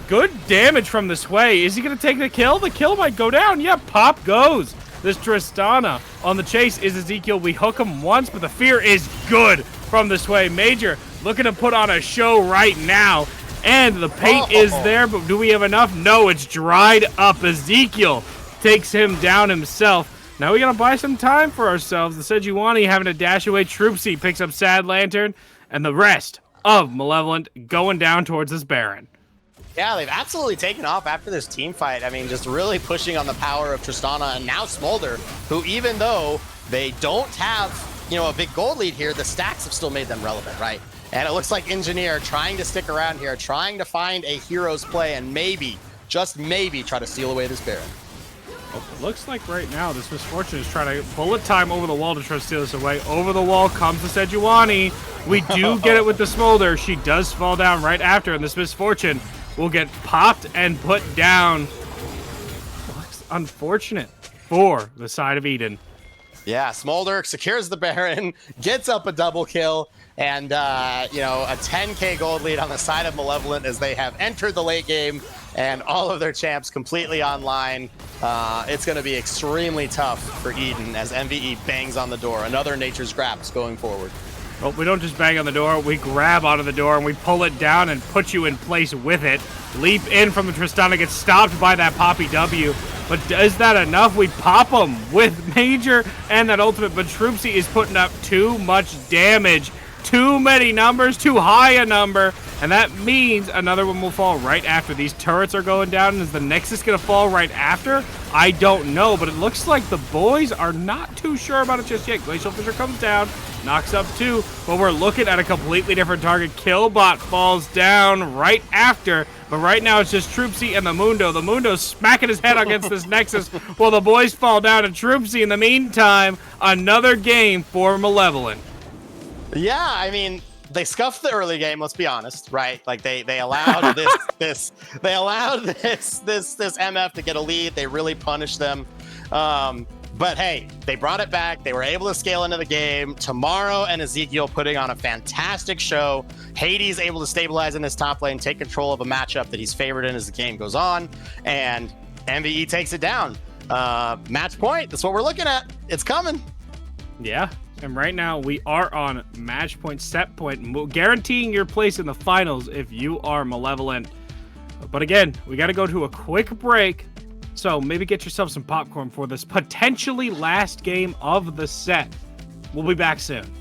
Good damage from the Sway. Is he going to take the kill? The kill might go down. Yeah, Pop goes. This Tristana on the chase is Ezekiel. We hook him once, but the fear is good from the Sway. Major looking to put on a show right now. And the paint is there, but do we have enough? No, it's dried up. Ezekiel takes him down himself. Now we got to buy some time for ourselves. The Sejuani having to dash away. Troopsy picks up Sad Lantern, and the rest of Malevolent going down towards this Baron. Yeah, they've absolutely taken off after this team fight. I mean, just really pushing on the power of Tristana and now Smolder, who even though they don't have, a big gold lead here, the stacks have still made them relevant, right? And it looks like Engineer trying to stick around here, trying to find a hero's play and maybe, just maybe, try to steal away this Baron. Well, it looks like right now this Misfortune is trying to bullet time over the wall to try to steal this away. Over the wall comes the Sejuani. We do get it with the Smolder. She does fall down right after, and this Misfortune will get popped and put down. Looks unfortunate for the side of Eden. Yeah, Smolder secures the Baron, gets up a double kill, and, a 10k gold lead on the side of Malevolent as they have entered the late game and all of their champs completely online. It's going to be extremely tough for Eden as MVE bangs on the door. Another Nature's Grasp going forward. Well, we don't just bang on the door, we grab onto the door and we pull it down and put you in place with it. Leap in from the Tristana, gets stopped by that Poppy W. But is that enough? We pop him with Major and that ultimate, but Troopsy is putting up too much damage. Too many numbers, too high a number, and that means another one will fall right after. These turrets are going down, and is the Nexus going to fall right after? I don't know, but it looks like the boys are not too sure about it just yet. Glacial Fissure comes down, knocks up 2, but we're looking at a completely different target. Killbot falls down right after, but right now it's just Troopsy and the Mundo. The Mundo's smacking his head against this Nexus while the boys fall down, and Troopsy in the meantime, another game for Malevolent. Yeah, I mean, they scuffed the early game, let's be honest, right? Like they allowed this MF to get a lead. They really punished them. But hey, they brought it back. They were able to scale into the game. Tomorrow and Ezekiel putting on a fantastic show. Hades able to stabilize in his top lane, take control of a matchup that he's favored in as the game goes on, and MVE takes it down. Match point, that's what we're looking at. It's coming. Yeah. And right now, we are on match point, set point, guaranteeing your place in the finals if you are Malevolent. But again, we got to go to a quick break. So maybe get yourself some popcorn for this potentially last game of the set. We'll be back soon.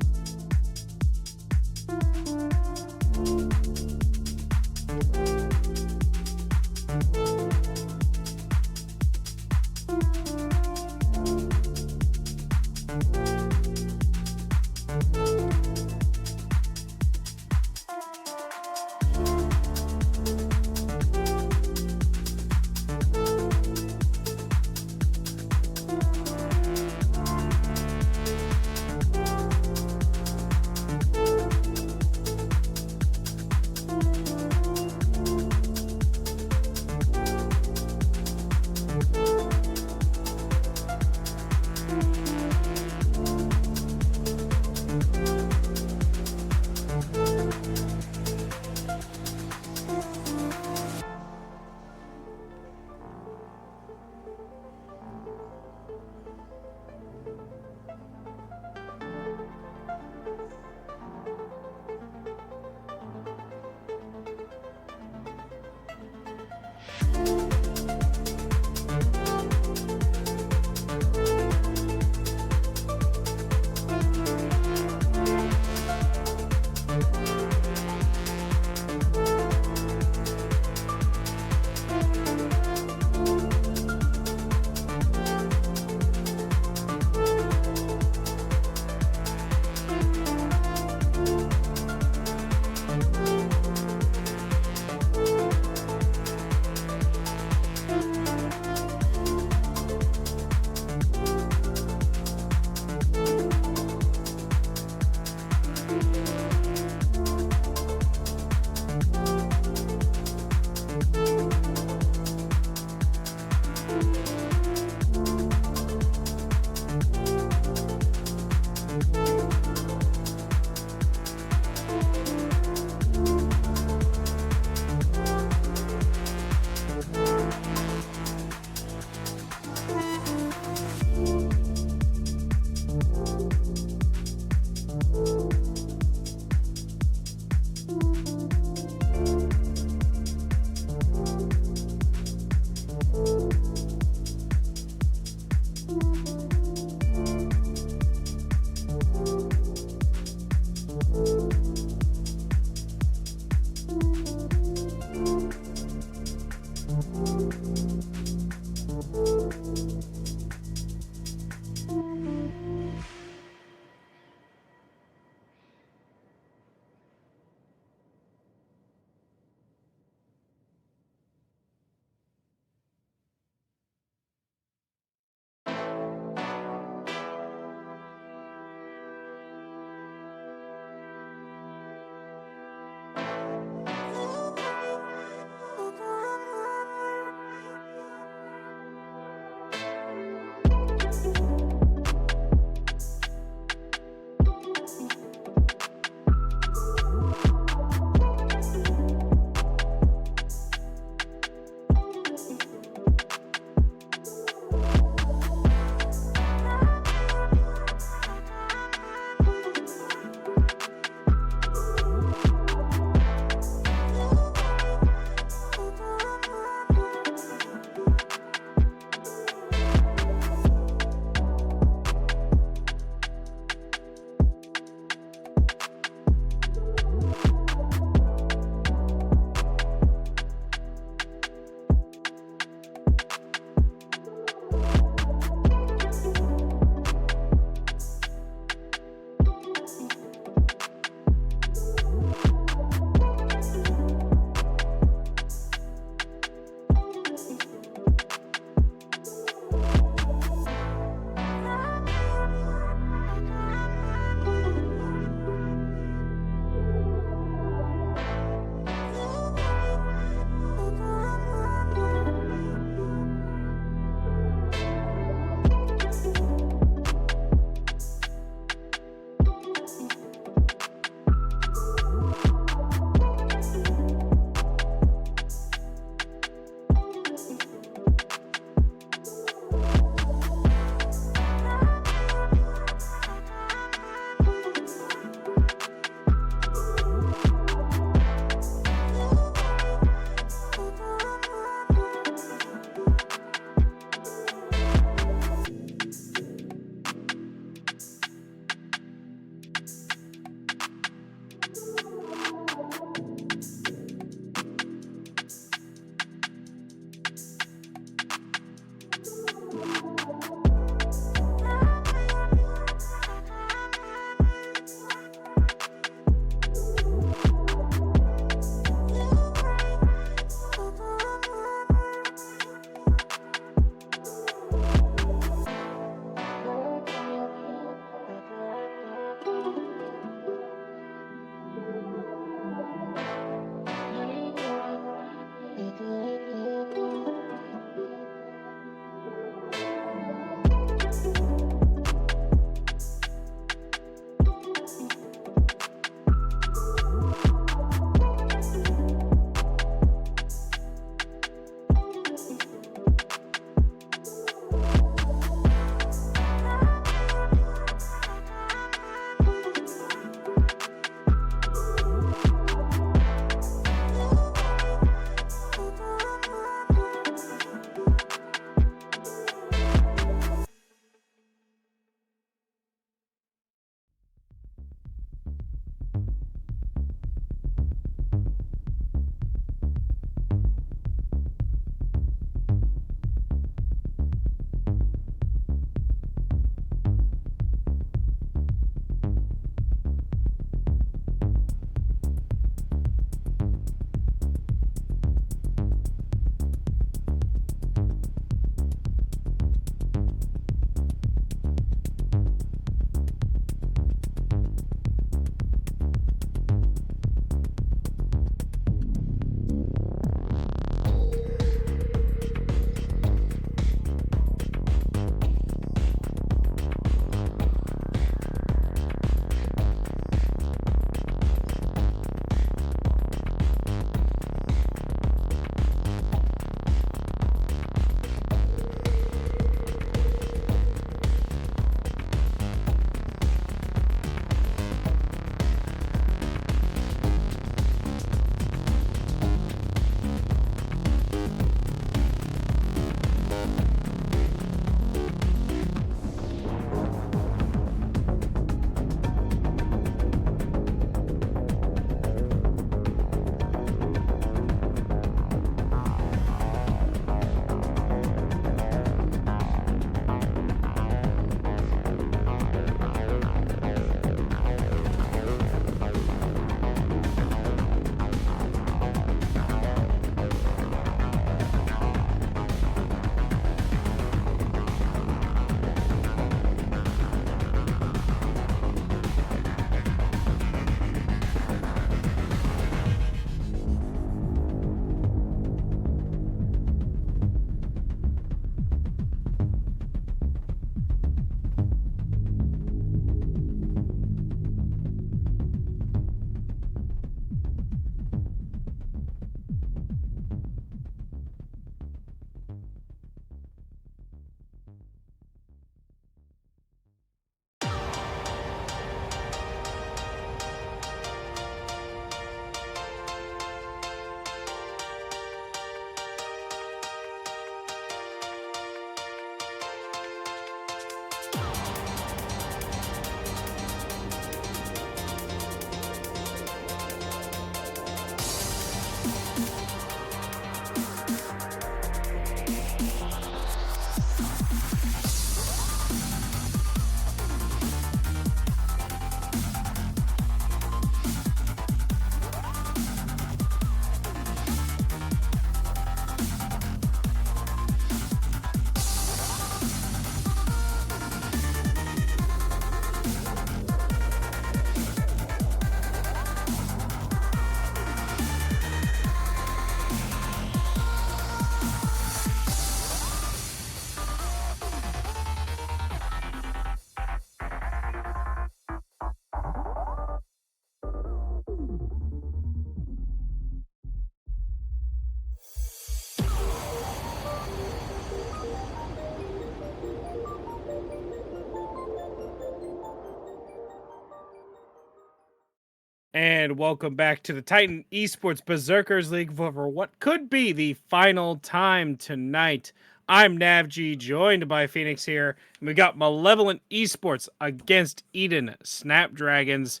And welcome back to the Titan Esports Berserkers League for what could be the final time tonight. I'm NavG, joined by Phoenix here, and we got Malevolent Esports against Eden Snapdragons.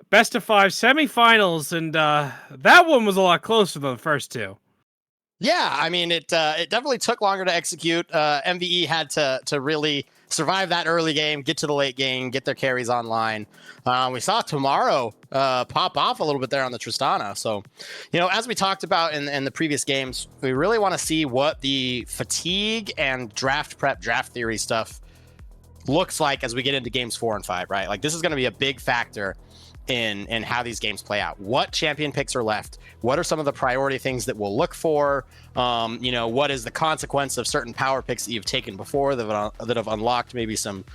Best of 5 semifinals, and that one was a lot closer than the first two. Yeah, I mean, it definitely took longer to execute. MVE had to really survive that early game, get to the late game, get their carries online. We saw Tomorrow pop off a little bit there on the Tristana. So, as we talked about in the previous games, we really want to see what the fatigue and draft prep, draft theory stuff looks like as we get into games 4 and 5, right? Like, this is going to be a big factor in how these games play out. What champion picks are left? What are some of the priority things that we'll look for? What is the consequence of certain power picks that you've taken before that have unlocked maybe some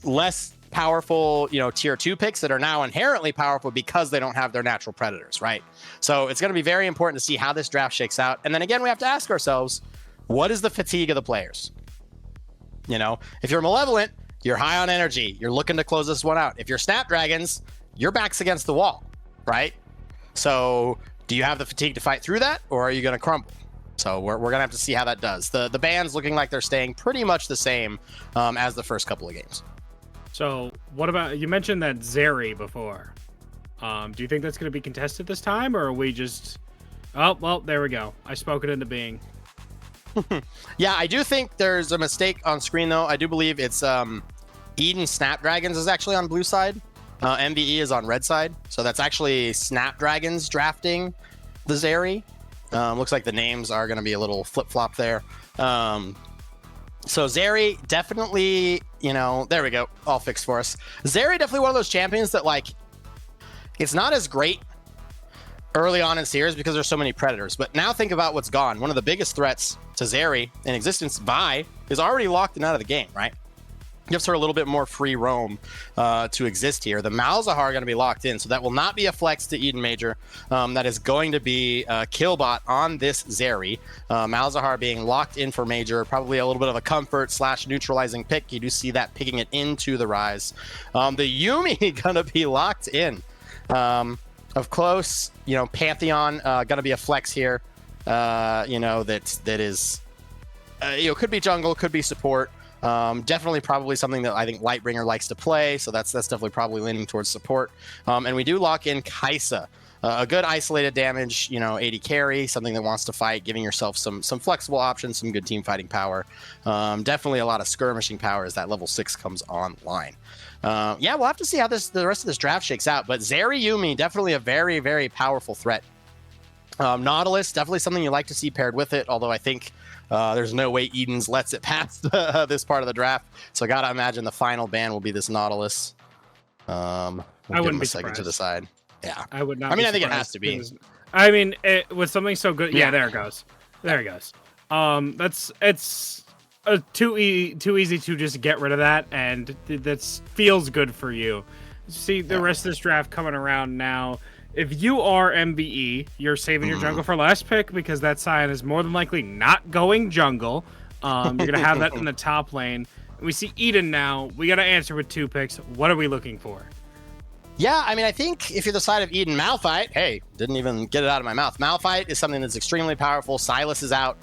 less powerful, tier 2 picks that are now inherently powerful because they don't have their natural predators, right? So it's going to be very important to see how this draft shakes out. And then again, we have to ask ourselves, what is the fatigue of the players? If you're Malevolent, you're high on energy. You're looking to close this one out. If you're Snapdragons, your back's against the wall, right? So do you have the fatigue to fight through that, or are you going to crumble? So we're going to have to see how that does. The band's looking like they're staying pretty much the same as the first couple of games. So what about, you mentioned that Zeri before. Do you think that's going to be contested this time, or are we just... Oh, well, there we go. I spoke it into being. Yeah, I do think there's a mistake on screen, though. I do believe it's Eden Snapdragons is actually on blue side. MVE is on red side. So that's actually Snapdragons drafting the Zeri. Looks like the names are going to be a little flip-flop there. So Zeri definitely, there we go. All fixed for us. Zeri definitely one of those champions that, like, it's not as great early on in series because there's so many predators. But now think about what's gone. One of the biggest threats to Zeri in existence, Vi, is already locked and out of the game, right? Gives her a little bit more free roam to exist here. The Malzahar are going to be locked in, so that will not be a flex to Eden Major. That is going to be a killbot on this Zeri. Malzahar being locked in for Major, probably a little bit of a comfort / neutralizing pick. You do see that picking it into the Rise. The Yuumi going to be locked in. Of close, Pantheon going to be a flex here. That is, could be jungle, could be support. Definitely probably something that I think Lightbringer likes to play, so that's definitely probably leaning towards support. And we do lock in Kaisa, a good isolated damage, 80 carry, something that wants to fight, giving yourself some flexible options, some good team fighting power. Definitely a lot of skirmishing power as that level 6 comes online. We'll have to see how the rest of this draft shakes out, but Zeri Yuumi, definitely a very, very powerful threat. Nautilus, definitely something you like to see paired with it, although I think there's no way Eden's lets it past this part of the draft. So I got to imagine the final ban will be this Nautilus. I wouldn't be second surprised. to the side. Yeah. I would not. I mean, be I think it surprised. has to be. I mean, with something so good. Yeah, there it goes. There it goes. It's too easy to just get rid of that, and that feels good for you. See the rest of this draft coming around now. If you are MVE, you're saving your jungle for last pick because that Scion is more than likely not going jungle. You're going to have that in the top lane. We see Eden now. We got to answer with 2 picks. What are we looking for? Yeah, I mean, I think if you're the side of Eden, Malphite, hey, didn't even get it out of my mouth. Malphite is something that's extremely powerful. Silas is out.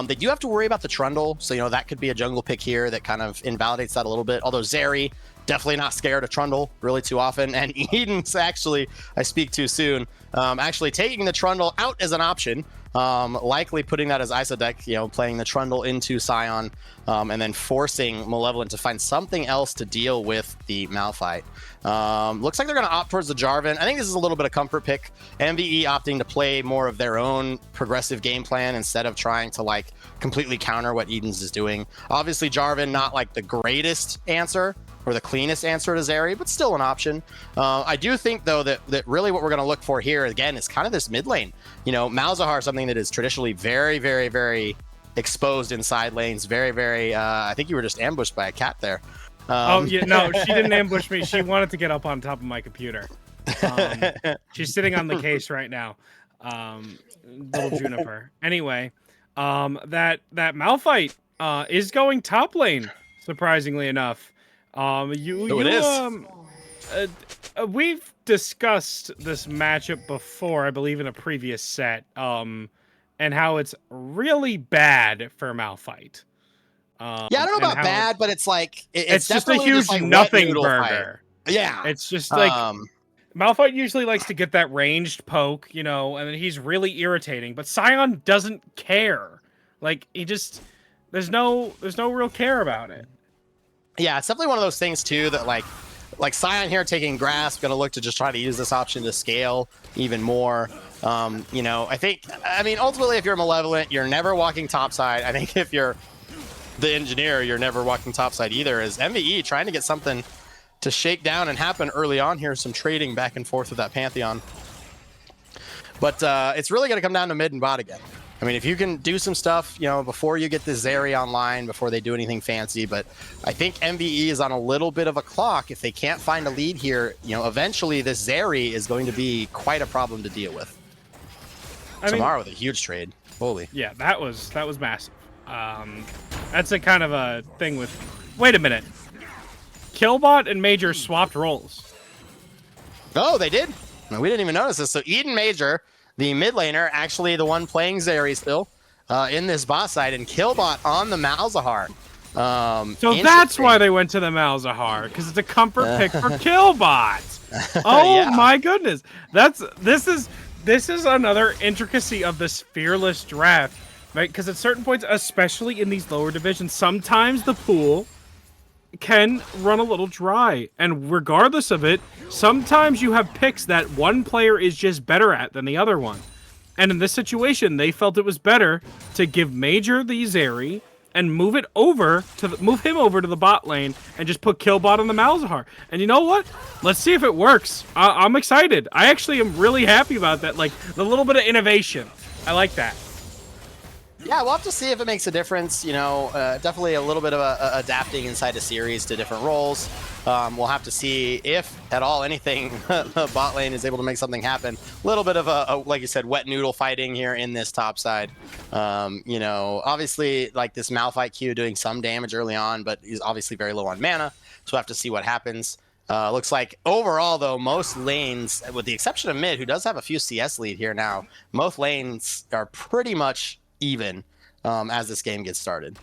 They do have to worry about the Trundle, so, that could be a jungle pick here that kind of invalidates that a little bit. Although Zeri, definitely not scared of Trundle really too often. And Eden's actually, I speak too soon, actually taking the Trundle out as an option. Likely putting that as ISO deck, playing the Trundle into Scion, and then forcing Malevolent to find something else to deal with the Malphite. Looks like they're going to opt towards the Jarvan. I think this is a little bit of comfort pick. MVE opting to play more of their own progressive game plan instead of trying to completely counter what Eden's is doing. Obviously, Jarvan not the greatest answer or the cleanest answer to Zeri, but still an option. I do think, though, that really what we're going to look for here, again, is kind of this mid lane. Malzahar, something that is traditionally very, very, very exposed in side lanes. Very, very, I think you were just ambushed by a cat there. No, she didn't ambush me. She wanted to get up on top of my computer. She's sitting on the case right now. Little Juniper. Anyway, that Malphite is going top lane, surprisingly enough. we've discussed this matchup before, I believe, in a previous set, and how it's really bad for Malphite. Yeah, I don't know And about how bad, but it's like it's just a definitely huge just like wet nothing noodle fight. burger. Yeah. It's just like Um, Malphite usually likes to get that ranged poke, and then he's really irritating. But Scion doesn't care. Like there's no real care about it. yeah, it's definitely one of those things too that like Scion here taking Grasp, gonna look to just try to use this option to scale even more. I mean, ultimately, if you're Malevolent, you're never walking topside. I think if you're the Engineer, you're never walking topside either. As MVE trying to get something to shake down and happen early on here, some trading back and forth with that Pantheon. But it's really going to come down to mid and bot again. I mean, if you can do some stuff, before you get the Zeri online, before they do anything fancy, but I think MVE is on a little bit of a clock. If they can't find a lead here, eventually this Zeri is going to be quite a problem to deal with. Tomorrow with a huge trade. Holy. Yeah, that was massive. That's a kind of a thing with... Wait a minute. Killbot and Major swapped roles. Oh, they did? No, we didn't even notice this. So Eden Major, the mid laner, actually the one playing Zeri still in this bot side, and Killbot on the Malzahar. So that's why they went to the Malzahar, because it's a comfort pick for Killbot. Oh yeah. My goodness. This is another intricacy of this fearless draft, right? Because at certain points, especially in these lower divisions, sometimes the pool can run a little dry, and regardless of it, sometimes you have picks that one player is just better at than the other one. And in this situation, they felt it was better to give Major the Zeri and move him over to the bot lane and just put Killbot on the Malzahar. And you know what? Let's see if it works. I'm excited. I actually am really happy about that. Like, the little bit of innovation. I like that. Yeah, we'll have to see if it makes a difference. Definitely a little bit of adapting inside a series to different roles. We'll have to see if, at all, anything, the bot lane is able to make something happen. A little bit of like you said, wet noodle fighting here in this top side. Obviously, like this Malphite Q doing some damage early on, but he's obviously very low on mana, so we'll have to see what happens. Looks like overall, though, most lanes, with the exception of mid, who does have a few CS lead here now, most lanes are pretty much even as this game gets started.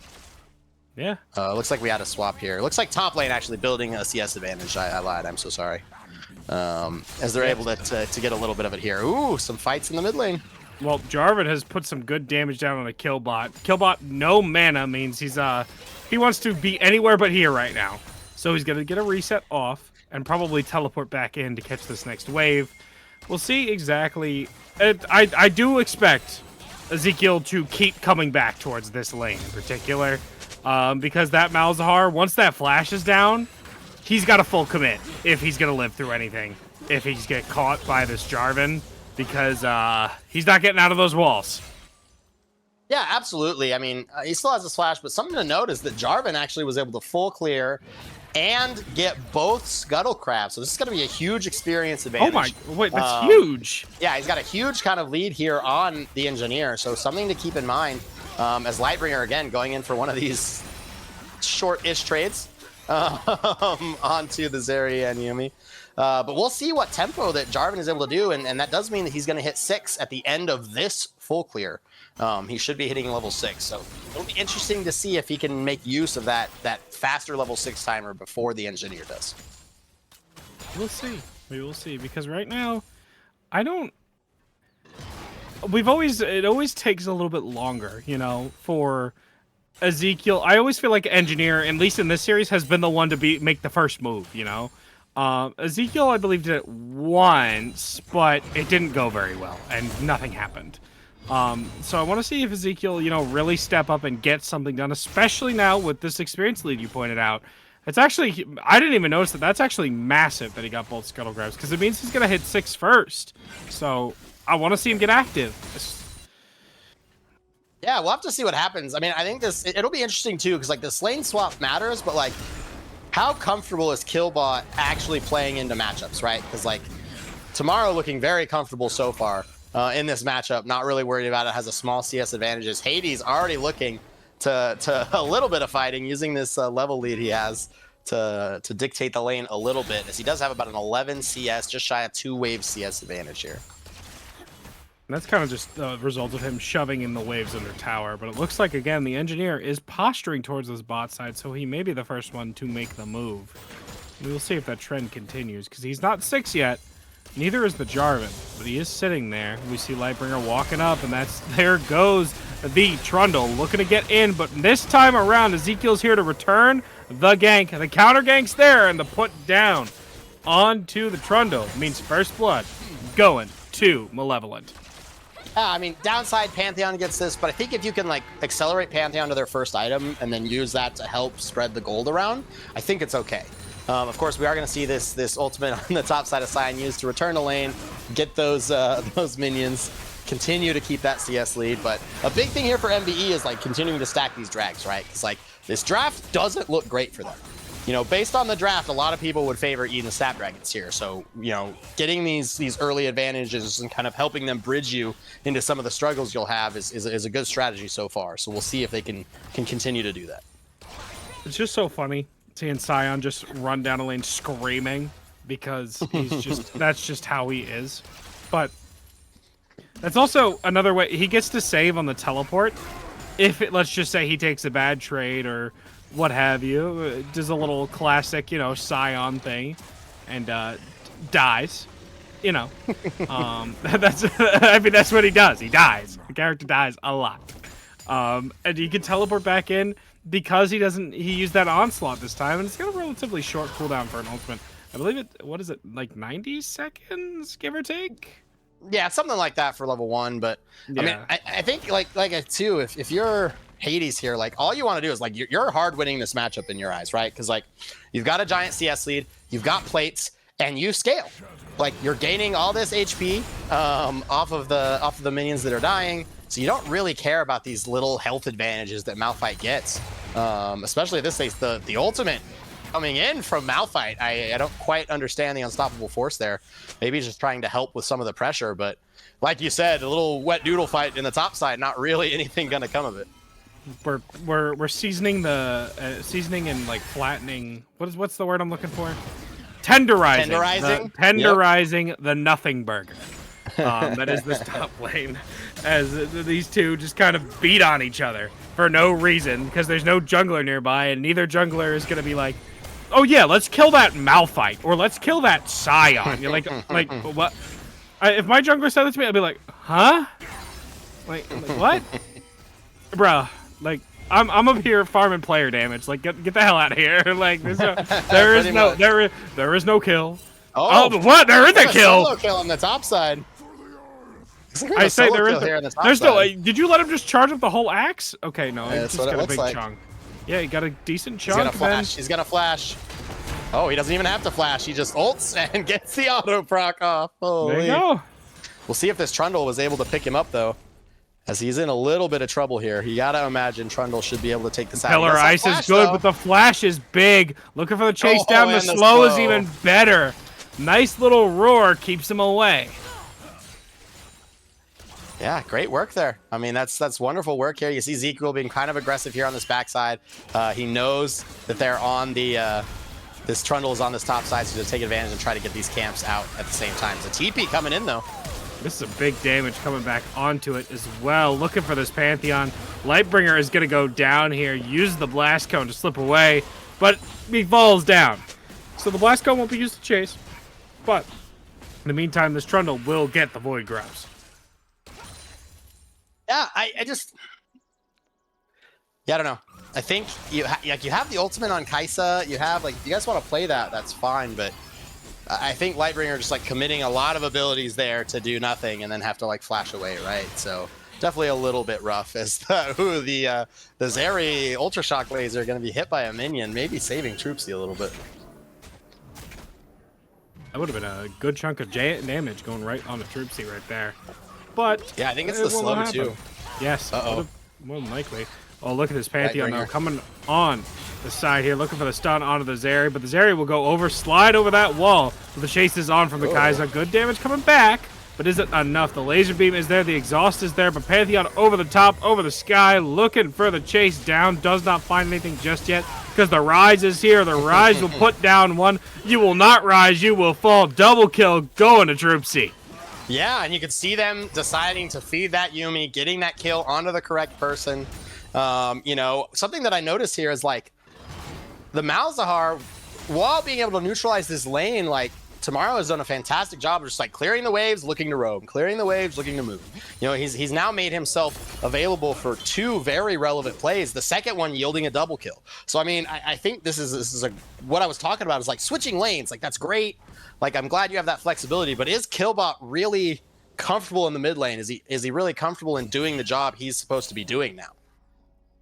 Yeah. Looks like we had a swap here. Looks like top lane actually building a CS advantage. I lied. I'm so sorry. As they're able to get a little bit of it here. Ooh, some fights in the mid lane. Well, Jarvan has put some good damage down on a Killbot. Killbot, no mana means he wants to be anywhere but here right now. So he's going to get a reset off and probably teleport back in to catch this next wave. We'll see exactly. I do expect Ezekiel to keep coming back towards this lane in particular, because that Malzahar, once that flash is down, he's got a full commit if he's going to live through anything, if he's get caught by this Jarvan, because he's not getting out of those walls. Yeah, absolutely. I mean, he still has a flash, but something to note is that Jarvan actually was able to full clear and get both Scuttle Crabs. So this is going to be a huge experience advantage. Oh my, wait, that's huge. Yeah, he's got a huge kind of lead here on the Engineer. So something to keep in mind as Lightbringer, again, going in for one of these short-ish trades onto the Zeri and Yumi. But we'll see what tempo that Jarvan is able to do. And that does mean that he's going to hit 6 at the end of this full clear. He should be hitting level 6, so it'll be interesting to see if he can make use of that faster level 6 timer before the Engineer does. We'll see. We will see, because right now, it always takes a little bit longer, for Ezekiel. I always feel like Engineer, at least in this series, has been the one to make the first move, Ezekiel, I believe, did it once, but it didn't go very well, and nothing happened. So I want to see if Ezekiel, really step up and get something done, especially now with this experience lead you pointed out. It's actually, I didn't even notice that's actually massive that he got both Scuttle Grabs, because it means he's going to hit 6 first. So I want to see him get active. Yeah, we'll have to see what happens. I mean, I think it'll be interesting too, because like this lane swap matters, but like how comfortable is Killbot actually playing into matchups, right? Because like Tomorrow looking very comfortable so far. In this matchup, not really worried about it, has a small CS advantages. Hades already looking to a little bit of fighting, using this level lead he has to dictate the lane a little bit, as he does have about an 11 CS, just shy of 2 wave CS advantage here. And that's kind of just the result of him shoving in the waves under tower. But it looks like, again, the engineer is posturing towards this bot side, so he may be the first one to make the move. We'll see if that trend continues, because he's not 6 yet. Neither is the Jarvan, but he is sitting there. We see Lightbringer walking up, and there goes the Trundle looking to get in. But this time around, Ezekiel's here to return the gank. The counter gank's there, and the put down onto the Trundle means first blood going to Malevolent. I mean, downside Pantheon gets this, but I think if you can like accelerate Pantheon to their first item and then use that to help spread the gold around, I think it's okay. Of course, we are going to see this ultimate on the top side of Sion used to return to lane, get those minions, continue to keep that CS lead. But a big thing here for MVE is like continuing to stack these drags, right? Because like this draft doesn't look great for them. You know, based on the draft, a lot of people would favor Eden Snapdragons here. So, you know, getting these early advantages and kind of helping them bridge you into some of the struggles you'll have is a good strategy so far. So we'll see if they can continue to do that. It's just so funny seeing Sion just run down a lane screaming, because he's just that's just how he is. But that's also another way he gets to save on the teleport. If it, let's just say he takes a bad trade or what have you, does a little classic, you know, Sion thing, and dies. You know, that's I mean that's what he does. He dies. The character dies a lot, and you can teleport back in because he used that onslaught this time, and it's got a relatively short cooldown for an ultimate. I believe it. What is it, like 90 seconds, give or take? Yeah, something like that for level 1. But yeah. I mean, I think like too, if you're Hades here, like all you want to do is like you're hard winning this matchup in your eyes, right? Because like you've got a giant CS lead, you've got plates, and you scale. Like you're gaining all this HP off of the minions that are dying, so you don't really care about these little health advantages that Malphite gets. Especially at this stage, the ultimate coming in from Malphite. I don't quite understand the unstoppable force there. Maybe he's just trying to help with some of the pressure, but like you said, a little wet doodle fight in the top side, not really anything gonna come of it. We're seasoning the seasoning and like flattening. What's the word I'm looking for? Tenderizing the nothing burger. That is this top lane, as these two just kind of beat on each other for no reason, because there's no jungler nearby, and neither jungler is gonna be like, oh yeah, let's kill that Malphite or let's kill that Sion. You're like what? If my jungler said this to me, I'd be like, huh? Like what? Bruh, like I'm up here farming player damage. Like get the hell out of here. Like there is no kill. Oh, what? There is a kill. Solo kill on the top side. I say there is. There's still. Did you let him just charge up the whole axe? Okay, no, yeah, he's just got a big chunk. Yeah, he got a decent chunk. He's gonna flash. He's gonna flash. Oh, he doesn't even have to flash. He just ults and gets the auto proc off. Holy. There you go. We'll see if this Trundle was able to pick him up though, as he's in a little bit of trouble here. You gotta imagine Trundle should be able to take this out. Pillar Ice is good, but the flash is big. Looking for the chase down. The slow is even better. Nice little roar keeps him away. Yeah, great work there. I mean, that's wonderful work here. You see Ezekiel being kind of aggressive here on this backside. He knows that they're on the this Trundle is on this top side, so he'll take advantage and try to get these camps out at the same time. So TP coming in though. This is a big damage coming back onto it as well. Looking for this Pantheon. Lightbringer is going to go down here, use the Blast Cone to slip away, but he falls down. So the Blast Cone won't be used to chase, but in the meantime, this Trundle will get the Void Grubs. Yeah, I don't know. I think you have the ultimate on Kai'Sa. You have, like, if you guys want to play that, that's fine, but I think Lightbringer just like committing a lot of abilities there to do nothing and then have to like flash away, right? So definitely a little bit rough, as the Zeri Ultra Shock Laser going to be hit by a minion, maybe saving Troopsy a little bit. That would have been a good chunk of damage going right on the Troopsy right there. But yeah, I think it's the slow too. Yes, more than likely. Oh, look at this Pantheon now coming on the side here, looking for the stun onto the Zeri, but the Zeri will go over, slide over that wall. But the chase is on from the Kai'Sa. Good damage coming back, but is it enough? The laser beam is there, the exhaust is there, but Pantheon over the top, over the sky, looking for the chase down, does not find anything just yet, because the Rise is here. The Rise will put down one. You will not rise, you will fall. Double kill going to Troop C. Yeah, and you can see them deciding to feed that Yuumi, getting that kill onto the correct person. You know, something that I noticed here is like the Malzahar, while being able to neutralize this lane, like Tomorrow has done a fantastic job of just like clearing the waves, looking to roam, clearing the waves, looking to move. You know, he's now made himself available for 2 very relevant plays. The second one yielding a double kill. So I mean, I think this is what I was talking about is like switching lanes. Like that's great. Like I'm glad you have that flexibility. But is Killbot really comfortable in the mid lane? Is he really comfortable in doing the job he's supposed to be doing now?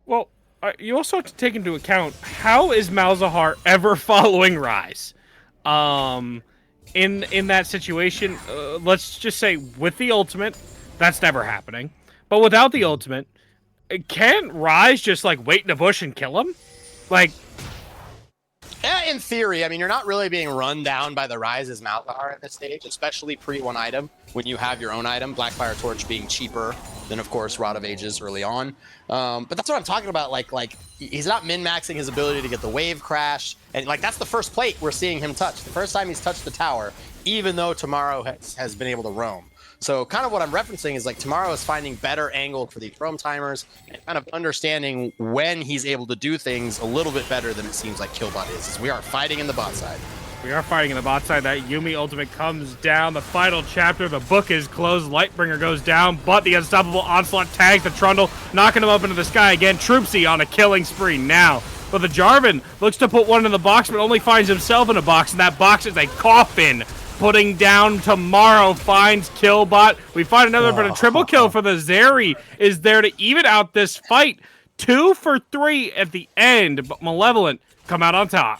Well, you also have to take into account, how is Malzahar ever following Rise? In that situation, let's just say with the ultimate, that's never happening. But without the ultimate, can't Rise just like wait in a bush and kill him? Like, yeah, in theory. I mean, you're not really being run down by the Rise's Malzahar at this stage, especially pre-1 item when you have your own item, Blackfire Torch being cheaper than, of course, Rod of Ages early on. But that's what I'm talking about. Like he's not min-maxing his ability to get the wave crash. And like that's the first plate we're seeing him touch. The first time he's touched the tower, even though Tomorrow has been able to roam. So kind of what I'm referencing is like Tomorrow is finding better angle for these roam timers and kind of understanding when he's able to do things a little bit better than it seems like Killbot is. As we are fighting in the bot side. We are fighting in the bot side. That Yuumi ultimate comes down. The final chapter. The book is closed. Lightbringer goes down, but the unstoppable onslaught tags the Trundle, knocking him up into the sky again. Troopsy on a killing spree now. But the Jarvan looks to put one in the box, but only finds himself in a box, and that box is a coffin. Putting down Tomorrow, finds Killbot. We find another, but a triple kill for the Zeri is there to even out this fight. 2 for 3 at the end, but Malevolent come out on top.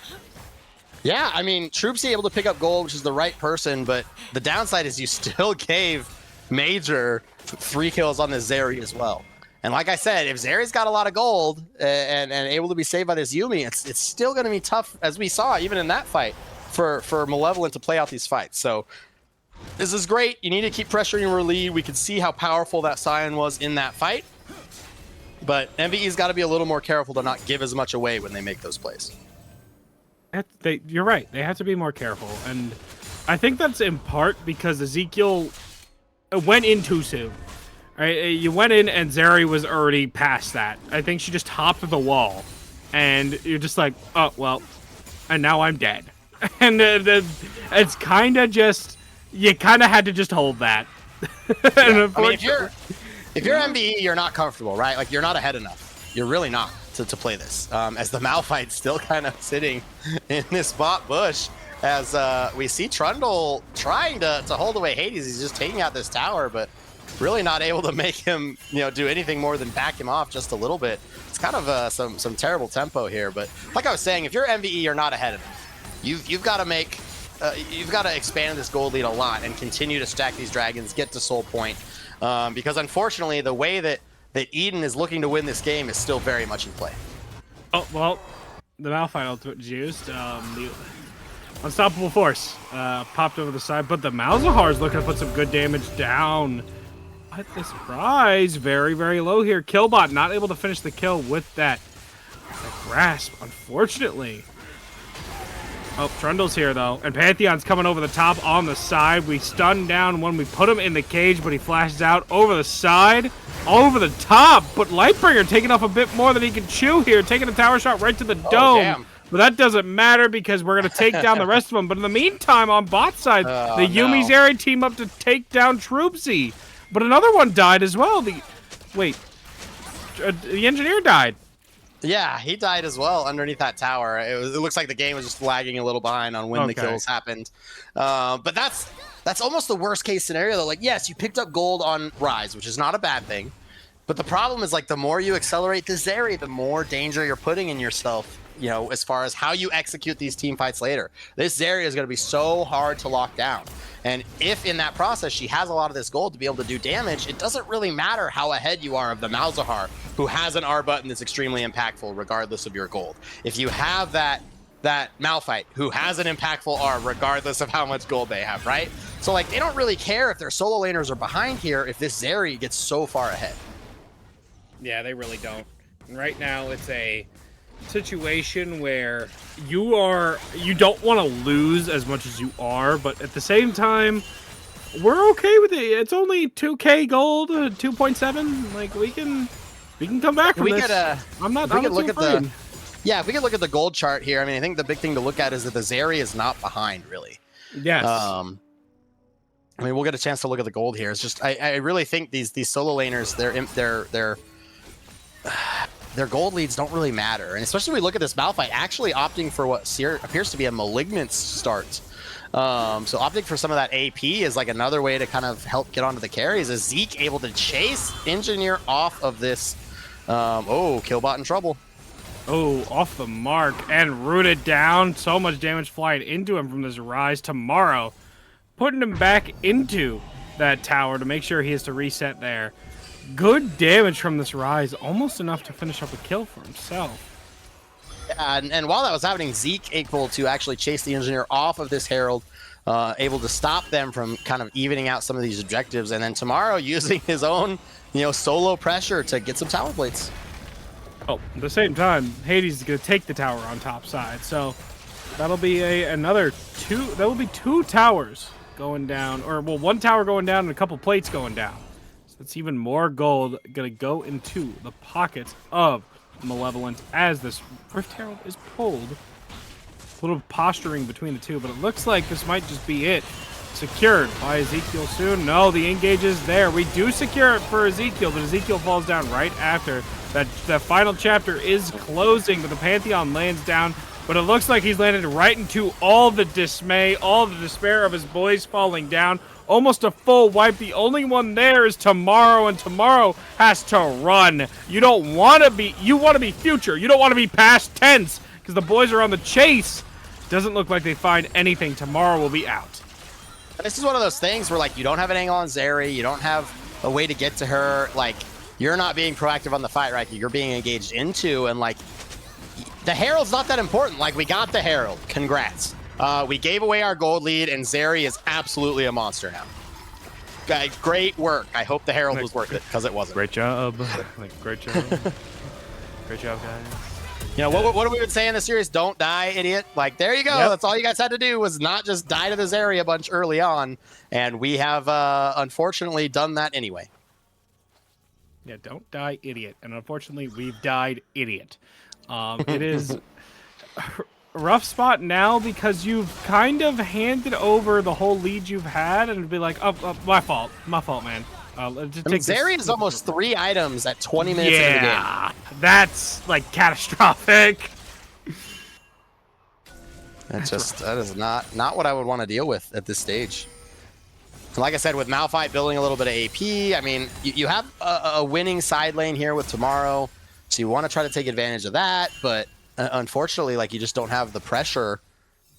Yeah, I mean, Troopsy able to pick up gold, which is the right person, but the downside is you still gave Major 3 kills on this Zeri as well. And like I said, if Zeri's got a lot of gold and able to be saved by this Yuumi, it's still going to be tough, as we saw even in that fight, for Malevolent to play out these fights. So this is great. You need to keep pressuring your lead. We could see how powerful that Scion was in that fight. But MVE's got to be a little more careful to not give as much away when they make those plays. You're right. They have to be more careful. And I think that's in part because Ezekiel went in too soon. Right? You went in and Zeri was already past that. I think she just hopped the wall. And you're just like, oh, well, and now I'm dead. And it's kind of just, you kind of had to just hold that. Yeah. I mean, if you're MVE, you're not comfortable, right? Like, you're not ahead enough. You're really not to play this. As the Malphite's still kind of sitting in this bot bush, as we see Trundle trying to hold away Hades. He's just taking out this tower, but really not able to make him, do anything more than back him off just a little bit. It's kind of some terrible tempo here, but like I was saying, if you're MVE, you're not ahead enough. You've got to expand this gold lead a lot and continue to stack these dragons, get to soul point, because unfortunately the way that Eden is looking to win this game is still very much in play. Oh, well, the Malphite ultimate is used. The Unstoppable Force popped over the side, but the Malzahar is looking to put some good damage down. But this Rise, very, very low here. Killbot not able to finish the kill with that grasp, unfortunately. Oh, Trundle's here, though. And Pantheon's coming over the top on the side. We stun down one. We put him in the cage, but he flashes out over the side, over the top. But Lightbringer taking off a bit more than he can chew here, taking a tower shot right to the dome. Damn. But that doesn't matter because we're going to take down the rest of them. But in the meantime, on bot side, the Yuumi Zeri team up to take down Troopsy. But another one died as well. The engineer died. Yeah, he died as well underneath that tower. It looks like the game was just lagging a little behind on when the kills happened. But that's almost the worst case scenario though. Like, yes, you picked up gold on Rise, which is not a bad thing. But the problem is like the more you accelerate this area, the more danger you're putting in yourself, as far as how you execute these team fights later. This area is going to be so hard to lock down. And if in that process she has a lot of this gold to be able to do damage, it doesn't really matter how ahead you are of the Malzahar, who has an R button that's extremely impactful regardless of your gold. If you have that that Malphite, who has an impactful R regardless of how much gold they have, right? So like they don't really care if their solo laners are behind here if this Zeri gets so far ahead. Yeah, they really don't. And right now it's a situation where you don't want to lose as much as you are, but at the same time, we're okay with it. It's only 2k gold, 2.7. Like we can come back from this. I'm not look at the Yeah, if we could look at the gold chart here, I mean, I think the big thing to look at is that the Zeri is not behind, really. Yes. I mean, we'll get a chance to look at the gold here. It's just, I really think these solo laners, their gold leads don't really matter. And especially when we look at this Malphite actually opting for what appears to be a Malignant start. So opting for some of that AP is like another way to kind of help get onto the carries. Is Zeke able to chase Engineer off of this? Oh, Killbot in trouble. Oh, off the mark and rooted down. So much damage flying into him from this rise tomorrow. Putting him back into that tower to make sure he has to reset there. Good damage from this rise. Almost enough to finish up a kill for himself. Yeah, and while that was happening, Zeke able to actually chase the Engineer off of this Herald. Able to stop them from kind of evening out some of these objectives. And then tomorrow using his own, solo pressure to get some tower plates. Oh, at the same time, Hades is going to take the tower on top side, so that'll be another two. That will be 2 towers going down, or well, 1 tower going down and a couple plates going down. So that's even more gold going to go into the pockets of Malevolent as this Rift Herald is pulled. A little posturing between the two, but it looks like this might just be it. Secured by Ezekiel soon. No, the engage is there. We do secure it for Ezekiel, but Ezekiel falls down right after. That final chapter is closing, but the Pantheon lands down. But it looks like he's landed right into all the dismay, all the despair of his boys falling down. Almost a full wipe. The only one there is Tomorrow, and Tomorrow has to run. You don't want to be, you want to be future. You don't want to be past tense, because the boys are on the chase. Doesn't look like they find anything. Tomorrow will be out. This is one of those things where, like, you don't have an angle on Zeri. You don't have a way to get to her. Like, you're not being proactive on the fight, right? You're being engaged into, and, like, the Herald's not that important. Like, we got the Herald. Congrats. We gave away our gold lead, and Zeri is absolutely a monster now. Great work. I hope the Herald was worth it, because it wasn't. Great job. Great job. Great job, guys. What have we been saying in the series? Don't die, idiot. Like, there you go. Yep. That's all you guys had to do was not just die to the Zeri a bunch early on. And we have, unfortunately, done that anyway. Yeah, don't die, idiot. And unfortunately, we've died, idiot. It is a rough spot now because you've kind of handed over the whole lead you've had, and it'd be like, oh, my fault, man. Zeri is almost 3 items at 20 minutes into the game. Yeah, that's like catastrophic. That is not what I would want to deal with at this stage. And like I said, with Malphite building a little bit of AP, I mean, you have a winning side lane here with Tomorrow, so you want to try to take advantage of that, but unfortunately, like, you just don't have the pressure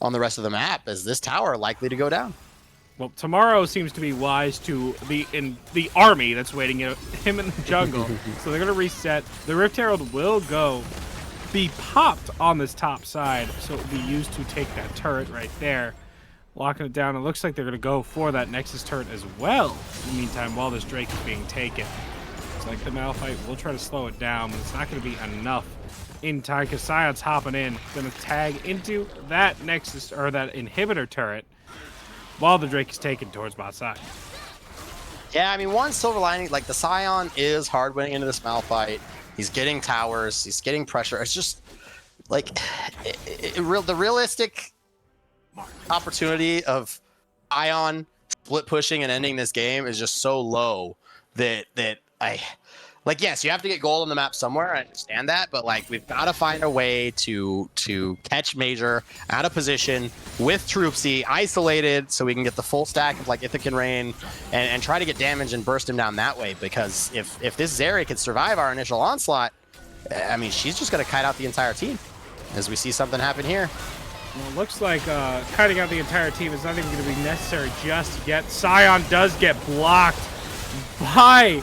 on the rest of the map, as this tower likely to go down. Well, Tomorrow seems to be wise to the army that's waiting him in the jungle, so they're going to reset. The Rift Herald will be popped on this top side, so it will be used to take that turret right there. Locking it down. It looks like they're going to go for that Nexus turret as well. In the meantime, while this Drake is being taken. It's like the Malphite will try to slow it down, but it's not going to be enough in time because Scion's hopping in. Going to tag into that Nexus, or that inhibitor turret, while the Drake is taken towards bot side. Yeah, I mean, one silver lining, like, the Scion is hard winning into this Malphite. He's getting towers. He's getting pressure. It's just, like, the realistic opportunity of Ion split pushing and ending this game is just so low that like, yes, you have to get gold on the map somewhere. I understand that, but, like, we've got to find a way to catch Major out of position with Troopsy isolated so we can get the full stack of, like, Ithacan Rain and try to get damage and burst him down that way, because if this Zeri could survive our initial onslaught, I mean, she's just going to kite out the entire team, as we see something happen here. Well, it looks like kiting out the entire team is not even going to be necessary just yet. Scion does get blocked by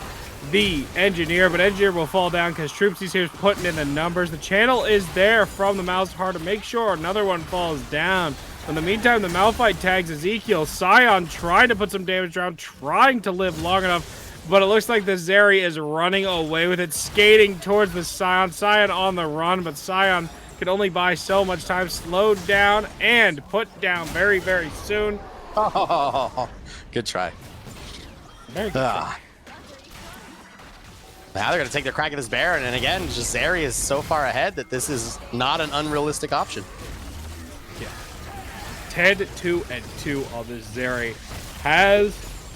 the Engineer, but Engineer will fall down because Troopsy's here putting in the numbers. The channel is there from the Malzahar to make sure another one falls down. In the meantime, the Malphite tags Ezekiel. Scion trying to put some damage down, trying to live long enough, but it looks like the Zeri is running away with it, skating towards the Scion. Scion on the run, but Scion can only buy so much time. Slowed down and put down very, very soon. Oh, good try. Very good try. Now they're going to take their crack at this Baron, and again, just Zeri is so far ahead that this is not an unrealistic option. Yeah. 10, 2, and 2 on this Zeri. Has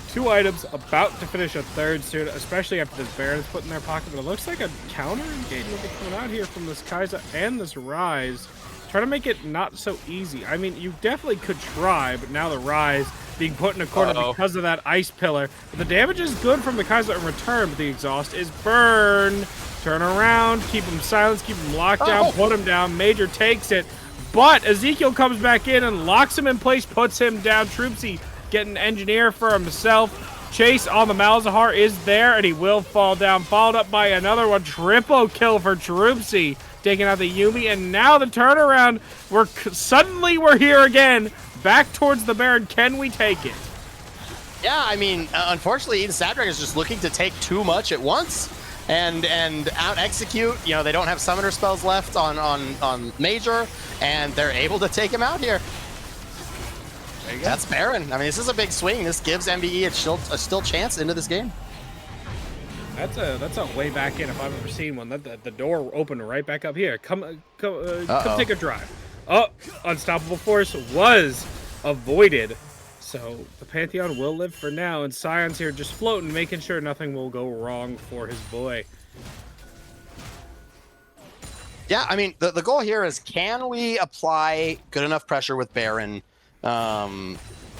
2 items, about to finish a third soon, especially after this Baron is put in their pocket. But it looks like a counter engagement coming out here from this Kai'Sa and this Rise. Trying to make it not so easy. I mean, you definitely could try, but now the Rise being put in a corner because of that ice pillar. But the damage is good from the Kai'Sa in return, but the exhaust is burn. Turn around, keep him silenced, keep him locked down, put him down. Major takes it, but Ezekiel comes back in and locks him in place, puts him down. Troopsy getting Engineer for himself. Chase on the Malzahar is there, and he will fall down. Followed up by another one. Triple kill for Troopsy, taking out the Yuumi, and now the turnaround. Suddenly we're here again. Back towards the Baron. Can we take it? Yeah, I mean, unfortunately, Eden Snapdragon is just looking to take too much at once and out execute. You know, they don't have summoner spells left on Major, and they're able to take him out here. That's Baron. I mean, this is a big swing. This gives MBE a still chance into this game. That's a way back in if I've ever seen one. The door opened right back up here. Come take a drive. Oh, Unstoppable Force was avoided. So the Pantheon will live for now, and Scion's here just floating, making sure nothing will go wrong for his boy. Yeah, I mean, the goal here is, can we apply good enough pressure with Baron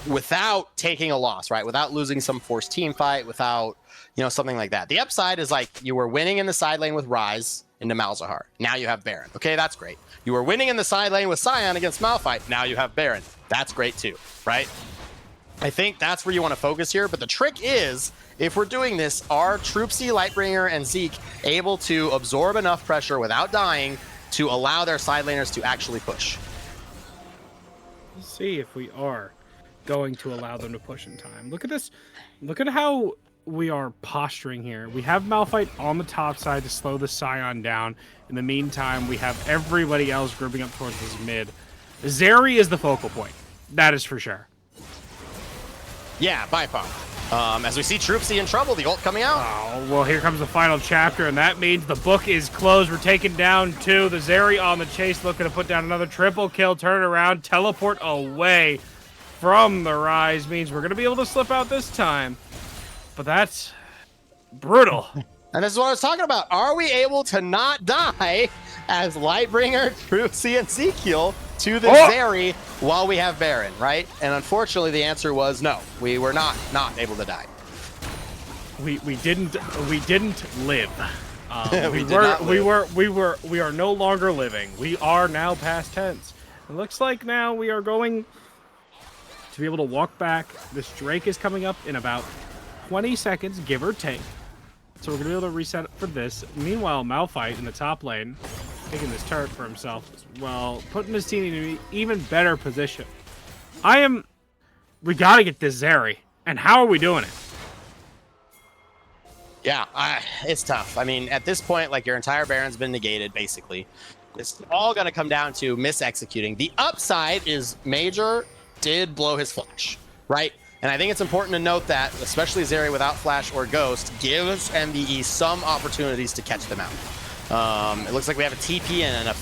without taking a loss, right? Without losing some forced team fight, without, you know, something like that. The upside is, like, you were winning in the side lane with Rise into Malzahar. Now you have Baron. Okay, that's great. You were winning in the side lane with Scion against Malphite. Now you have Baron. That's great too, right? I think that's where you want to focus here. But the trick is, if we're doing this, are Troopsy, Lightbringer, and Zeke able to absorb enough pressure without dying to allow their side laners to actually push? Let's see if we are going to allow them to push in time. Look at this. Look at how we are posturing here. We have Malphite on the top side to slow the Scion down. In the meantime, we have everybody else grouping up towards this mid. Zeri is the focal point. That is for sure. Yeah, by far. As we see Troopsy in trouble, the ult coming out. Oh, well, here comes the final chapter, and that means the book is closed. We're taking down 2. The Zeri on the chase, looking to put down another triple kill, turn around, teleport away from the Rise. Means we're going to be able to slip out this time. But that's brutal. And this is what I was talking about. Are we able to not die as Lightbringer, Troopsy, and Ezekiel to the Zeri while we have Baron, right? And unfortunately, the answer was no. We were not able to die. We didn't live. We are no longer living. We are now past tense. It looks like now we are going to be able to walk back. This Drake is coming up in about 20 seconds, give or take. So we're going to be able to reset for this. Meanwhile, Malphite in the top lane, taking this turret for himself as well, putting his team in an even better position. We got to get this Zeri. And how are we doing it? Yeah, it's tough. I mean, at this point, like, your entire Baron's been negated, basically. It's all going to come down to mis-executing. The upside is Major did blow his flash, right? And I think it's important to note that, especially Zeri without Flash or Ghost, gives MBE some opportunities to catch them out. It looks like we have a TP and a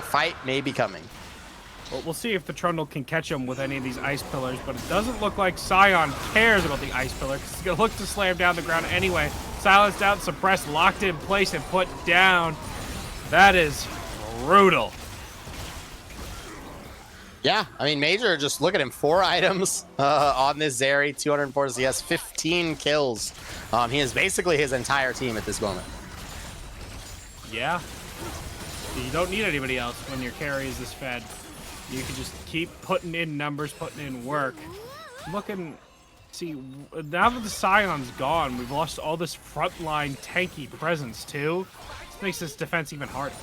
fight may be coming. Well, we'll see if the Trundle can catch him with any of these ice pillars, but it doesn't look like Scion cares about the ice pillar, because he's going to look to slam down the ground anyway. Silenced out, suppressed, locked in place, and put down. That is brutal. Yeah, I mean, Major, just look at him. 4 items on this Zeri, 204 CS, 15 kills. He is basically his entire team at this moment. Yeah. You don't need anybody else when your carry is this fed. You can just keep putting in numbers, putting in work. Looking See, now that the Scion's gone, we've lost all this frontline tanky presence too. This makes this defense even harder.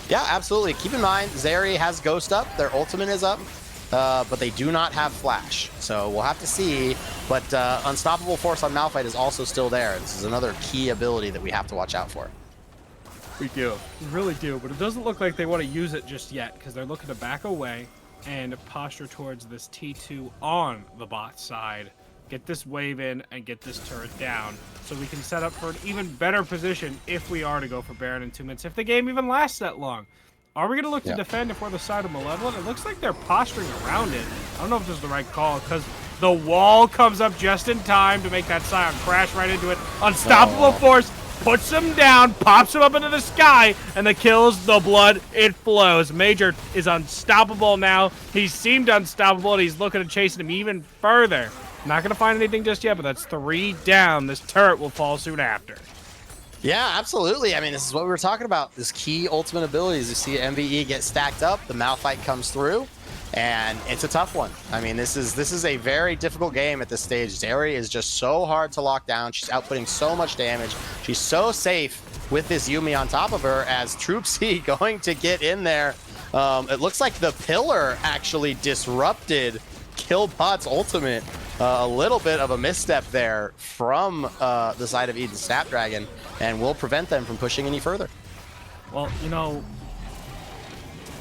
Yeah, absolutely. Keep in mind, Zeri has Ghost up. Their ultimate is up, but they do not have Flash. So we'll have to see. But Unstoppable Force on Malphite is also still there. This is another key ability that we have to watch out for. We do. We really do. But it doesn't look like they want to use it just yet because they're looking to back away and posture towards this T2 on the bot side. Get this wave in and get this turret down so we can set up for an even better position if we are to go for Baron in 2 minutes, if the game even lasts that long. Are we going to look to defend if we're the side of Malevolent? It looks like they're posturing around it. I don't know if this is the right call because the wall comes up just in time to make that Scion crash right into it. Unstoppable Force puts him down, pops him up into the sky, and the kills, the blood, it flows. Major is unstoppable now. He seemed unstoppable, and he's looking to chase him even further. Not going to find anything just yet, but that's 3 down. This turret will fall soon after. Yeah, absolutely. I mean, this is what we were talking about. This key ultimate abilities. You see MVE get stacked up, the Malphite comes through, and it's a tough one. I mean, this is a very difficult game at this stage. Zeri is just so hard to lock down. She's outputting so much damage. She's so safe with this Yuumi on top of her as Troop C going to get in there. It looks like the pillar actually disrupted Killbot's ultimate. A little bit of a misstep there from the side of Eden Snapdragon, and will prevent them from pushing any further. Well, you know,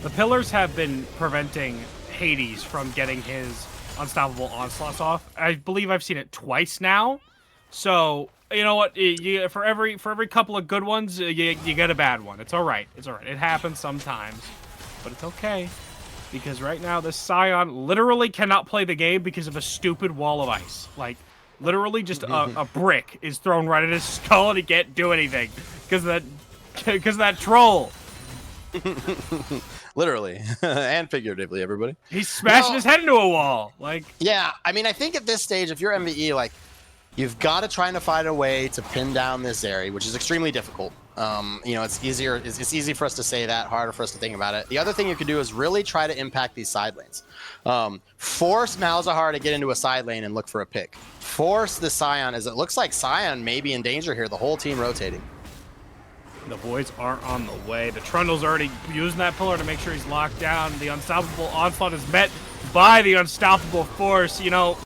the pillars have been preventing Hades from getting his unstoppable onslaughts off. I believe I've seen it twice now. So, you know what? For every couple of good ones, you get a bad one. It's all right. It's all right. It happens sometimes, but it's okay. Because right now, this Scion literally cannot play the game because of a stupid wall of ice. Like, literally just a brick is thrown right at his skull and he can't do anything. Because of that troll. Literally. And figuratively, everybody. He's smashing his head into a wall. Like, yeah, I mean, I think at this stage, if you're MVE, like, you've got to try to find a way to pin down this Zeri, which is extremely difficult. You know, it's easy for us to say that, harder for us to think about it. The other thing you can do is really try to impact these side lanes. Force Malzahar to get into a side lane and look for a pick. Force the Scion, as it looks like Scion may be in danger here, the whole team rotating. the boys are on the way. The Trundle's already using that pillar to make sure he's locked down. The unstoppable onslaught is met by the unstoppable force. You know,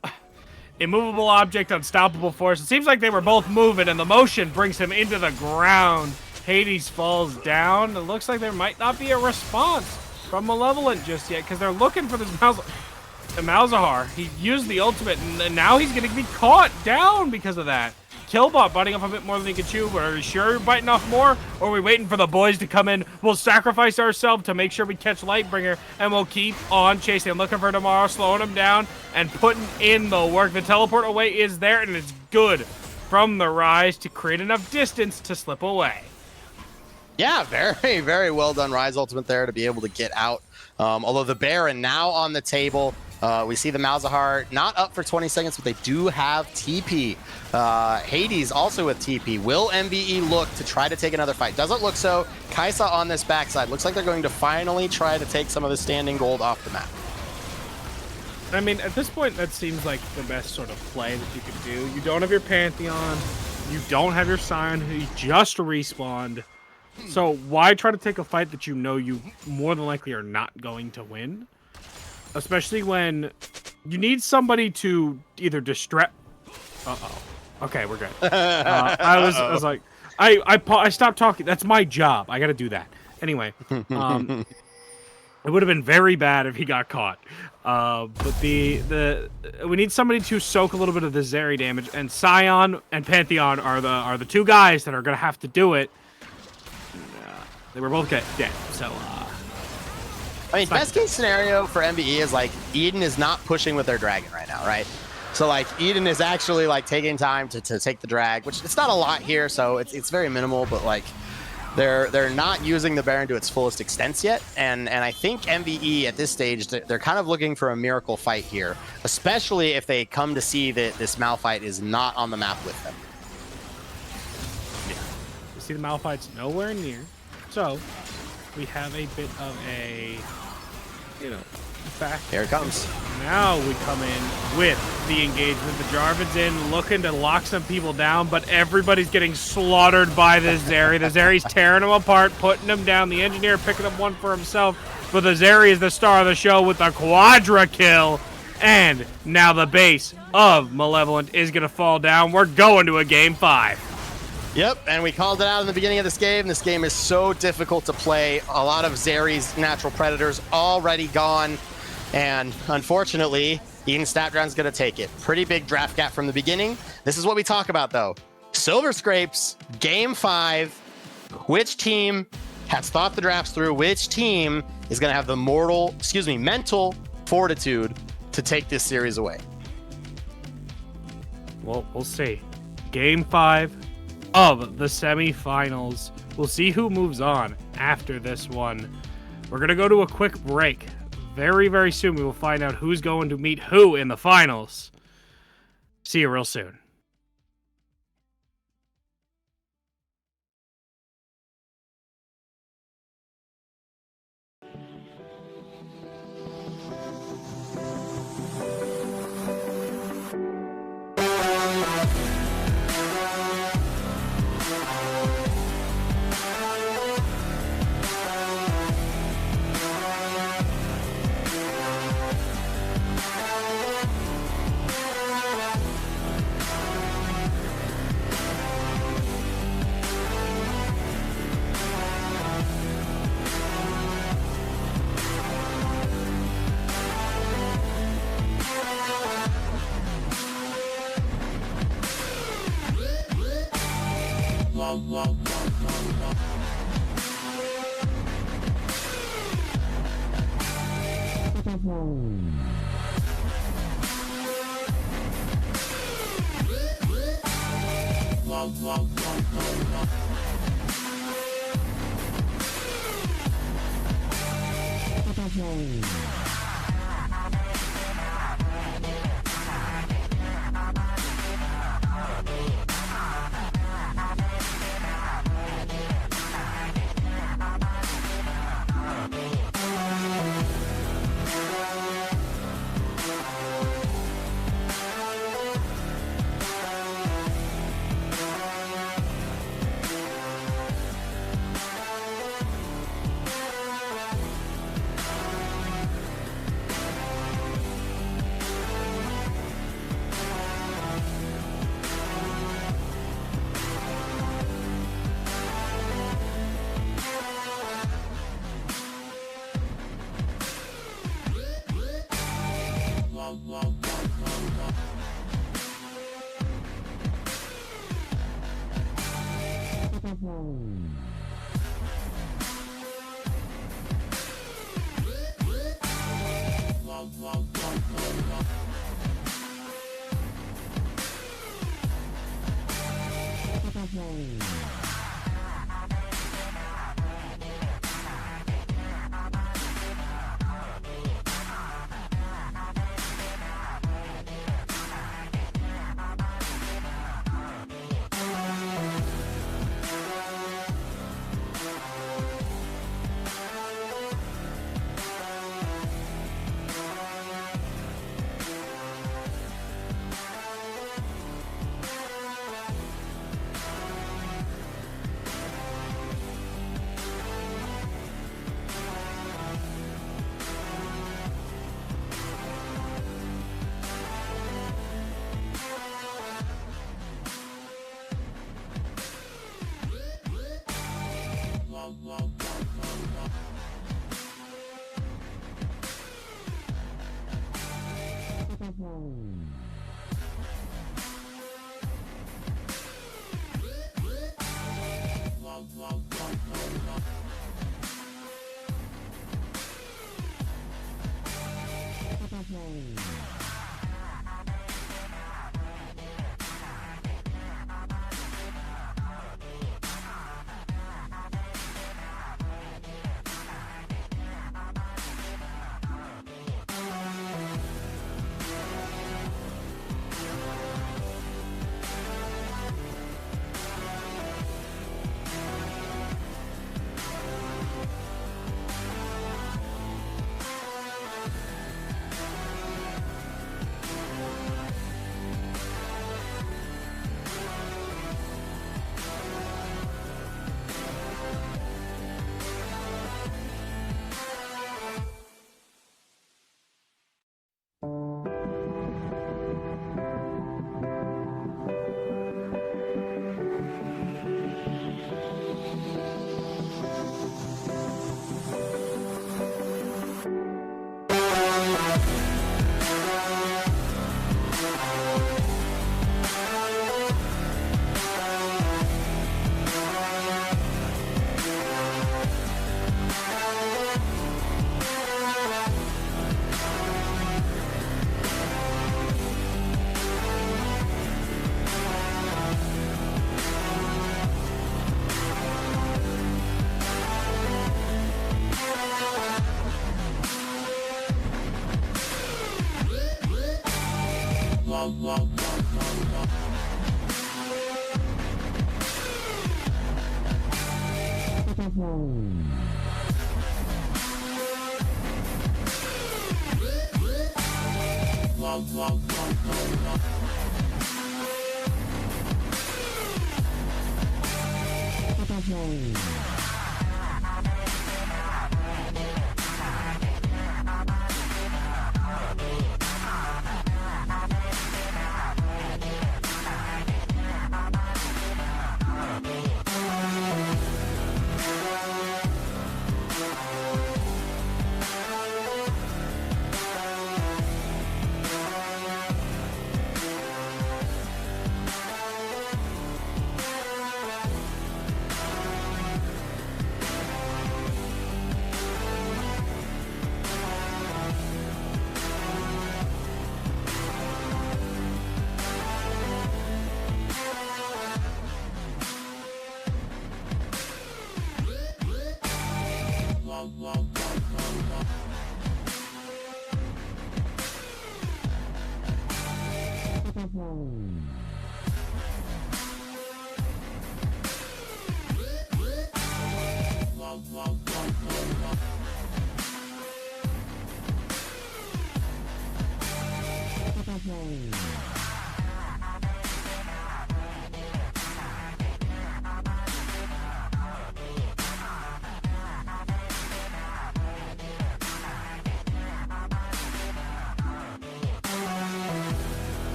immovable object, unstoppable force. It seems like they were both moving, and the motion brings him into the ground. Hades falls down. It looks like there might not be a response from Malevolent just yet, because they're looking for this Malzahar. He used the ultimate, and now he's going to be caught down because of that. Killbot biting off a bit more than he can chew, but are we sure you're biting off more? Or are we waiting for the boys to come in? We'll sacrifice ourselves to make sure we catch Lightbringer, and we'll keep on chasing him, looking for tomorrow, slowing him down, and putting in the work. The teleport away is there, and it's good from the Rise to create enough distance to slip away. Yeah, very, very well done Rise ultimate there to be able to get out. Although the Baron now on the table. We see the Malzahar not up for 20 seconds, but they do have TP. Hades also with TP. Will MVE look to try to take another fight? Doesn't look so. Kaisa on this backside. Looks like they're going to finally try to take some of the standing gold off the map. I mean, at this point, that seems like the best sort of play that you could do. You don't have your Pantheon. You don't have your Scion, who just respawned. So why try to take a fight that you know you more than likely are not going to win? Especially when you need somebody to either distract. Okay, we're good. I was like, I stopped talking. That's my job. I got to do that anyway. It would have been very bad if he got caught. But we need somebody to soak a little bit of the Zeri damage, and Scion and Pantheon are the two guys that are gonna have to do it. They were both dead, so. I mean, best case scenario for MVE is like Eden is not pushing with their dragon right now, right? So like Eden is actually like taking time to take the drag, which it's not a lot here, so it's very minimal, but like they're not using the Baron to its fullest extent yet, and I think MVE at this stage they're kind of looking for a miracle fight here, especially if they come to see that this Malphite is not on the map with them. Yeah, you see the Malphite's nowhere near, so we have a bit of a, you know, Back. Here it comes. Now we come in with the engagement. The Jarvan's in, looking to lock some people down, but everybody's getting slaughtered by this Zeri. The Zeri's tearing them apart, putting them down. The Engineer picking up one for himself, but the Zeri is the star of the show with the quadra kill. And now the base of Malevolent is going to fall down. We're going to a game 5. Yep, and we called it out in the beginning of this game. This game is so difficult to play. A lot of Zeri's natural predators already gone. And unfortunately, Eden Snapdragon's going to take it. Pretty big draft gap from the beginning. This is what we talk about, though. Silver Scrapes, game 5. Which team has thought the drafts through? Which team is going to have the mental fortitude to take this series away? Well, we'll see. Game 5 of the semifinals. We'll see who moves on after this one. We're going to go to a quick break. Very, very soon we will find out who's going to meet who in the finals. See you real soon.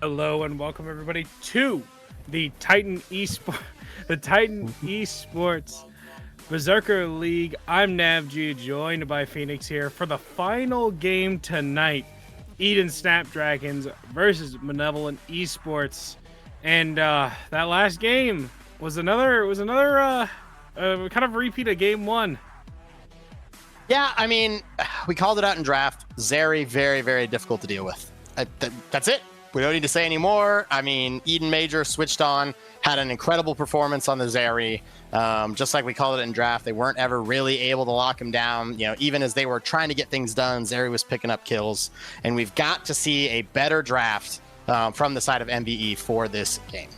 Hello and welcome everybody to the Titan Esports Berserker League. I'm NavG, joined by Phoenix here for the final game tonight. Eden Snapdragons versus Malevolent Esports. And that last game was another kind of repeat of game one. Yeah, I mean, we called it out in draft. Zeri, very, very difficult to deal with. That's it. We don't need to say any more. I mean, Eden Major switched on, had an incredible performance on the Zeri. Just like we called it in draft, they weren't ever really able to lock him down. You know, even as they were trying to get things done, Zeri was picking up kills. And we've got to see a better draft from the side of MVE for this game.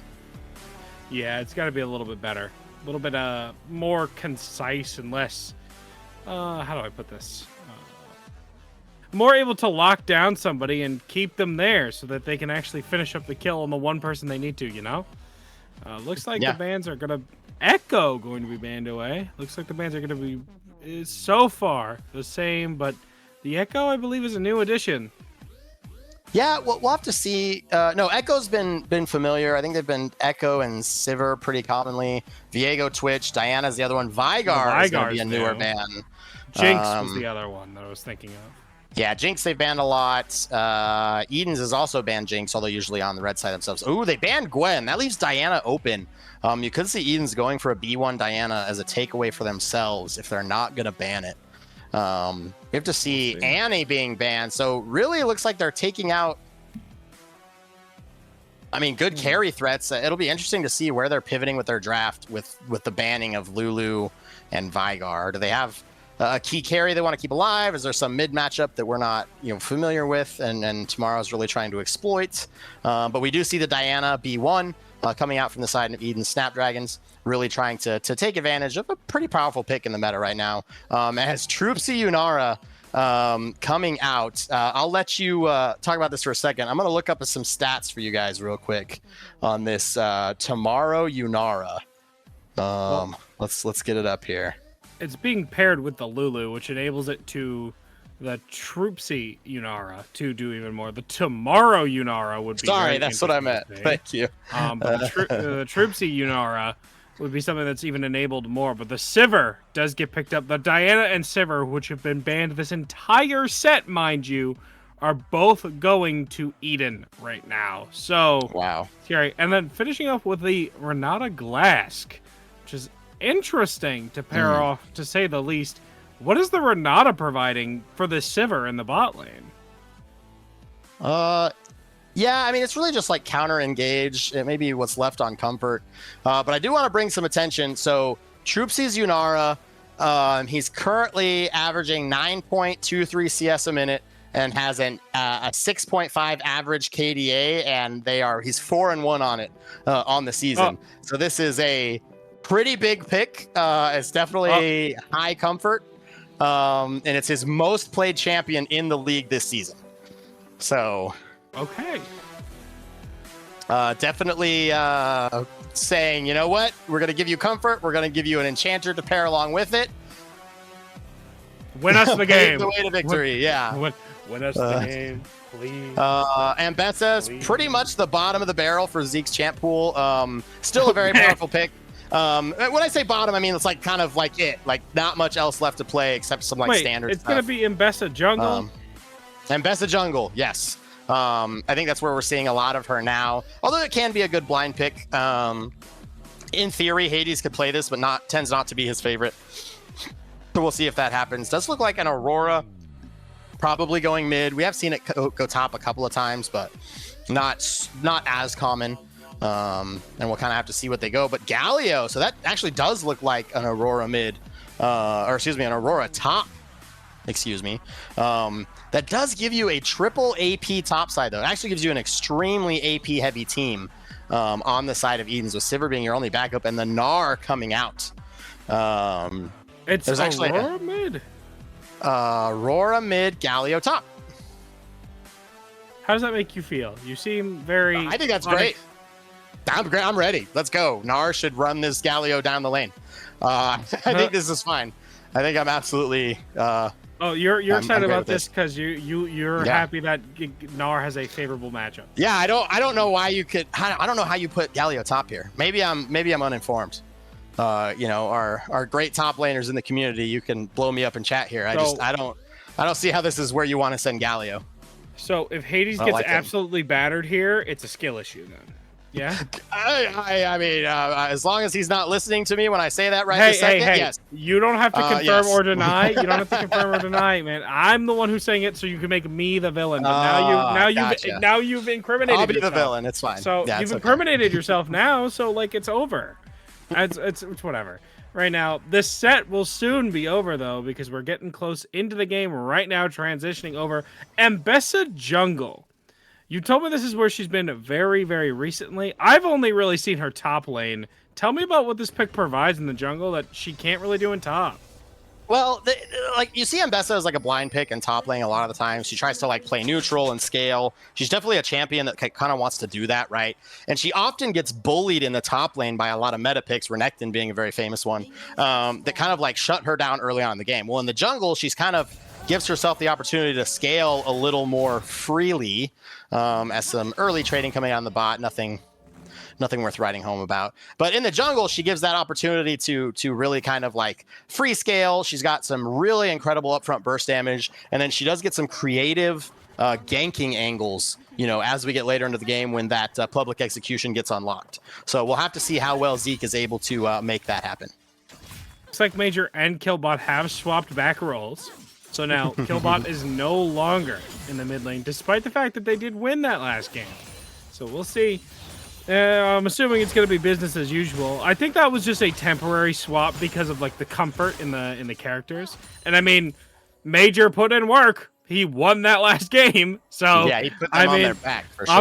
Yeah, it's got to be a little bit better. A little bit more concise and less... how do I put this? More able to lock down somebody and keep them there so that they can actually finish up the kill on the one person they need to, you know? Looks like the bans are going to... Echo going to be banned away. Looks like the bans are going to be, so far, the same, but the Echo, I believe, is a new addition. Yeah, we'll have to see. No, Echo's been familiar. I think they've been Echo and Sivir pretty commonly. Viego, Twitch, Diana's the other one. Vigar is going to be a newer ban. Jinx was the other one that I was thinking of. Yeah, Jinx they've banned a lot. Eden's has also banned Jinx, although usually on the red side themselves. Ooh, they banned Gwen. That leaves Diana open. You could see Eden's going for a B1 Diana as a takeaway for themselves if they're not going to ban it. You have to see Annie being banned. So really it looks like they're taking out, I mean, good carry threats. It'll be interesting to see where they're pivoting with their draft with the banning of Lulu and Vigar. Do they have a key carry they want to keep alive? Is there some mid matchup that we're not familiar with and tomorrow's really trying to exploit? But we do see the Diana B1 coming out from the side of Eden Snapdragons, really trying to take advantage of a pretty powerful pick in the meta right now. As Troopsy Yunara coming out, I'll let you talk about this for a second. I'm going to look up some stats for you guys real quick on this tomorrow Yunara. Let's get it up here. It's being paired with the Lulu, which enables it to the Troopsy Yunara to do even more. The Tomorrow Yunara would be... Sorry, that's what I meant. Thank you. But the Troopsy Yunara would be something that's even enabled more. But the Sivir does get picked up. The Diana and Sivir, which have been banned this entire set, mind you, are both going to Eden right now. So, wow. Scary. And then finishing off with the Renata Glask, which is interesting to pair off, to say the least. What is the Renata providing for the Sivir in the bot lane? Yeah, I mean, it's really just like counter engage. It may be what's left on comfort. But I do want to bring some attention. So Troopsy's Yunara, he's currently averaging 9.23 CS a minute and has a 6.5 average KDA, and he's 4-1 on it on the season. So this is a pretty big pick. It's definitely high comfort. And it's his most played champion in the league this season. So, okay. Definitely saying, you know what? We're going to give you comfort. We're going to give you an enchanter to pair along with it. Win us the game. The way to victory, Win us the game, please. And Betsa's pretty much the bottom of the barrel for Zeke's champ pool. Still a very powerful pick. When I say bottom, I mean it's like kind of like it, like not much else left to play except some standard it's stuff. Gonna be Mbessa jungle. Mbessa jungle, yes. I think that's where we're seeing a lot of her now. Although it can be a good blind pick. In theory, Hades could play this, but tends not to be his favorite. So we'll see if that happens. Does look like an Aurora, probably going mid. We have seen it go top a couple of times, but not as common. And we'll kind of have to see what they go. But Galio, so that actually does look like an Aurora mid, an Aurora top. Excuse me. That does give you a triple AP top side, though. It actually gives you an extremely AP heavy team on the side of Eden's, with Sivir being your only backup and the Gnar coming out. It's Aurora mid. Aurora mid, Galio top. How does that make you feel? You seem very... I think that's great. I'm great. I'm ready. Let's go. Gnar should run this Galio down the lane. I think this is fine. I think I'm absolutely. Oh, you're I'm excited great about with this because you're Yeah. happy that Gnar has a favorable matchup. Yeah, I don't know why you could. I don't know how you put Galio top here. Maybe I'm uninformed. Our great top laners in the community. You can blow me up in chat here. I don't see how this is where you want to send Galio. So if Hades I gets like it. absolutely battered here, it's a skill issue then. Yeah. I mean, as long as he's not listening to me when I say that right Hey, this second, hey! yes. You don't have to confirm yes. or deny. You don't have to confirm or deny, man. I'm the one who's saying it, so you can make me the villain. But Gotcha. now you've incriminated I'll be yourself. the villain. It's fine. So Yeah, you've it's okay. incriminated yourself now. So like it's over. It's whatever. Right now, this set will soon be over though because we're getting close into the game right now, transitioning over. Ambessa Jungle. You told me this is where she's been very, very recently. I've only really seen her top lane. Tell me about what this pick provides in the jungle that she can't really do in top. Well, like you see Ambessa as like a blind pick in top lane a lot of the time. She tries to like play neutral and scale. She's definitely a champion that kind of wants to do that, right? And she often gets bullied in the top lane by a lot of meta picks, Renekton being a very famous one, that kind of like shut her down early on in the game. Well, in the jungle, she's kind of gives herself the opportunity to scale a little more freely, as some early trading coming out on the bot. Nothing worth writing home about. But in the jungle, she gives that opportunity to really kind of like free scale. She's got some really incredible upfront burst damage, and then she does get some creative ganking angles, as we get later into the game when that public execution gets unlocked. So we'll have to see how well Zeke is able to make that happen. Looks like Major and Killbot have swapped back roles. So now Killbot is no longer in the mid lane, despite the fact that they did win that last game. So we'll see. I'm assuming it's going to be business as usual. I think that was just a temporary swap because of like the comfort in the characters. And I mean, Major put in work. He won that last game. So yeah, he put them on their back for sure.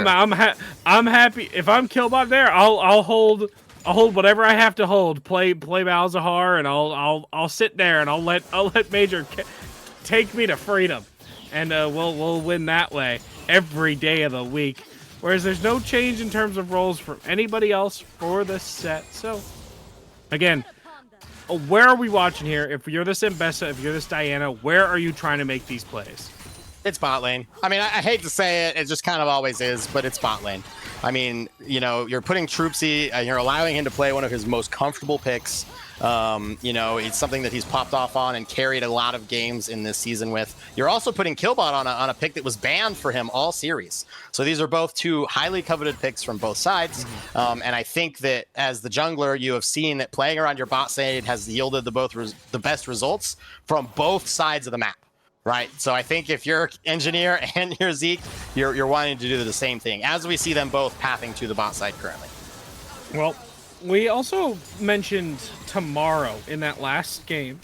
I'm happy if I'm Killbot there. I'll hold whatever I have to hold. Play Malzahar, and I'll sit there and I'll let Major take me to freedom, and we'll win that way every day of the week. Whereas there's no change in terms of roles from anybody else for this set. So, again, where are we watching here? If you're this Ambessa, if you're this Diana, where are you trying to make these plays? It's bot lane. I mean, I hate to say it, it just kind of always is, but it's bot lane. I mean, you're putting Troopsy, and you're allowing him to play one of his most comfortable picks. It's something that he's popped off on and carried a lot of games in this season with. You're also putting Killbot on a pick that was banned for him all series. So these are both two highly coveted picks from both sides. And I think that as the jungler, you have seen that playing around your bot side has yielded the best results from both sides of the map. Right, so I think if you're Engineer and you're Zeke, you're wanting to do the same thing, as we see them both pathing to the bot side currently. Well, we also mentioned tomorrow in that last game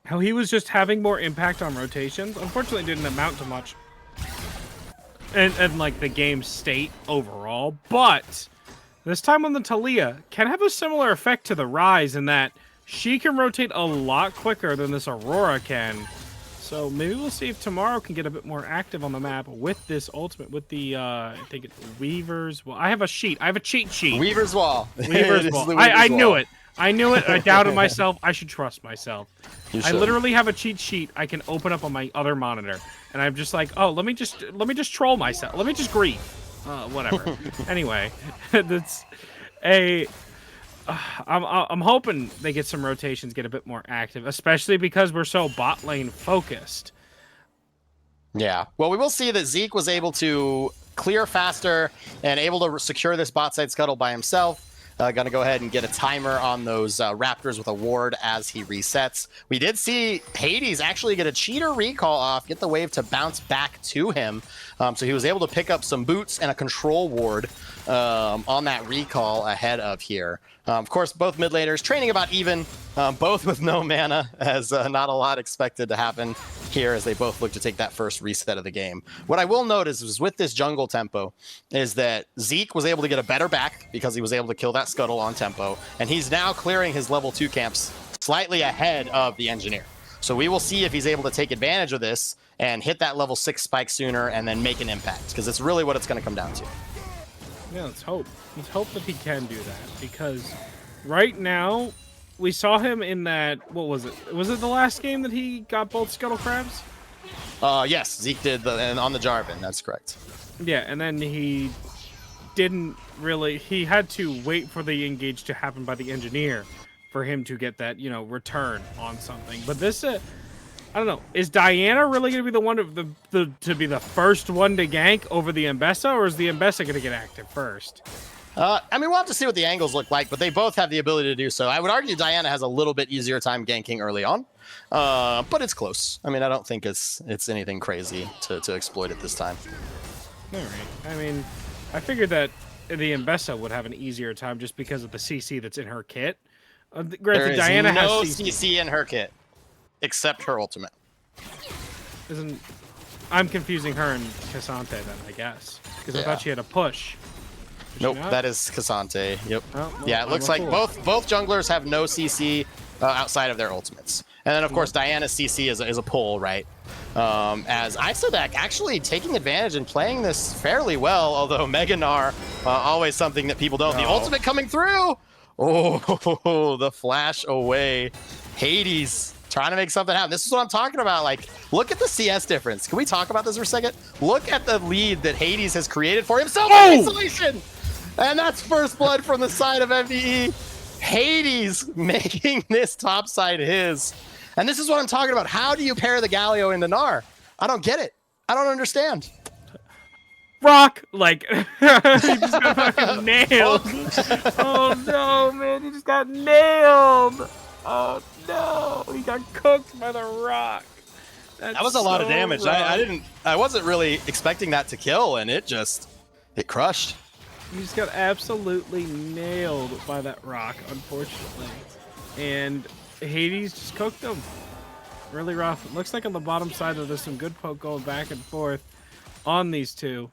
how he was just having more impact on rotations. Unfortunately, didn't amount to much, and like the game state overall. But this time on the Talia can have a similar effect to the Rise in that she can rotate a lot quicker than this Aurora can. So maybe we'll see if tomorrow can get a bit more active on the map with this ultimate, with the, I think it's Weaver's Wall. I have a sheet. I have a cheat sheet. Weaver's Wall. Weaver's Wall. I knew it. I knew it. I doubted myself. I should trust myself. I literally have a cheat sheet I can open up on my other monitor. And I'm just like, oh, let me just troll myself. Let me just grieve. Whatever. Anyway, that's a... I'm hoping they get some rotations, get a bit more active, especially because we're so bot lane focused. Yeah. Well, we will see that Zeke was able to clear faster and able to secure this bot side scuttle by himself. Going to go ahead and get a timer on those Raptors with a ward as he resets. We did see Hades actually get a cheater recall off, get the wave to bounce back to him. So he was able to pick up some boots and a control ward on that recall ahead of here. Of course, both mid laners training about even, both with no mana, as not a lot expected to happen here as they both look to take that first reset of the game. What I will note is with this jungle tempo is that Zeke was able to get a better back because he was able to kill that scuttle on tempo, and he's now clearing his level 2 camps slightly ahead of the Engineer. So we will see if he's able to take advantage of this and hit that level 6 spike sooner and then make an impact, because it's really what it's going to come down to. Yeah, let's hope. Let's hope that he can do that, because right now, we saw him in that. What was it? Was it the last game that he got both Scuttle Crabs? Yes, Zeke did and on the Jarvan. That's correct. Yeah, and then he didn't really. He had to wait for the engage to happen by the engineer for him to get that, return on something. But this, I don't know. Is Diana really going to be the one to be the first one to gank over the Mbessa, or is the Mbessa going to get active first? I mean, we'll have to see what the angles look like, but they both have the ability to do so. I would argue Diana has a little bit easier time ganking early on, but it's close. I mean, I don't think it's anything crazy to exploit at this time. All right. I mean, I figured that the Mbessa would have an easier time just because of the CC that's in her kit. Granted, Diana has no CC in her kit, except her ultimate. I'm confusing her and Cassante then, I guess, because I thought she had a push. Nope, that is Cassante. Yep. Oh, well, yeah, it looks like both junglers have no CC outside of their ultimates. And then, of course, Diana's CC is a pull, right? As Isodak actually taking advantage and playing this fairly well, although Meganar, always something that people don't. The ultimate coming through! Oh, the flash away. Hades trying to make something happen. This is what I'm talking about. Like, look at the CS difference. Can we talk about this for a second? Look at the lead that Hades has created for himself in isolation! And that's first blood from the side of MVE. Hades making this top side his. And this is what I'm talking about. How do you pair the Galio into Gnar? I don't get it. I don't understand. Rock! Like, he just got fucking nailed. Oh no, man, he just got nailed. Oh no, he got cooked by the rock. That was a lot of damage. I wasn't really expecting that to kill, and it crushed. He just got absolutely nailed by that rock, unfortunately. And Hades just cooked him. Really rough. It looks like on the bottom side there's some good poke going back and forth on these two.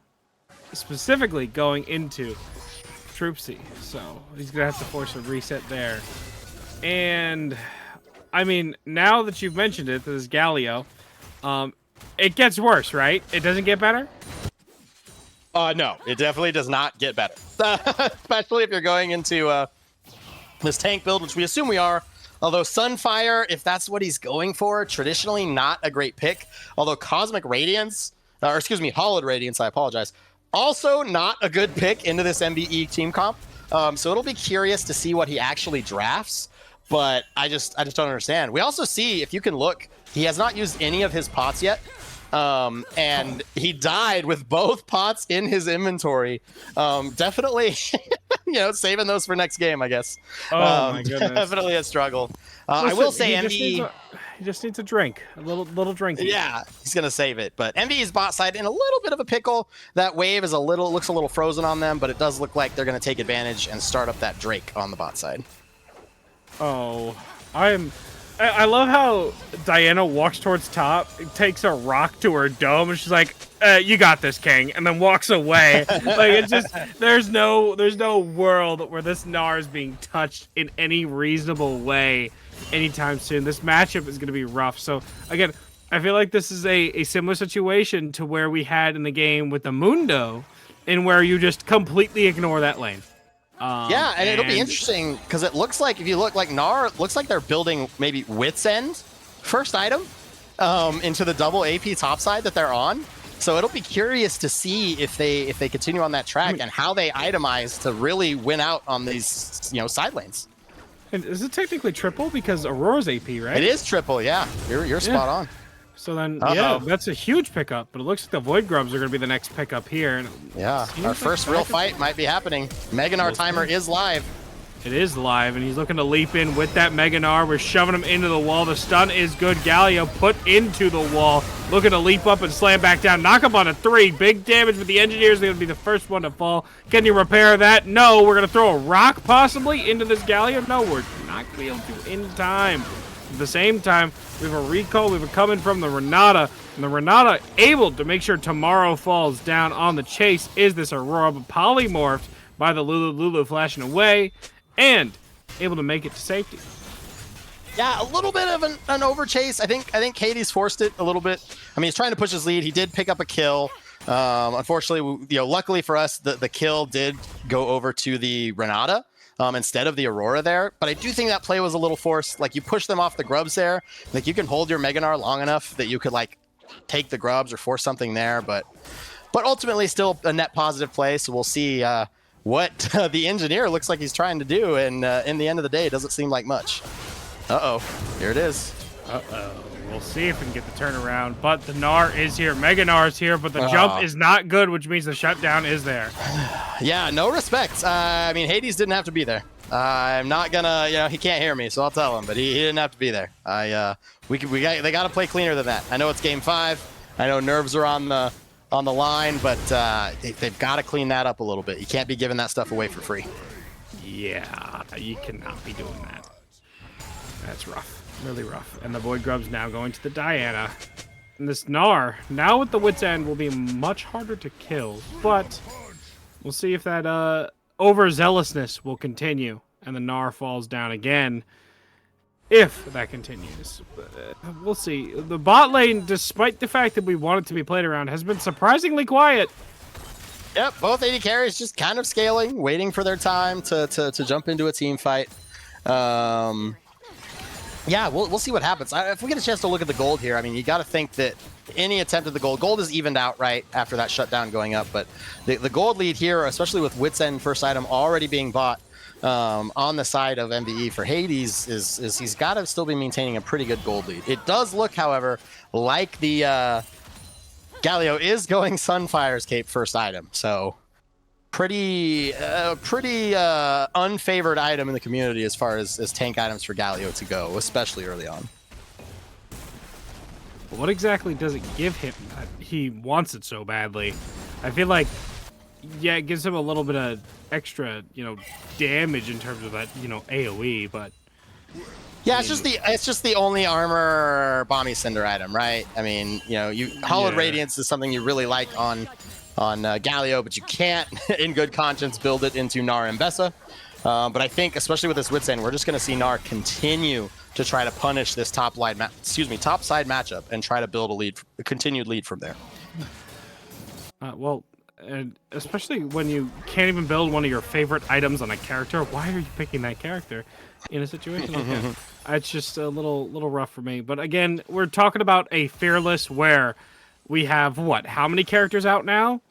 Specifically going into Troopsy. So he's going to have to force a reset there. And, I mean, now that you've mentioned it, this Galio, it gets worse, right? It doesn't get better? No, it definitely does not get better. Especially if you're going into this tank build, which we assume we are. Although Sunfire, if that's what he's going for, traditionally not a great pick. Although Cosmic Radiance, or excuse me, Hollowed Radiance, I apologize. Also not a good pick into this MBE team comp. So it'll be curious to see what he actually drafts. But I just don't understand. We also see, if you can look, he has not used any of his pots yet. And he died with both pots in his inventory. Definitely, saving those for next game, I guess. Oh my goodness. Definitely a struggle. Listen, I will say MVE... He just needs a drink, a little drink. Yeah, he's gonna save it. But MVE's bot side in a little bit of a pickle. That wave is looks a little frozen on them, but it does look like they're gonna take advantage and start up that Drake on the bot side. Oh, I love how Diana walks towards top, takes a rock to her dome, and she's like, "You got this, King," and then walks away. Like, it's just there's no world where this Gnar is being touched in any reasonable way anytime soon. This matchup is going to be rough. So again, I feel like this is a similar situation to where we had in the game with the Mundo, in where you just completely ignore that lane. Yeah, and it'll be interesting because it looks like, if you look like Gnar, it looks like they're building maybe Wit's End first item into the double AP topside that they're on. So it'll be curious to see if they continue on that track and how they itemize to really win out on these side lanes. And is it technically triple because Aurora's AP, right? It is triple, yeah. You're spot on. So then, yeah, that's a huge pickup. But it looks like the Void Grubs are going to be the next pickup here. Yeah, our first real fight might be happening. Meganar timer is live. It is live, and he's looking to leap in with that Meganar. We're shoving him into the wall. The stun is good. Galio put into the wall. Looking to leap up and slam back down. Knock up on a 3. Big damage, but the Engineers are going to be the first one to fall. Can you repair that? No. We're going to throw a rock possibly into this Galio. No, we're not going to be able to in time. At the same time, we have a recall. We have a coming from the Renata. And the Renata able to make sure Tomorrow falls down on the chase. Is this Aurora? But polymorphed by the Lulu flashing away. And able to make it to safety. Yeah, a little bit of an over chase. I think Hades forced it a little bit. I mean, he's trying to push his lead. He did pick up a kill. Unfortunately, luckily for us, the kill did go over to the Renata. instead of the Aurora there. But I do think that play was a little forced. Like, you push them off the grubs there. Like, you can hold your Mega Gnar long enough that you could, like, take the grubs or force something there. But ultimately, still a net positive play. So we'll see what the engineer looks like he's trying to do. And in the end of the day, it doesn't seem like much. Uh-oh. Here it is. Uh-oh. We'll see if we can get the turnaround, but the Gnar is here. Mega Gnar is here, but the jump is not good, which means the shutdown is there. Yeah, no respect. I mean, Hades didn't have to be there. I'm not gonna, he can't hear me, so I'll tell him, but he didn't have to be there. They got to play cleaner than that. I know it's game 5. I know nerves are on the line, but they've got to clean that up a little bit. You can't be giving that stuff away for free. Yeah, you cannot be doing that. That's rough. Really rough. And the Void Grub's now going to the Diana. And this Gnar, now with the Wit's End, will be much harder to kill. But we'll see if that overzealousness will continue. And the Gnar falls down again. If that continues. We'll see. The bot lane, despite the fact that we want it to be played around, has been surprisingly quiet. Yep, both AD carries just kind of scaling, waiting for their time to jump into a team fight. Yeah, we'll see what happens. If we get a chance to look at the gold here, I mean, you got to think that any attempt at the gold is evened out right after that shutdown going up. But the gold lead here, especially with Wit's End first item already being bought on the side of MVE for Hades, is he's got to still be maintaining a pretty good gold lead. It does look, however, like the Galio is going Sunfire's Cape first item. So pretty unfavored item in the community as far as tank items for Galio to go, especially early on. What exactly does it give him that he wants it so badly? I feel like, yeah, it gives him a little bit of extra, damage in terms of that, AoE, but yeah, it's just the only armor Bomby Cinder item, right? I mean, Hollowed Radiance is something you really like on Galio, but you can't, in good conscience, build it into Gnar and Bessa. But I think, especially with this Wit's End, we're just going to see Gnar continue to try to punish this top side matchup and try to build a continued lead from there. Well, and especially when you can't even build one of your favorite items on a character, why are you picking that character in a situation like that? It's just a little rough for me. But again, we're talking about a Fearless where we have, how many characters out now?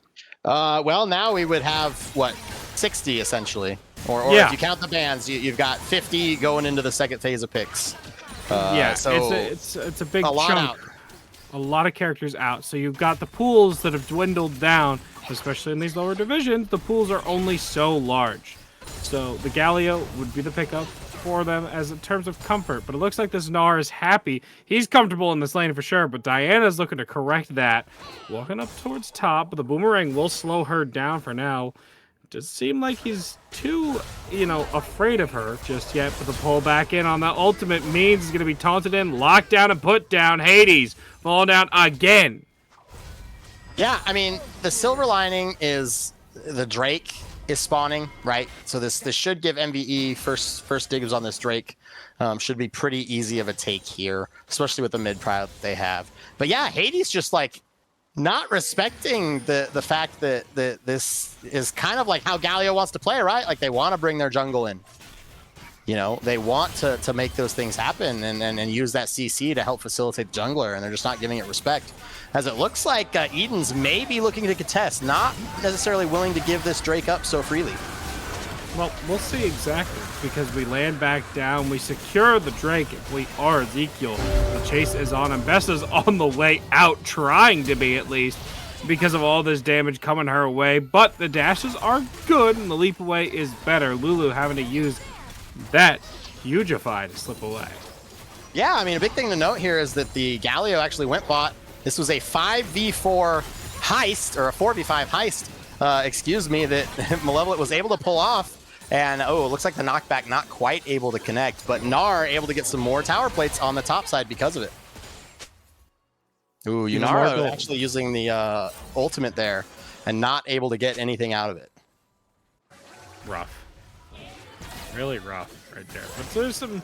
Well, now we would have, 60 essentially. Or if you count the bans, you've got 50 going into the second phase of picks. So it's a big chunk. A lot of characters out. So you've got the pools that have dwindled down, especially in these lower divisions. The pools are only so large. So the Galio would be the pickup for them as in terms of comfort. But it looks like this Gnar is happy. He's comfortable in this lane for sure, but Diana's looking to correct that. Walking up towards top, but the Boomerang will slow her down for now. Doesn't seem like he's too, afraid of her just yet. But the pull back in on the ultimate means he's going to be taunted in, locked down, and put down. Hades falling down again. Yeah, I mean, the silver lining is the Drake is spawning, right? So this should give MVE first digs on this Drake. Should be pretty easy of a take here, especially with the mid prio that they have. But yeah, Hades just not respecting the fact that this is kind of like how Galio wants to play, right? Like they want to bring their jungle in. They want to make those things happen and use that CC to help facilitate the jungler, and they're just not giving it respect. As it looks like Eden's may be looking to contest, not necessarily willing to give this Drake up so freely. Well, we'll see exactly, because we land back down, we secure the Drake if we are Ezekiel. The chase is on, and Bessa's on the way out, trying to be at least, because of all this damage coming her way. But the dashes are good, and the leap away is better. Lulu having to use that Hugify to slip away. Yeah, I mean, a big thing to note here is that the Galio actually went bot. This was a 5v4 heist, or a 4v5 heist, that Malevolent was able to pull off. And, it looks like the knockback not quite able to connect, but Gnar able to get some more tower plates on the top side because of it. Ooh, Yunara actually using the ultimate there and not able to get anything out of it. Rough. Really rough right there. But there's some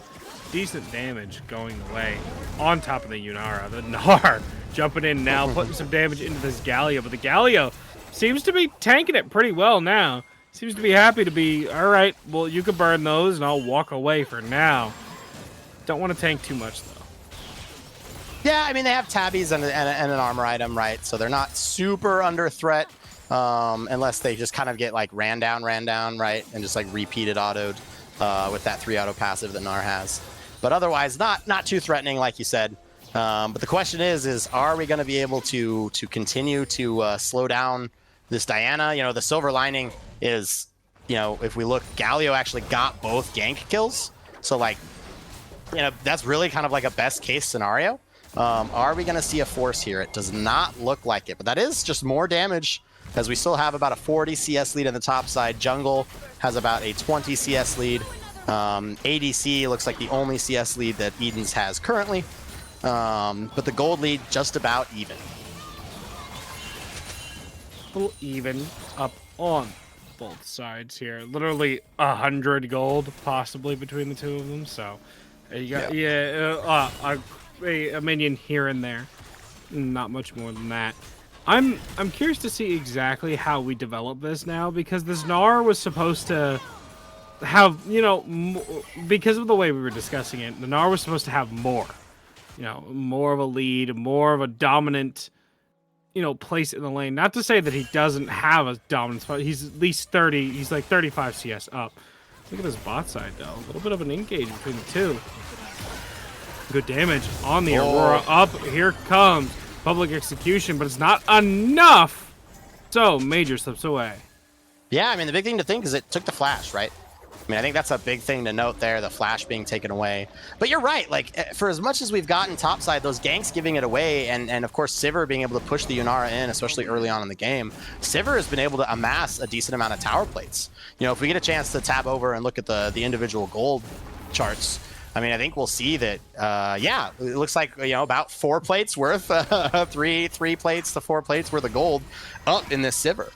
decent damage going away on top of the Yunara. The Gnar jumping in now, putting some damage into this Galio, but the Galio seems to be tanking it pretty well now. seems to be happy to be, all right, well, you can burn those, and I'll walk away for now. Don't want to tank too much, though. Yeah, I mean, they have tabbies and an armor item, right? So they're not super under threat, unless they just kind of get, like, ran down, right? And just, like, repeated autoed with that 3 auto passive that Gnar has. But otherwise, not too threatening, like you said. But the question is are we going to be able to continue to slow down this Diana? You know, the silver lining is, you know, if we look, Galio actually got both gank kills. So, like, you know, that's really kind of like a best case scenario. Are we going to see a force here? It does not look like it, but that is just more damage, as we still have about a 40 CS lead on the top side. Jungle has about a 20 CS lead. ADC looks like the only CS lead that Eden's has currently. But the gold lead just about even. Even up on both sides here. Literally 100 gold, possibly, between the two of them. So you got a minion here and there. Not much more than that. I'm curious to see exactly how we develop this now, because this Gnar was supposed to have, you know, because of the way we were discussing it, the Gnar was supposed to have more. You know, more of a lead, more of a dominant, you know, place in the lane. Not to say that he doesn't have a dominant spot. He's at least 30. He's like 35 CS up. Look at his bot side, though. A little bit of an engage between the two. Good damage on the Aurora. Up. Here comes public execution, but it's not enough. So, Major slips away. Yeah, I mean, the big thing to think is it took the flash, right? I mean, I think that's a big thing to note there, the flash being taken away. But you're right, like, for as much as we've gotten topside, those ganks giving it away, and of course, Sivir being able to push the Yunara in, especially early on in the game, Sivir has been able to amass a decent amount of tower plates. You know, if we get a chance to tab over and look at the individual gold charts, I mean, I think we'll see that, yeah, it looks like, you know, about 4 plates worth, three plates to 4 plates worth of gold up in this Sivir.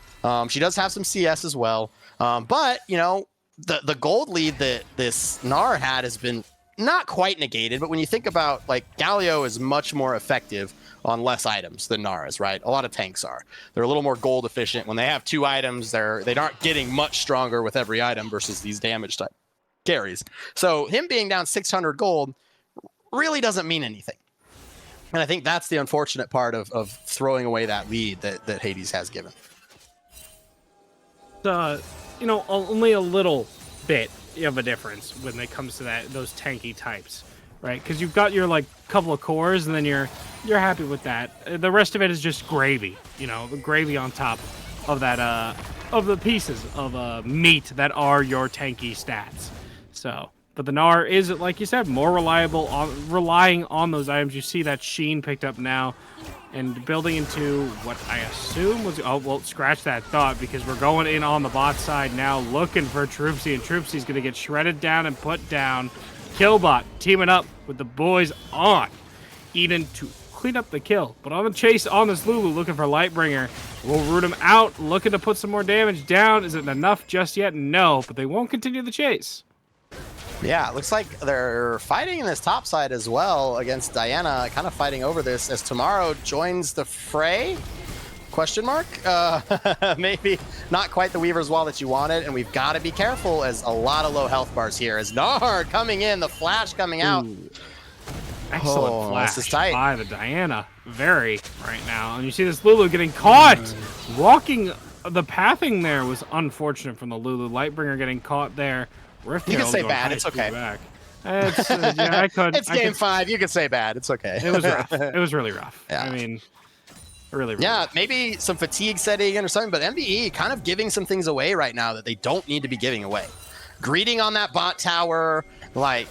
She does have some CS as well, but, you know, the gold lead that this Gnar had has been not quite negated, but when you think about, like, Galio is much more effective on less items than Gnar is, right? A lot of tanks are. They're a little more gold efficient. When they have 2 items, they aren't getting much stronger with every item versus these damage type carries. So him being down 600 gold really doesn't mean anything. And I think that's the unfortunate part of throwing away that lead that Hades has given. You know, only a little bit of a difference when it comes to those tanky types, right? Because you've got your, like, couple of cores, and then you're happy with that. The rest of it is just gravy, you know, the gravy on top of that of the pieces of meat that are your tanky stats. So, but the Gnar is, like you said, more reliable on relying on those items. You see that sheen picked up now, and building into what I assume was, oh, well, scratch that thought, because we're going in on the bot side now, looking for Troopsy, and Troopsy's going to get shredded down and put down. Killbot teaming up with the boys on Eden to clean up the kill, but on the chase on this Lulu, looking for Lightbringer. We'll root him out, looking to put some more damage down. Is it enough just yet? No, but they won't continue the chase. Yeah, it looks like they're fighting in this top side as well against Diana, kind of fighting over this as Tomorrow joins the fray? Question mark? Maybe not quite the Weaver's Wall that you wanted, and we've got to be careful as a lot of low health bars here. As Gnar coming in, the flash coming out. Ooh. Excellent flash this is tight. by the Diana. Very right now. And you see this Lulu getting caught. Walking, the pathing there was unfortunate from the Lulu. Lightbringer getting caught there. You can say bad, it's okay. Back. It's, yeah, I could. It's game 5, you can say bad, it's okay. It was rough. It was really rough. Yeah. I mean, really rough. Yeah, maybe some fatigue setting in or something, but MBE kind of giving some things away right now that they don't need to be giving away. Greeting on that bot tower, like,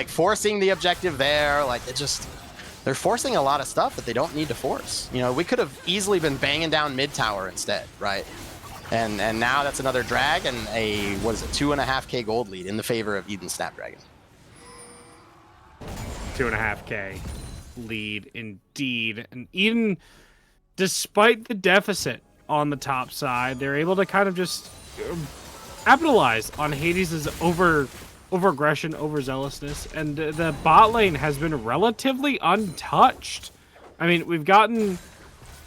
forcing the objective there, like, they're forcing a lot of stuff that they don't need to force. You know, we could have easily been banging down mid tower instead, right? And now that's another drag and a, what is it, 2.5K gold lead in the favor of Eden Snapdragon. 2.5K lead indeed. And Eden, despite the deficit on the top side, they're able to kind of just capitalize on Hades' over-aggression, overzealousness, and the bot lane has been relatively untouched. I mean, we've gotten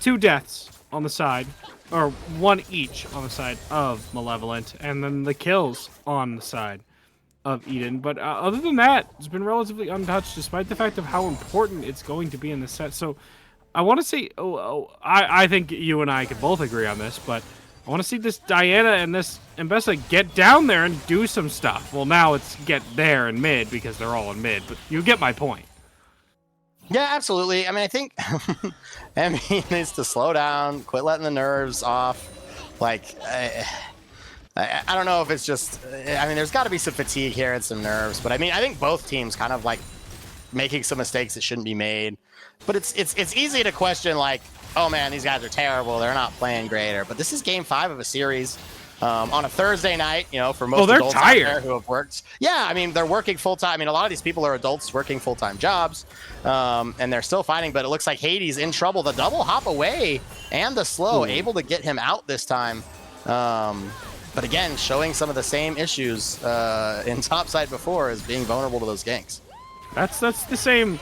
2 deaths on the side or one each on the side of Malevolent, and then the kills on the side of Eden. But other than that, it's been relatively untouched, despite the fact of how important it's going to be in the set. So I want to see, I think you and I could both agree on this, but I want to see this Diana and this Mbessa get down there and do some stuff. Well, now it's get there in mid because they're all in mid, but you get my point. Yeah, absolutely. I mean, I think Emmy needs to slow down, quit letting the nerves off. Like, I don't know if it's just, I mean, there's got to be some fatigue here and some nerves, but I mean, I think both teams kind of like making some mistakes that shouldn't be made. But it's easy to question, like, oh man, these guys are terrible, they're not playing great. But this is game 5 of a series on a Thursday night, you know, for most adults out there who have worked. Yeah, I mean, they're working full-time. I mean, a lot of these people are adults working full-time jobs, and they're still fighting, but it looks like Hades in trouble. The double hop away and the slow, able to get him out this time. But again, showing some of the same issues in topside before as being vulnerable to those ganks. That's the same.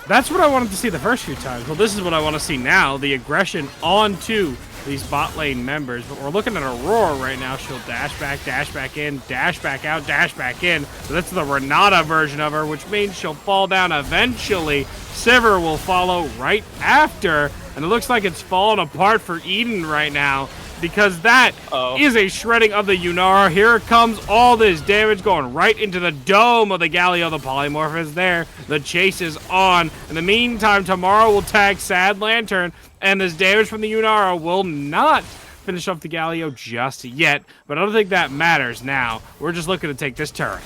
That's what I wanted to see the first few times. Well, this is what I want to see now, the aggression onto these bot lane members. But we're looking at Aurora right now. She'll dash back in, dash back out, dash back in. So that's the Renata version of her, which means she'll fall down eventually. Sivir will follow right after. And it looks like it's falling apart for Eden right now, because that is a shredding of the Yunara. Here comes all this damage going right into the dome of the Galio. The polymorph is there. The chase is on. In the meantime, Tamara will tag Sad Lantern, and this damage from the Yunara will not finish off the Galio just yet, but I don't think that matters now. We're just looking to take this turret.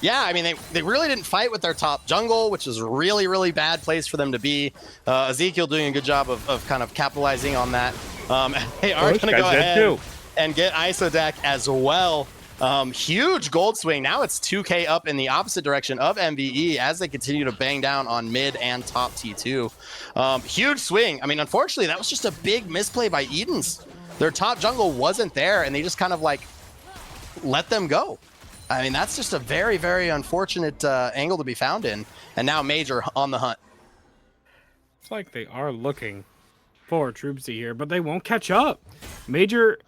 Yeah, I mean, they really didn't fight with their top jungle, which is really, really bad place for them to be. Ezekiel doing a good job of kind of capitalizing on that. They are going to go ahead and get Isodec as well. Huge gold swing. Now it's 2K up in the opposite direction of MVE as they continue to bang down on mid and top T2. Huge swing. I mean, unfortunately, that was just a big misplay by Eden's. Their top jungle wasn't there, and they just kind of like let them go. I mean, that's just a very, very unfortunate angle to be found in. And now Major on the hunt. It's like they are looking for Troopsy here, but they won't catch up. Major,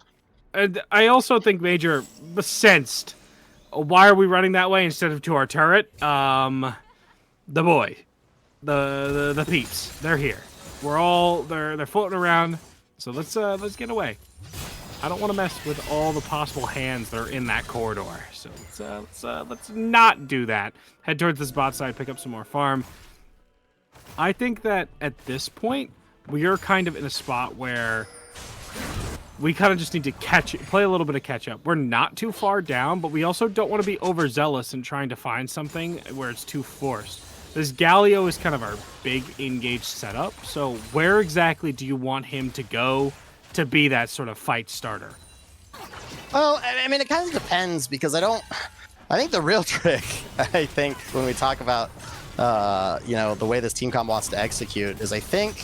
I also think Major sensed, why are we running that way instead of to our turret? The boy, the peeps, they're here. They're floating around, so let's get away. I don't want to mess with all the possible hands that are in that corridor. So let's not do that. Head towards this bot side, pick up some more farm. I think that at this point, we are kind of in a spot where we kind of just need to play a little bit of catch up. We're not too far down, but we also don't want to be overzealous in trying to find something where it's too forced. This Galio is kind of our big engaged setup. So where exactly do you want him to go to be that sort of fight starter? Well, I mean, it kind of depends, because I think the real trick, I think, when we talk about, you know, the way this team comp wants to execute is, I think,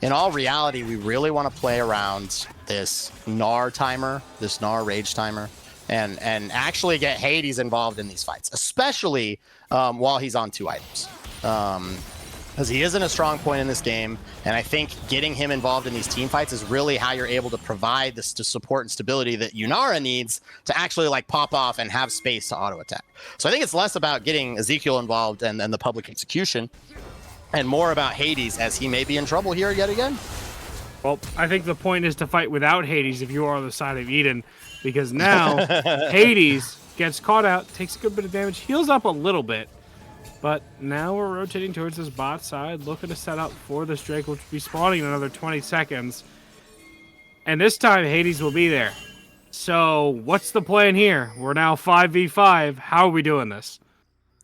in all reality, we really want to play around this Gnar timer, this Gnar rage timer, and actually get Hades involved in these fights, especially while he's on 2 items. Because he isn't a strong point in this game, and I think getting him involved in these team fights is really how you're able to provide this support and stability that Yunara needs to actually like pop off and have space to auto attack. So I think it's less about getting Ezekiel involved and the public execution, and more about Hades, as he may be in trouble here yet again. Well, I think the point is to fight without Hades if you are on the side of Eden, because now Hades gets caught out, takes a good bit of damage, heals up a little bit. But now we're rotating towards this bot side, looking to set up for this Drake, which will be spawning in another 20 seconds. And this time, Hades will be there. So what's the plan here? We're now 5v5. How are we doing this?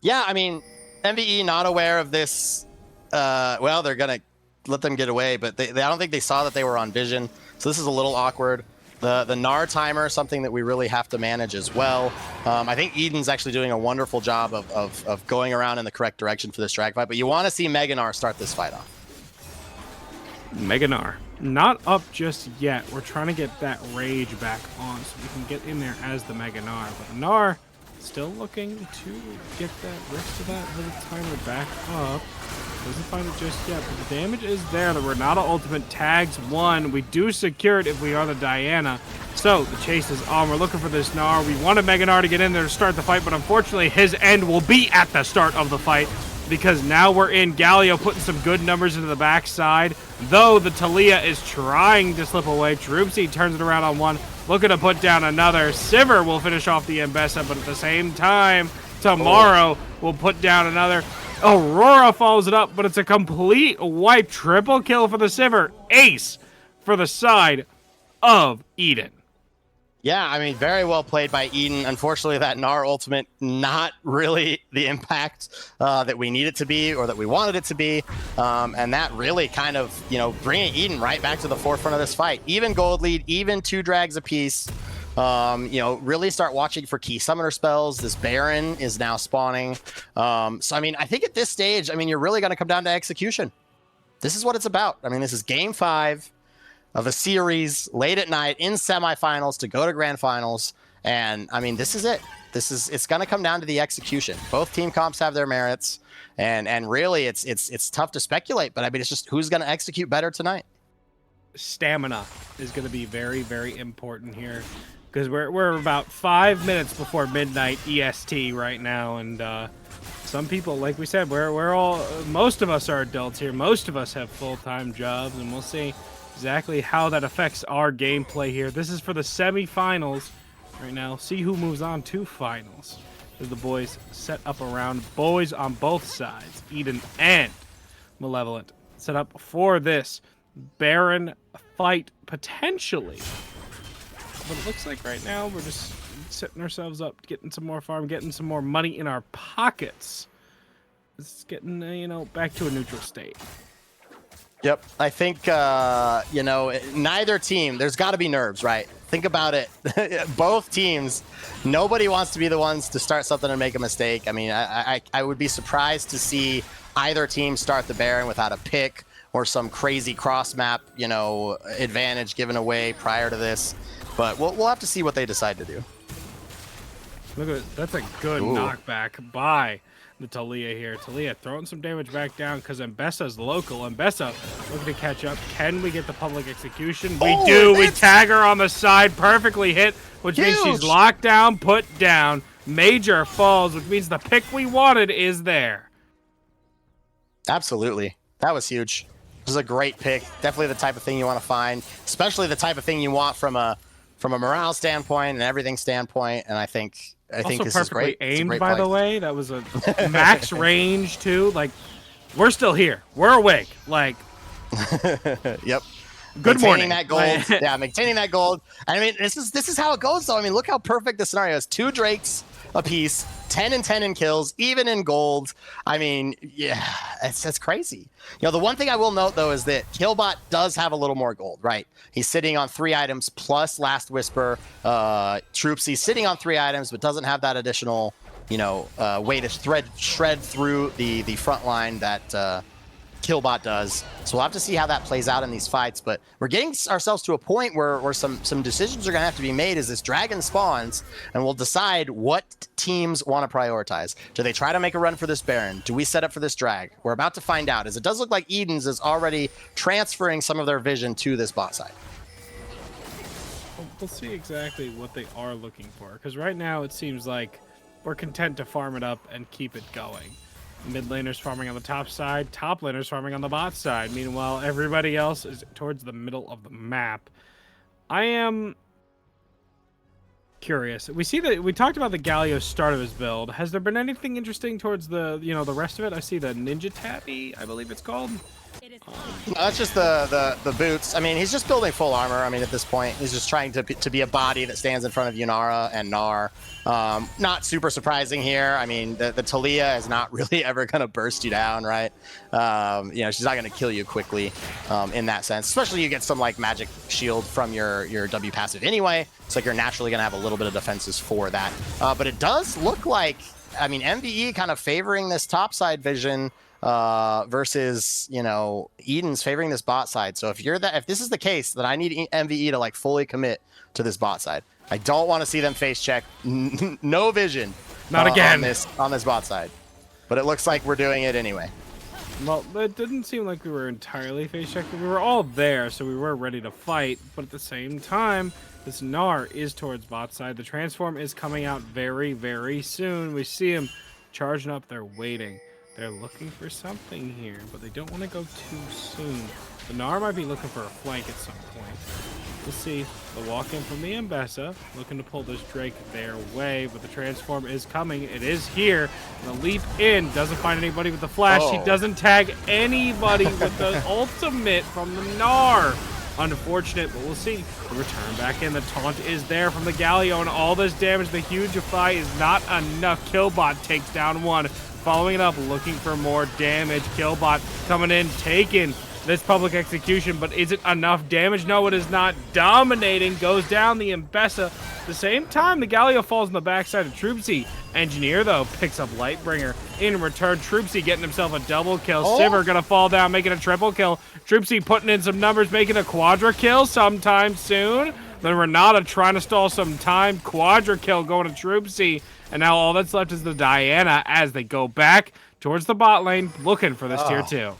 Yeah, I mean, MVE not aware of this. Well, they're going to let them get away, but I don't think they saw that they were on vision. So this is a little awkward. The Gnar timer is something that we really have to manage as well. I think Eden's actually doing a wonderful job of going around in the correct direction for this drag fight, but you want to see Mega Gnar start this fight off. Mega Gnar. Not up just yet. We're trying to get that rage back on so we can get in there as the Mega Gnar. But Gnar still looking to get that rest of that little timer back up. Doesn't find it just yet, but the damage is there. The Renata ultimate tags one. We do secure it if we are the Diana. So the chase is on. We're looking for this Gnar. We wanted Mega Gnar to get in there to start the fight, but unfortunately his end will be at the start of the fight because now we're in. Galio putting some good numbers into the backside, though the Talia is trying to slip away. Troopsy turns it around on one, looking to put down another. Sivir will finish off the Mbessa, but at the same time, Tomorrow will put down another. Aurora follows it up, but it's a complete wipe. Triple kill for the Sivir. Ace for the side of Eden. Yeah, I mean, very well played by Eden. Unfortunately, that Gnar ultimate, not really the impact that we need it to be or that we wanted it to be. And that really kind of, bringing Eden right back to the forefront of this fight. Even gold lead, even 2 drags apiece. Really start watching for key summoner spells. This Baron is now spawning. So, I mean, I think at this stage, you're really going to come down to execution. This is what it's about. This is game 5 of a series late at night in semifinals to go to grand finals. And this is it. It's going to come down to the execution. Both team comps have their merits, and really it's tough to speculate, but it's just who's going to execute better tonight. Stamina is going to be very, very important here because we're about 5 minutes before midnight EST right now, and some people, like we said, most of us are adults here. Most of us have full-time jobs, and we'll see exactly how that affects our gameplay here. This is for the semifinals right now. See who moves on to finals as the boys set up around. Boys on both sides, Eden and Malevolent, set up for this Baron fight potentially. But it looks like right now we're just setting ourselves up, getting some more farm, getting some more money in our pockets. It's getting, back to a neutral state. Yep. I think, neither team, there's got to be nerves, right? Think about it. Both teams, nobody wants to be the ones to start something and make a mistake. I would be surprised to see either team start the Baron without a pick or some crazy cross map, advantage given away prior to this. But we'll have to see what they decide to do. Look at it. That's a good knockback by the Talia here. Talia throwing some damage back down because Mbessa's local. Mbessa looking to catch up. Can we get the public execution? We do. We tag her on the side. Perfectly hit, which means she's locked down, put down. Major falls, which means the pick we wanted is there. Absolutely. That was huge. This is a great pick. Definitely the type of thing you want to find, especially the type of thing you want from a morale standpoint and everything standpoint. And I think this is great. Aimed, by the way. That was a max range too. Like, we're still here. We're awake. Like, yep. Good morning. Maintaining that gold. Yeah, maintaining that gold. This is how it goes though. Look how perfect the scenario is. 2 Drakes apiece, 10 and 10 in kills, even in gold. Yeah, it's crazy. The one thing I will note though is that Killbot does have a little more gold, right? He's sitting on 3 items plus Last Whisper. Troops, he's sitting on 3 items, but doesn't have that additional, way to shred through the front line that Killbot does. So we'll have to see how that plays out in these fights, but we're getting ourselves to a point where some decisions are going to have to be made as this dragon spawns, and we'll decide what teams want to prioritize. Do they try to make a run for this Baron? Do we set up for this drag? We're about to find out, as it does look like Eden's is already transferring some of their vision to this bot side. We'll see exactly what they are looking for, because right now it seems like we're content to farm it up and keep it going. Mid laners farming on the top side, top laners farming on the bot side. Meanwhile, everybody else is towards the middle of the map. I am curious. We see that we talked about the Galio start of his build. Has there been anything interesting towards the the rest of it? I see the Ninja Tabby, I believe it's called. No, that's just the boots. He's just building full armor. At this point, he's just trying to be a body that stands in front of Yunara and Gnar. Not super surprising here. The Talia is not really ever going to burst you down, right? She's not going to kill you quickly in that sense. Especially you get some magic shield from your W passive anyway. It's like you're naturally going to have a little bit of defenses for that. But it does look like, MVE kind of favoring this topside vision versus Eden's favoring this bot side. So if this is the case, then I need MVE to fully commit to this bot side. I don't want to see them face check. No vision. Not again. On this bot side. But it looks like we're doing it anyway. Well, it didn't seem like we were entirely face checking. We were all there, so we were ready to fight. But at the same time, this Gnar is towards bot side. The transform is coming out very, very soon. We see him charging up. They're waiting. They're looking for something here, but they don't want to go too soon. The Gnar might be looking for a flank at some point. We'll see. The walk-in from the Mbessa, looking to pull this Drake their way, but the transform is coming. It is here. The leap in, doesn't find anybody with the flash. He doesn't tag anybody with the ultimate from the Gnar. Unfortunate, but we'll see. The return back in. The taunt is there from the Galio, and all this damage. The Hugify is not enough. Killbot takes down one. Following it up, looking for more damage. Killbot coming in, taking this public execution, but is it enough damage? No, it is not. Dominating, goes down the Mbessa. At the same time, the Galio falls on the backside of Troopsy. Engineer, though, picks up Lightbringer. In return, Troopsy getting himself a double kill. Sivir gonna fall down, making a triple kill. Troopsy putting in some numbers, making a quadra kill sometime soon. Then Renata trying to stall some time. Quadra kill going to Troopsy. And now all that's left is the Diana as they go back towards the bot lane, looking for this tier 2.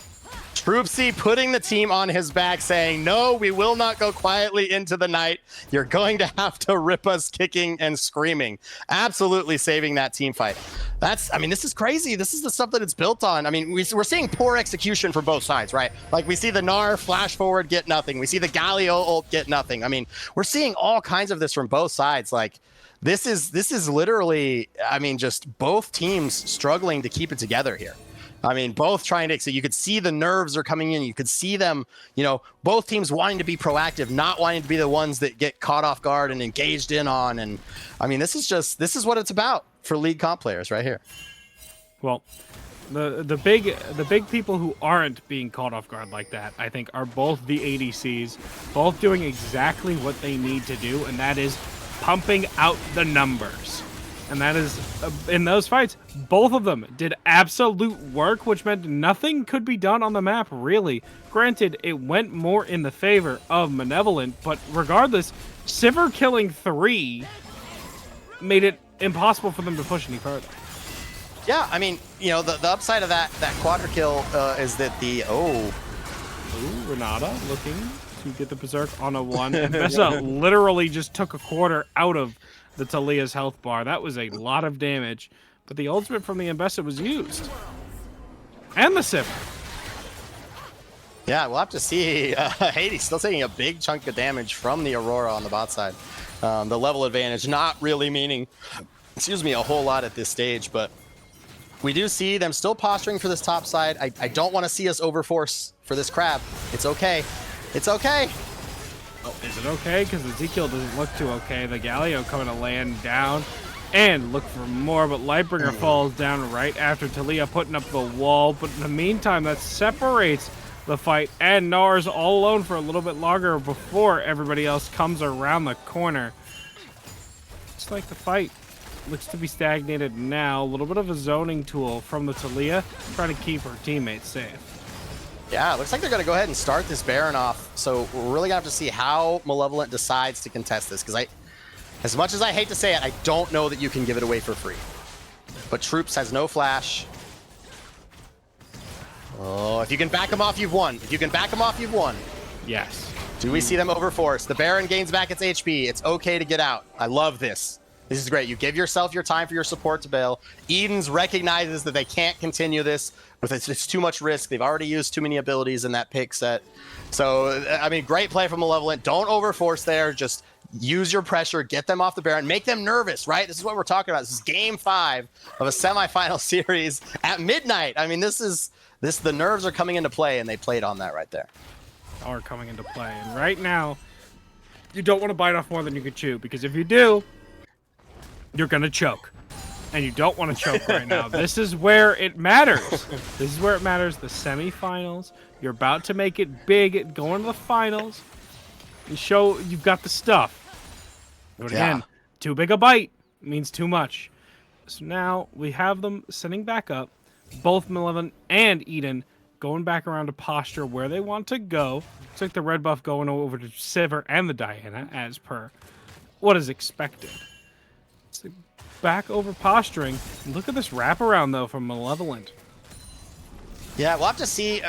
Troopsy putting the team on his back, saying, no, we will not go quietly into the night. You're going to have to rip us kicking and screaming. Absolutely saving that team fight. I mean, this is crazy. This is the stuff that it's built on. I mean, we're seeing poor execution from both sides, right? Like, we see the Gnar flash forward, get nothing. We see the Galio ult, get nothing. I mean, we're seeing all kinds of this from both sides. Like, this is literally, I mean, just both teams struggling to keep it together here. I mean, both trying to, so you could see the nerves are coming in. You could see them, you know, both teams wanting to be proactive, not wanting to be the ones that get caught off guard and engaged in on. And I mean, this is what it's about for league comp players right here. Well, the big people who aren't being caught off guard like that, I think, are both the ADCs, both doing exactly what they need to do, and that is pumping out the numbers. And that is, in those fights, both of them did absolute work, which meant nothing could be done on the map, really. Granted, it went more in the favor of Malevolent, but regardless, Sivir killing 3 made it impossible for them to push any further. Yeah, I mean, you know, the upside of that quadra kill is that Ooh, Renata looking to get the Berserk on a 1. And Bessa literally just took a quarter out of the Talia's health bar. That was a lot of damage, but the ultimate from the Mbessa was used. And the Sivir. Yeah, we'll have to see. Hades still taking a big chunk of damage from the Aurora on the bot side. The level advantage not really meaning, a whole lot at this stage, but we do see them still posturing for this top side. I don't want to see us overforce for this crab. It's okay. It's okay. Oh, is it okay? Because Ezekiel doesn't look too okay. The Galio coming to land down and look for more, but Lightbringer falls down right after Talia putting up the wall. But in the meantime, that separates the fight, and Gnar's all alone for a little bit longer before everybody else comes around the corner. It's like the fight looks to be stagnated now. A little bit of a zoning tool from the Talia, trying to keep her teammates safe. Yeah, it looks like they're going to go ahead and start this Baron off. So we're really going to have to see how Malevolent decides to contest this. Because as much as I hate to say it, I don't know that you can give it away for free. But Troops has no flash. Oh, if you can back him off, you've won. If you can back him off, you've won. Yes. Do we see them overforce? The Baron gains back its HP. It's okay to get out. I love this. This is great. You give yourself your time for your support to bail. Eden's recognizes that they can't continue this. It's too much risk. They've already used too many abilities in that pick set. So, I mean, great play from Malevolent. Don't overforce there. Just use your pressure. Get them off the Baron. Make them nervous, right? This is what we're talking about. This is game 5 of a semifinal series at midnight. I mean, the nerves are coming into play, and they played on that right there. Are coming into play. And right now, you don't want to bite off more than you can chew, because if you do, you're going to choke. And you don't want to choke right now. This is where it matters. This is where it matters. The semifinals. You're about to make it big, go into the finals, and show you've got the stuff. But again, too big a bite means too much. So now we have them sitting back up. Both Malevolent and Eden going back around to posture where they want to go. Looks like the red buff going over to Sivir and the Diana, as per what is expected. It's back over posturing. Look at this wraparound, though, from Malevolent. Yeah, we'll have to see.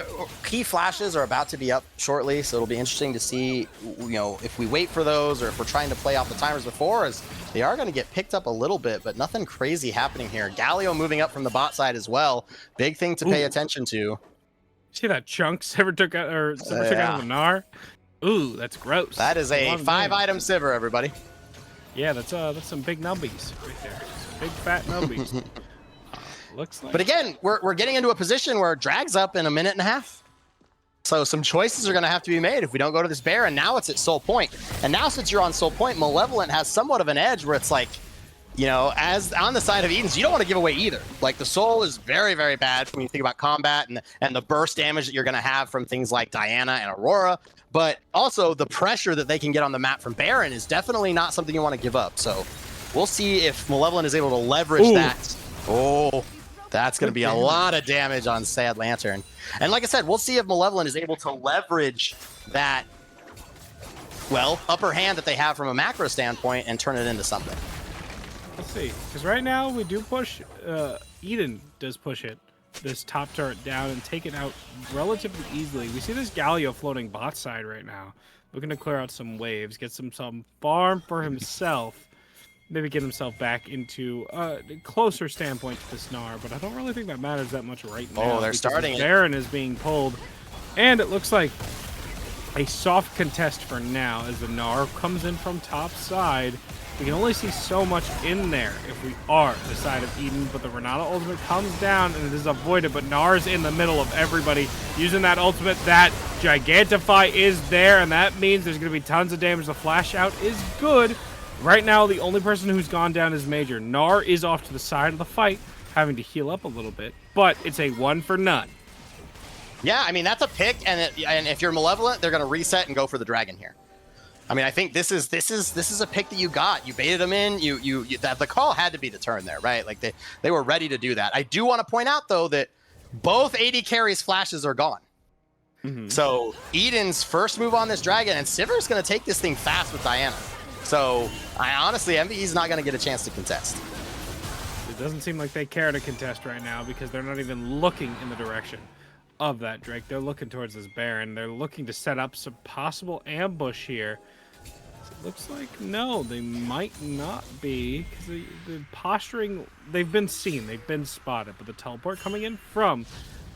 Key flashes are about to be up shortly, so it'll be interesting to see, if we wait for those or if we're trying to play off the timers before, as they are going to get picked up a little bit, but nothing crazy happening here. Galio moving up from the bot side as well. Big thing to pay attention to. See that chunk Sivir took out, or Sivir took out of the Gnar? Ooh, that's gross. That is a 5-item Sivir, everybody. Yeah, that's some big nubbies right there. Some big fat nubbies. Looks like. But again, we're getting into a position where Drag's up in a minute and a half. So some choices are going to have to be made if we don't go to this bear, and now it's at Soul Point. And now since you're on Soul Point, Malevolent has somewhat of an edge where it's like, as on the side of Eden's, you don't want to give away either. Like, the Soul is very, very bad when you think about combat and the burst damage that you're going to have from things like Diana and Aurora. But also the pressure that they can get on the map from Baron is definitely not something you want to give up. So we'll see if Malevolent is able to leverage that. Oh, that's going to be a lot of damage on Sad Lantern. And like I said, we'll see if Malevolent is able to leverage that, upper hand that they have from a macro standpoint and turn it into something. Let's see. Because right now we do push, Eden does push it, this top turret down and take it out relatively easily. We see this Galio floating bot side right now, looking to clear out some waves, get some farm for himself. Maybe get himself back into a closer standpoint to the Gnar, but I don't really think that matters that much right now. Oh, they're starting it. Baron is being pulled, and it looks like a soft contest for now as the Gnar comes in from top side. We can only see so much in there if we are the side of Eden, but the Renata ultimate comes down and it is avoided, but Gnar's in the middle of everybody using that ultimate. That Gigantify is there, and that means there's going to be tons of damage. The flash out is good. Right now, the only person who's gone down is Major. Gnar is off to the side of the fight, having to heal up a little bit, but it's a 1 for none. Yeah, I mean, that's a pick, and if you're Malevolent, they're going to reset and go for the dragon here. I mean, I think this is a pick that you got. You baited them in. The call had to be the turn there, right? Like they were ready to do that. I do want to point out though that both AD carries flashes are gone. Mm-hmm. So Eden's first move on this dragon, and Sivir's going to take this thing fast with Diana. So I honestly, MVE's not going to get a chance to contest. It doesn't seem like they care to contest right now because they're not even looking in the direction of that Drake. They're looking towards this Baron. They're looking to set up some possible ambush here. So it looks like no, they might not be, because the posturing, they've been seen, they've been spotted, but the teleport coming in from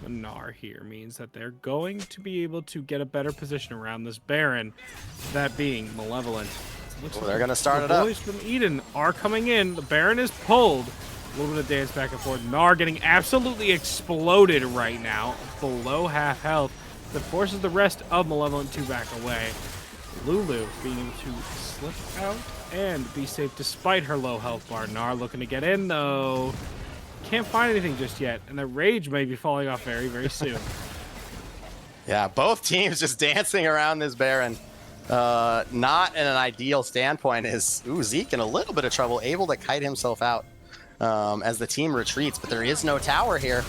the Gnar here means that they're going to be able to get a better position around this Baron, that being Malevolent. They're going to start it up. The boys from Eden are coming in. The Baron is pulled. A little bit of dance back and forth. Gnar getting absolutely exploded right now, below half health. That forces the rest of Malevolent to back away. Lulu being able to slip out and be safe despite her low health bar. Gnar looking to get in though. Can't find anything just yet, and the rage may be falling off very, very soon. Yeah, both teams just dancing around this Baron. Not in an ideal standpoint. Is Zeke in a little bit of trouble, able to kite himself out as the team retreats, but there is no tower here.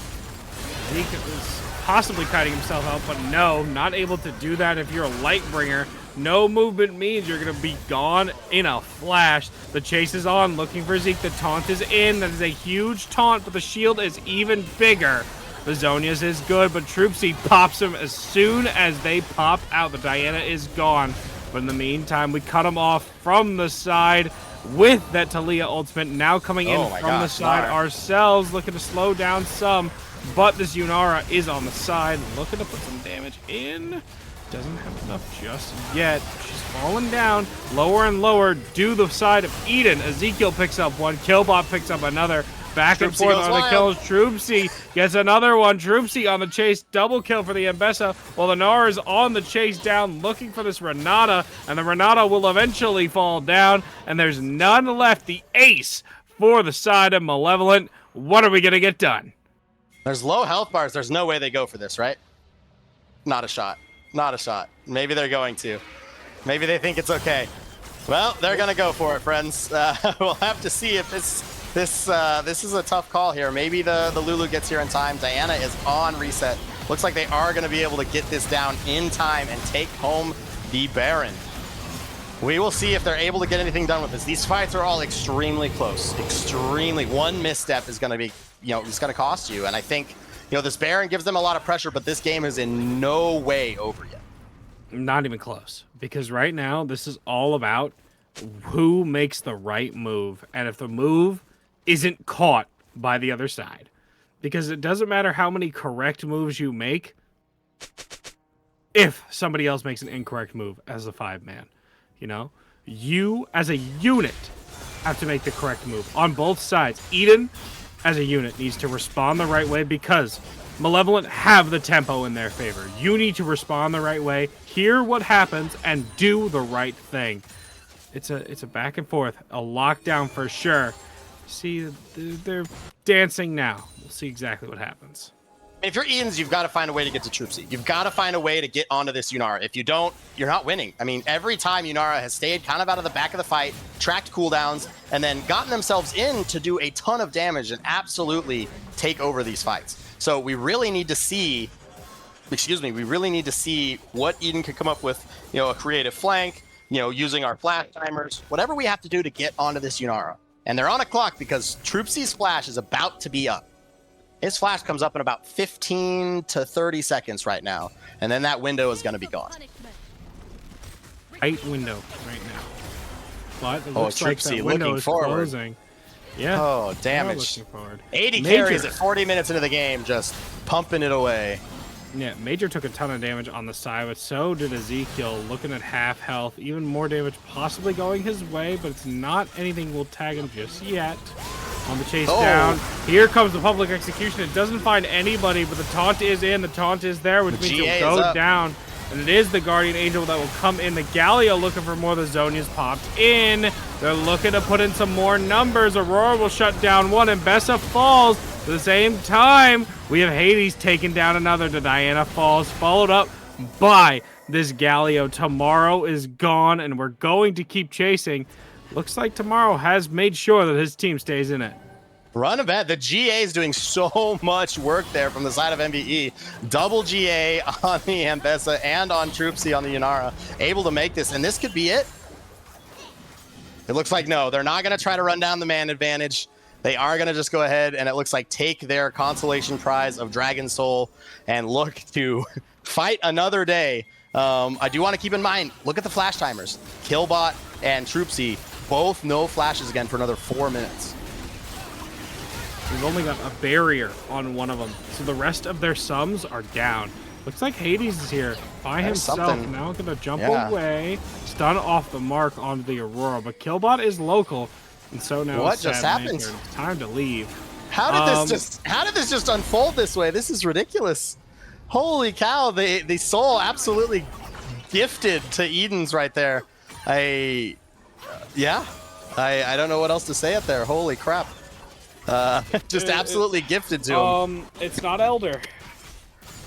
Zeke is possibly kiting himself out, but no, not able to do that if you're a Lightbringer. No movement means you're going to be gone in a flash. The chase is on, looking for Zeke. The taunt is in. That is a huge taunt, but the shield is even bigger. The Zonia's is good, but Troopsy pops him as soon as they pop out. The Diana is gone. But in the meantime, we cut him off from the side with that Talia ultimate. Now coming in from the side ourselves, looking to slow down some. But this Yunara is on the side, looking to put some damage in. Doesn't have enough just yet. She's falling down lower and lower due the side of Eden. Ezekiel picks up one. Killbot picks up another. Back and forth on the kills. Troopsy gets another one. Troopsy on the chase. Double kill for the Mbessa. While the Gnar is on the chase down, looking for this Renata. And the Renata will eventually fall down. And there's none left. The ace for the side of Malevolent. What are we going to get done? There's low health bars. There's no way they go for this, right? Not a shot. Not a shot. Maybe they're going to. Maybe they think it's okay. Well, they're going to go for it, friends. We'll have to see if this is a tough call here. Maybe the Lulu gets here in time. Diana is on reset. Looks like they are going to be able to get this down in time and take home the Baron. We will see if they're able to get anything done with this. These fights are all extremely close. Extremely. One misstep is going to be, it's going to cost you. And I think this Baron gives them a lot of pressure, but this game is in no way over yet. Not even close. Because right now, this is all about who makes the right move. And if the move isn't caught by the other side. Because it doesn't matter how many correct moves you make if somebody else makes an incorrect move as a 5-man. You, as a unit, have to make the correct move on both sides. Eden, as a unit, needs to respond the right way because Malevolent have the tempo in their favor. You need to respond the right way, hear what happens, and do the right thing. It's a back and forth, a lockdown for sure. See, they're dancing now. We'll see exactly what happens. If you're Edens, you've got to find a way to get to Troopsy. You've got to find a way to get onto this Yunara. If you don't, you're not winning. I mean, every time Yunara has stayed kind of out of the back of the fight, tracked cooldowns, and then gotten themselves in to do a ton of damage and absolutely take over these fights. So we really need to see, what Eden can come up with, a creative flank, using our flash timers, whatever we have to do to get onto this Yunara. And they're on a clock because Troopsy's flash is about to be up. His flash comes up in about 15 to 30 seconds right now. And then that window is going to be gone. Tight window right now. But it looks like that window looking is forward. closing. Yeah. Oh, damage. 80 Major carries at 40 minutes into the game, just pumping it away. Yeah, Major took a ton of damage on the side, but so did Ezekiel, looking at half health. Even more damage possibly going his way, but it's not anything will tag him just yet. On the chase down. Here comes the public execution. It doesn't find anybody, but the taunt is in. The taunt is there, which means he'll go down. And it is the Guardian Angel that will come in. The Galio looking for more. The Zhonya's popped in. They're looking to put in some more numbers. Aurora will shut down one, and Bessa falls. At the same time, we have Hades taking down another. The Diana falls, followed up by this Galio. Tomorrow is gone, and we're going to keep chasing. Looks like Tomorrow has made sure that his team stays in it. Run event. The GA is doing so much work there from the side of MVE. Double GA on the Ambessa and on Troopsy on the Yunara. Able to make this, and this could be it. It looks like no, they're not going to try to run down the man advantage. They are going to just go ahead and it looks like take their consolation prize of Dragon Soul and look to fight another day. I do want to keep in mind, look at the flash timers. Killbot and Troopsy, both no flashes again for another 4 minutes. We've only got a barrier on one of them, so the rest of their sums are down. Looks like Hades is here by himself. Something. Now gonna jump away, stun off the mark onto the Aurora, but Killbot is local, and so now what just happened? It's time to leave. How did this just unfold this way? This is ridiculous. Holy cow! The soul absolutely gifted to Edens right there. I don't know what else to say up there. Holy crap! Just absolutely gifted to him. It's not Elder.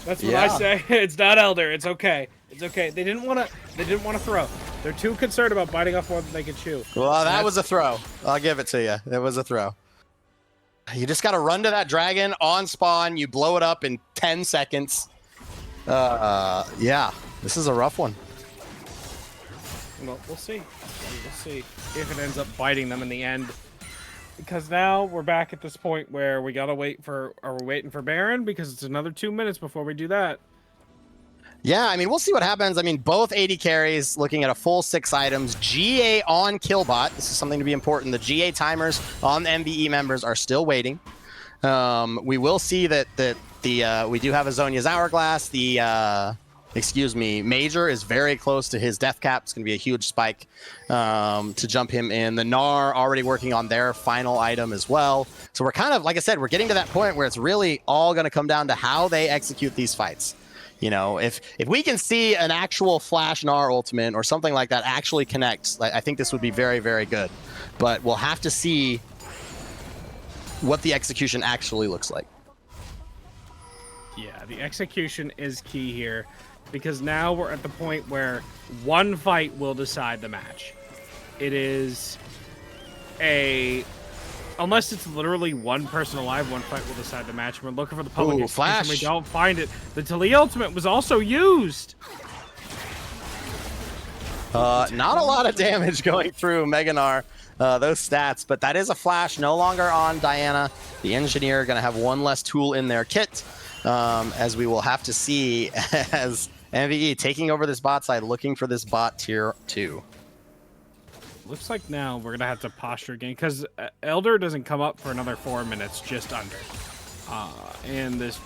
That's what I say. It's not Elder. It's okay. It's okay. They didn't want to throw. They're too concerned about biting off more than they can chew. Well, that was a throw. I'll give it to you. It was a throw. You just got to run to that dragon on spawn. You blow it up in 10 seconds. Yeah, this is a rough one. Well, we'll see. We'll see if it ends up biting them in the end. Because now we're back at this point where we gotta wait for, are we waiting for Baron? Because it's another 2 minutes before we do that. Yeah, I mean, we'll see what happens. I mean, both 80 carries, looking at a full 6 items. GA on Killbot. This is something to be important. The GA timers on the MVE members are still waiting. We will see that we do have a Zhonya's Hourglass. Major is very close to his death cap. It's going to be a huge spike to jump him in. The Gnar already working on their final item as well. So we're kind of, like I said, we're getting to that point where it's really all going to come down to how they execute these fights. If we can see an actual Flash Gnar ultimate or something like that actually connects, I think this would be very, very good. But we'll have to see what the execution actually looks like. Yeah, the execution is key here. Because now we're at the point where one fight will decide the match. It is unless it's literally one person alive, one fight will decide the match. We're looking for the public Flash. and we don't find it. The Tali ultimate was also used. Not a lot of damage going through Mega Gnar, those stats, but that is a flash no longer on Diana. The engineer going to have one less tool in their kit. as we will have to see as MVE taking over this bot side, looking for this bot tier 2. Looks like now we're gonna have to posture again because Elder doesn't come up for another 4 minutes, just under. And this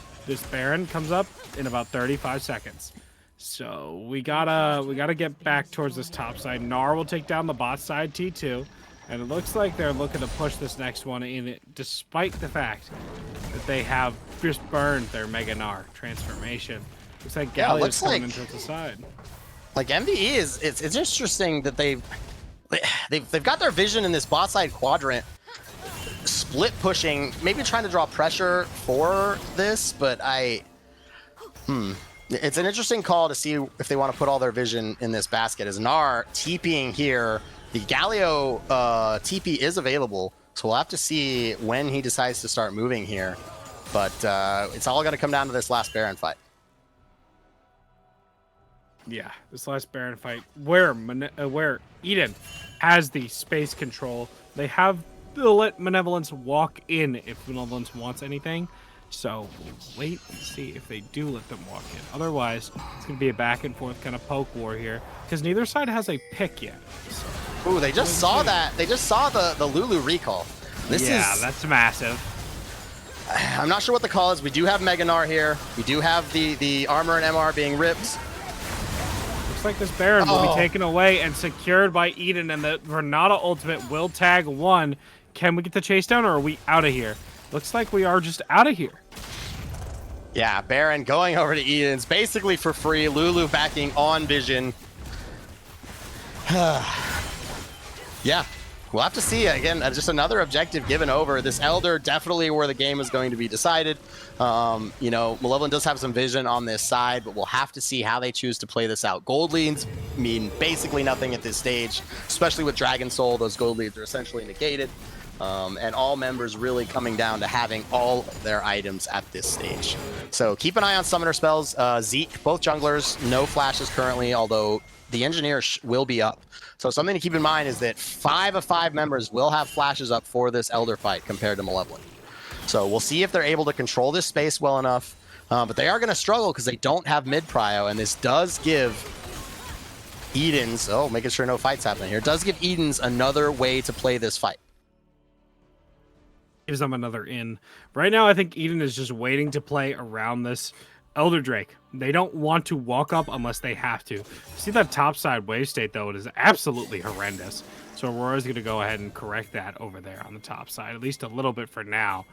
Baron comes up in about 35 seconds. So we gotta get back towards this top side. Gnar will take down the bot side T2, and it looks like they're looking to push this next one in it, despite the fact that they have just burned their Mega Gnar transformation. Looks like Galio's coming into the side. Like MVE is, it's interesting that they've got their vision in this bot side quadrant, split pushing, maybe trying to draw pressure for this, but it's an interesting call to see if they want to put all their vision in this basket. As Gnar TPing here, the Galio TP is available, so we'll have to see when he decides to start moving here. But it's all going to come down to this last Baron fight. Yeah, this last Baron fight, where Eden has the space control. They have to let Malevolence walk in if Malevolence wants anything. So we'll wait and see if they do let them walk in. Otherwise, it's going to be a back and forth kind of poke war here because neither side has a pick yet. So, ooh, they just saw that. They just saw the Lulu recall. That's massive. I'm not sure what the call is. We do have Mega Gnar here. We do have the armor and MR being ripped. Looks like this Baron will be taken away and secured by Eden, and the Renata ultimate will tag one. Can we get the chase down, or are we out of here? Looks like we are just out of here. Yeah, Baron going over to Eden's basically for free. Lulu backing on Vision. Yeah, we'll have to see. Again, just another objective given over. This Elder definitely where the game is going to be decided. You know, Malevolent does have some vision on this side, but we'll have to see how they choose to play this out. Gold leads mean basically nothing at this stage, especially with Dragon Soul. Those gold leads are essentially negated. And all members really coming down to having all their items at this stage. So keep an eye on summoner spells. Zeke, both junglers, no flashes currently, although the engineer will be up. So something to keep in mind is that 5 of 5 members will have flashes up for this Elder fight compared to Malevolent. So we'll see if they're able to control this space well enough. But they are going to struggle because they don't have mid-prio, and this does give Eden's, making sure no fights happen here, does give Eden's another way to play this fight. Gives them another in. Right now, I think Eden is just waiting to play around this Elder Drake. They don't want to walk up unless they have to. See that top side wave state, though? It is absolutely horrendous. So Aurora's going to go ahead and correct that over there on the top side, at least a little bit for now.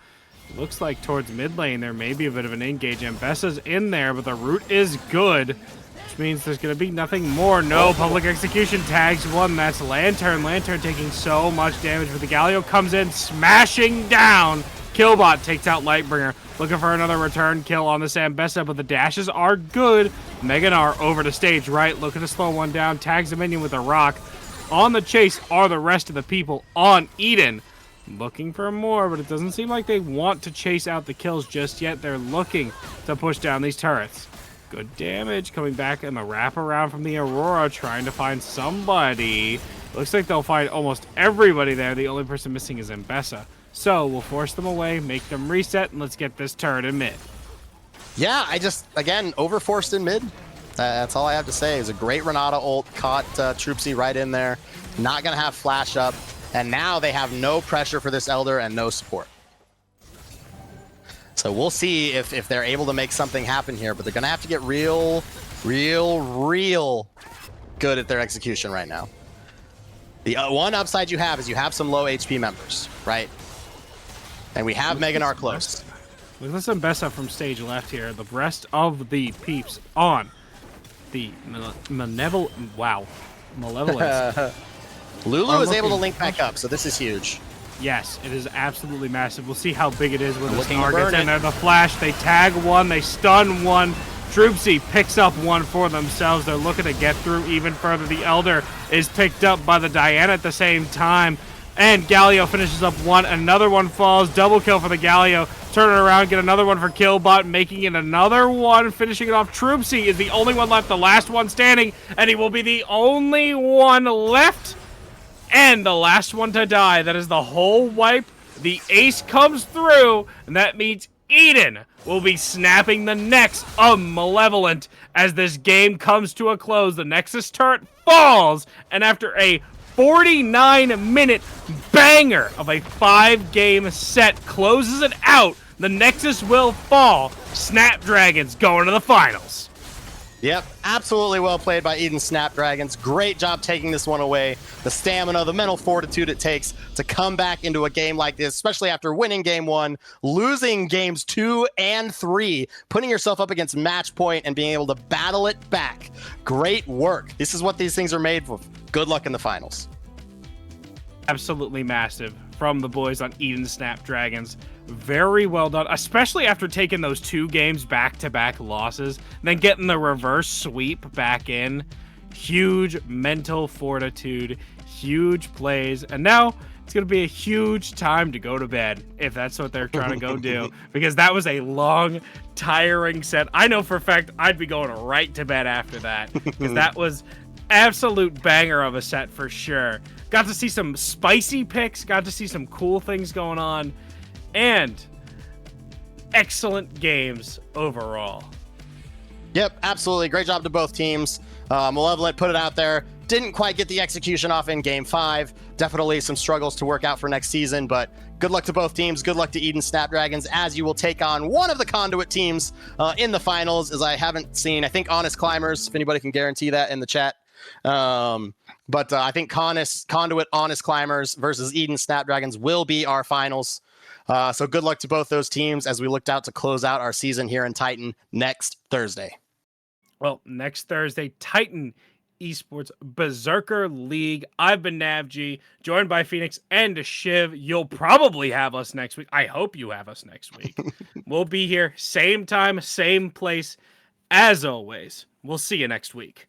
Looks like towards mid lane, there may be a bit of an engage. Ambessa's in there, but the root is good, which means there's going to be nothing more. No, public execution tags one. That's Lantern. Lantern taking so much damage, but the Galio comes in, smashing down. Killbot takes out Lightbringer. Looking for another return kill on this Ambessa, but the dashes are good. Mega Gnar over to stage right, looking to slow one down. Tags a minion with a rock. On the chase are the rest of the people on Eden. Looking for more, but it doesn't seem like they want to chase out the kills just yet. They're looking to push down these turrets. Good damage coming back in the wraparound from the Aurora, trying to find somebody. Looks like they'll find almost everybody there. The only person missing is Ambessa. So we'll force them away, make them reset, and let's get this turret in mid. Yeah, again, overforced in mid. That's all I have to say. Is a great Renata ult, caught Troopsy right in there. Not going to have flash up. And now they have no pressure for this Elder and no support. So we'll see if they're able to make something happen here, but they're going to have to get real good at their execution right now. The one upside you have is you have some low HP members, right? And we have Mega Gnar close. Look at this Ambessa from stage left here. The rest of the peeps on the Malevolent. Lulu is able to link back up, so this is huge. Yes, it is absolutely massive. We'll see how big it is when the Gnar gets in there. The flash, they tag one, they stun one. Droopsy picks up one for themselves. They're looking to get through even further. The Elder is picked up by the Diana at the same time. And Galio finishes up one. Another one falls. Double kill for the Galio. Turn it around, get another one for Killbot, making it another one, finishing it off. Troopsy is the only one left, the last one standing, and he will be the only one left. And the last one to die. That is the whole wipe. The ace comes through, and that means Eden will be snapping the necks of Malevolent as this game comes to a close. The Nexus turret falls, and after a 49-minute banger of a 5-game set closes it out, the Nexus will fall. Snapdragons going to the finals. Yep, absolutely well played by Eden Snapdragons. Great job taking this one away. The stamina, the mental fortitude it takes to come back into a game like this, especially after winning game 1, losing games 2 and 3, putting yourself up against match point and being able to battle it back. Great work. This is what these things are made for. Good luck in the finals. Absolutely massive from the boys on Eden Snapdragons. Very well done, especially after taking those 2 games back-to-back losses, then getting the reverse sweep back in. Huge mental fortitude, huge plays, and now it's going to be a huge time to go to bed, if that's what they're trying to go do, because that was a long, tiring set. I know for a fact I'd be going right to bed after that, because that was absolute banger of a set for sure. Got to see some spicy picks, got to see some cool things going on, and excellent games overall. Yep, absolutely. Great job to both teams. Malevolent put it out there. Didn't quite get the execution off in game 5. Definitely some struggles to work out for next season, but good luck to both teams. Good luck to Eden Snapdragons as you will take on one of the Conduit teams in the finals, as I haven't seen, I think Honest Climbers, if anybody can guarantee that in the chat. But I think Conduit Honest Climbers versus Eden Snapdragons will be our finals. So good luck to both those teams as we looked out to close out our season here in Titan next Thursday. Well, next Thursday, Titan Esports Berserker League. I've been NavG, joined by Phoenix and Shiv. You'll probably have us next week. I hope you have us next week. We'll be here, same time, same place, as always. We'll see you next week.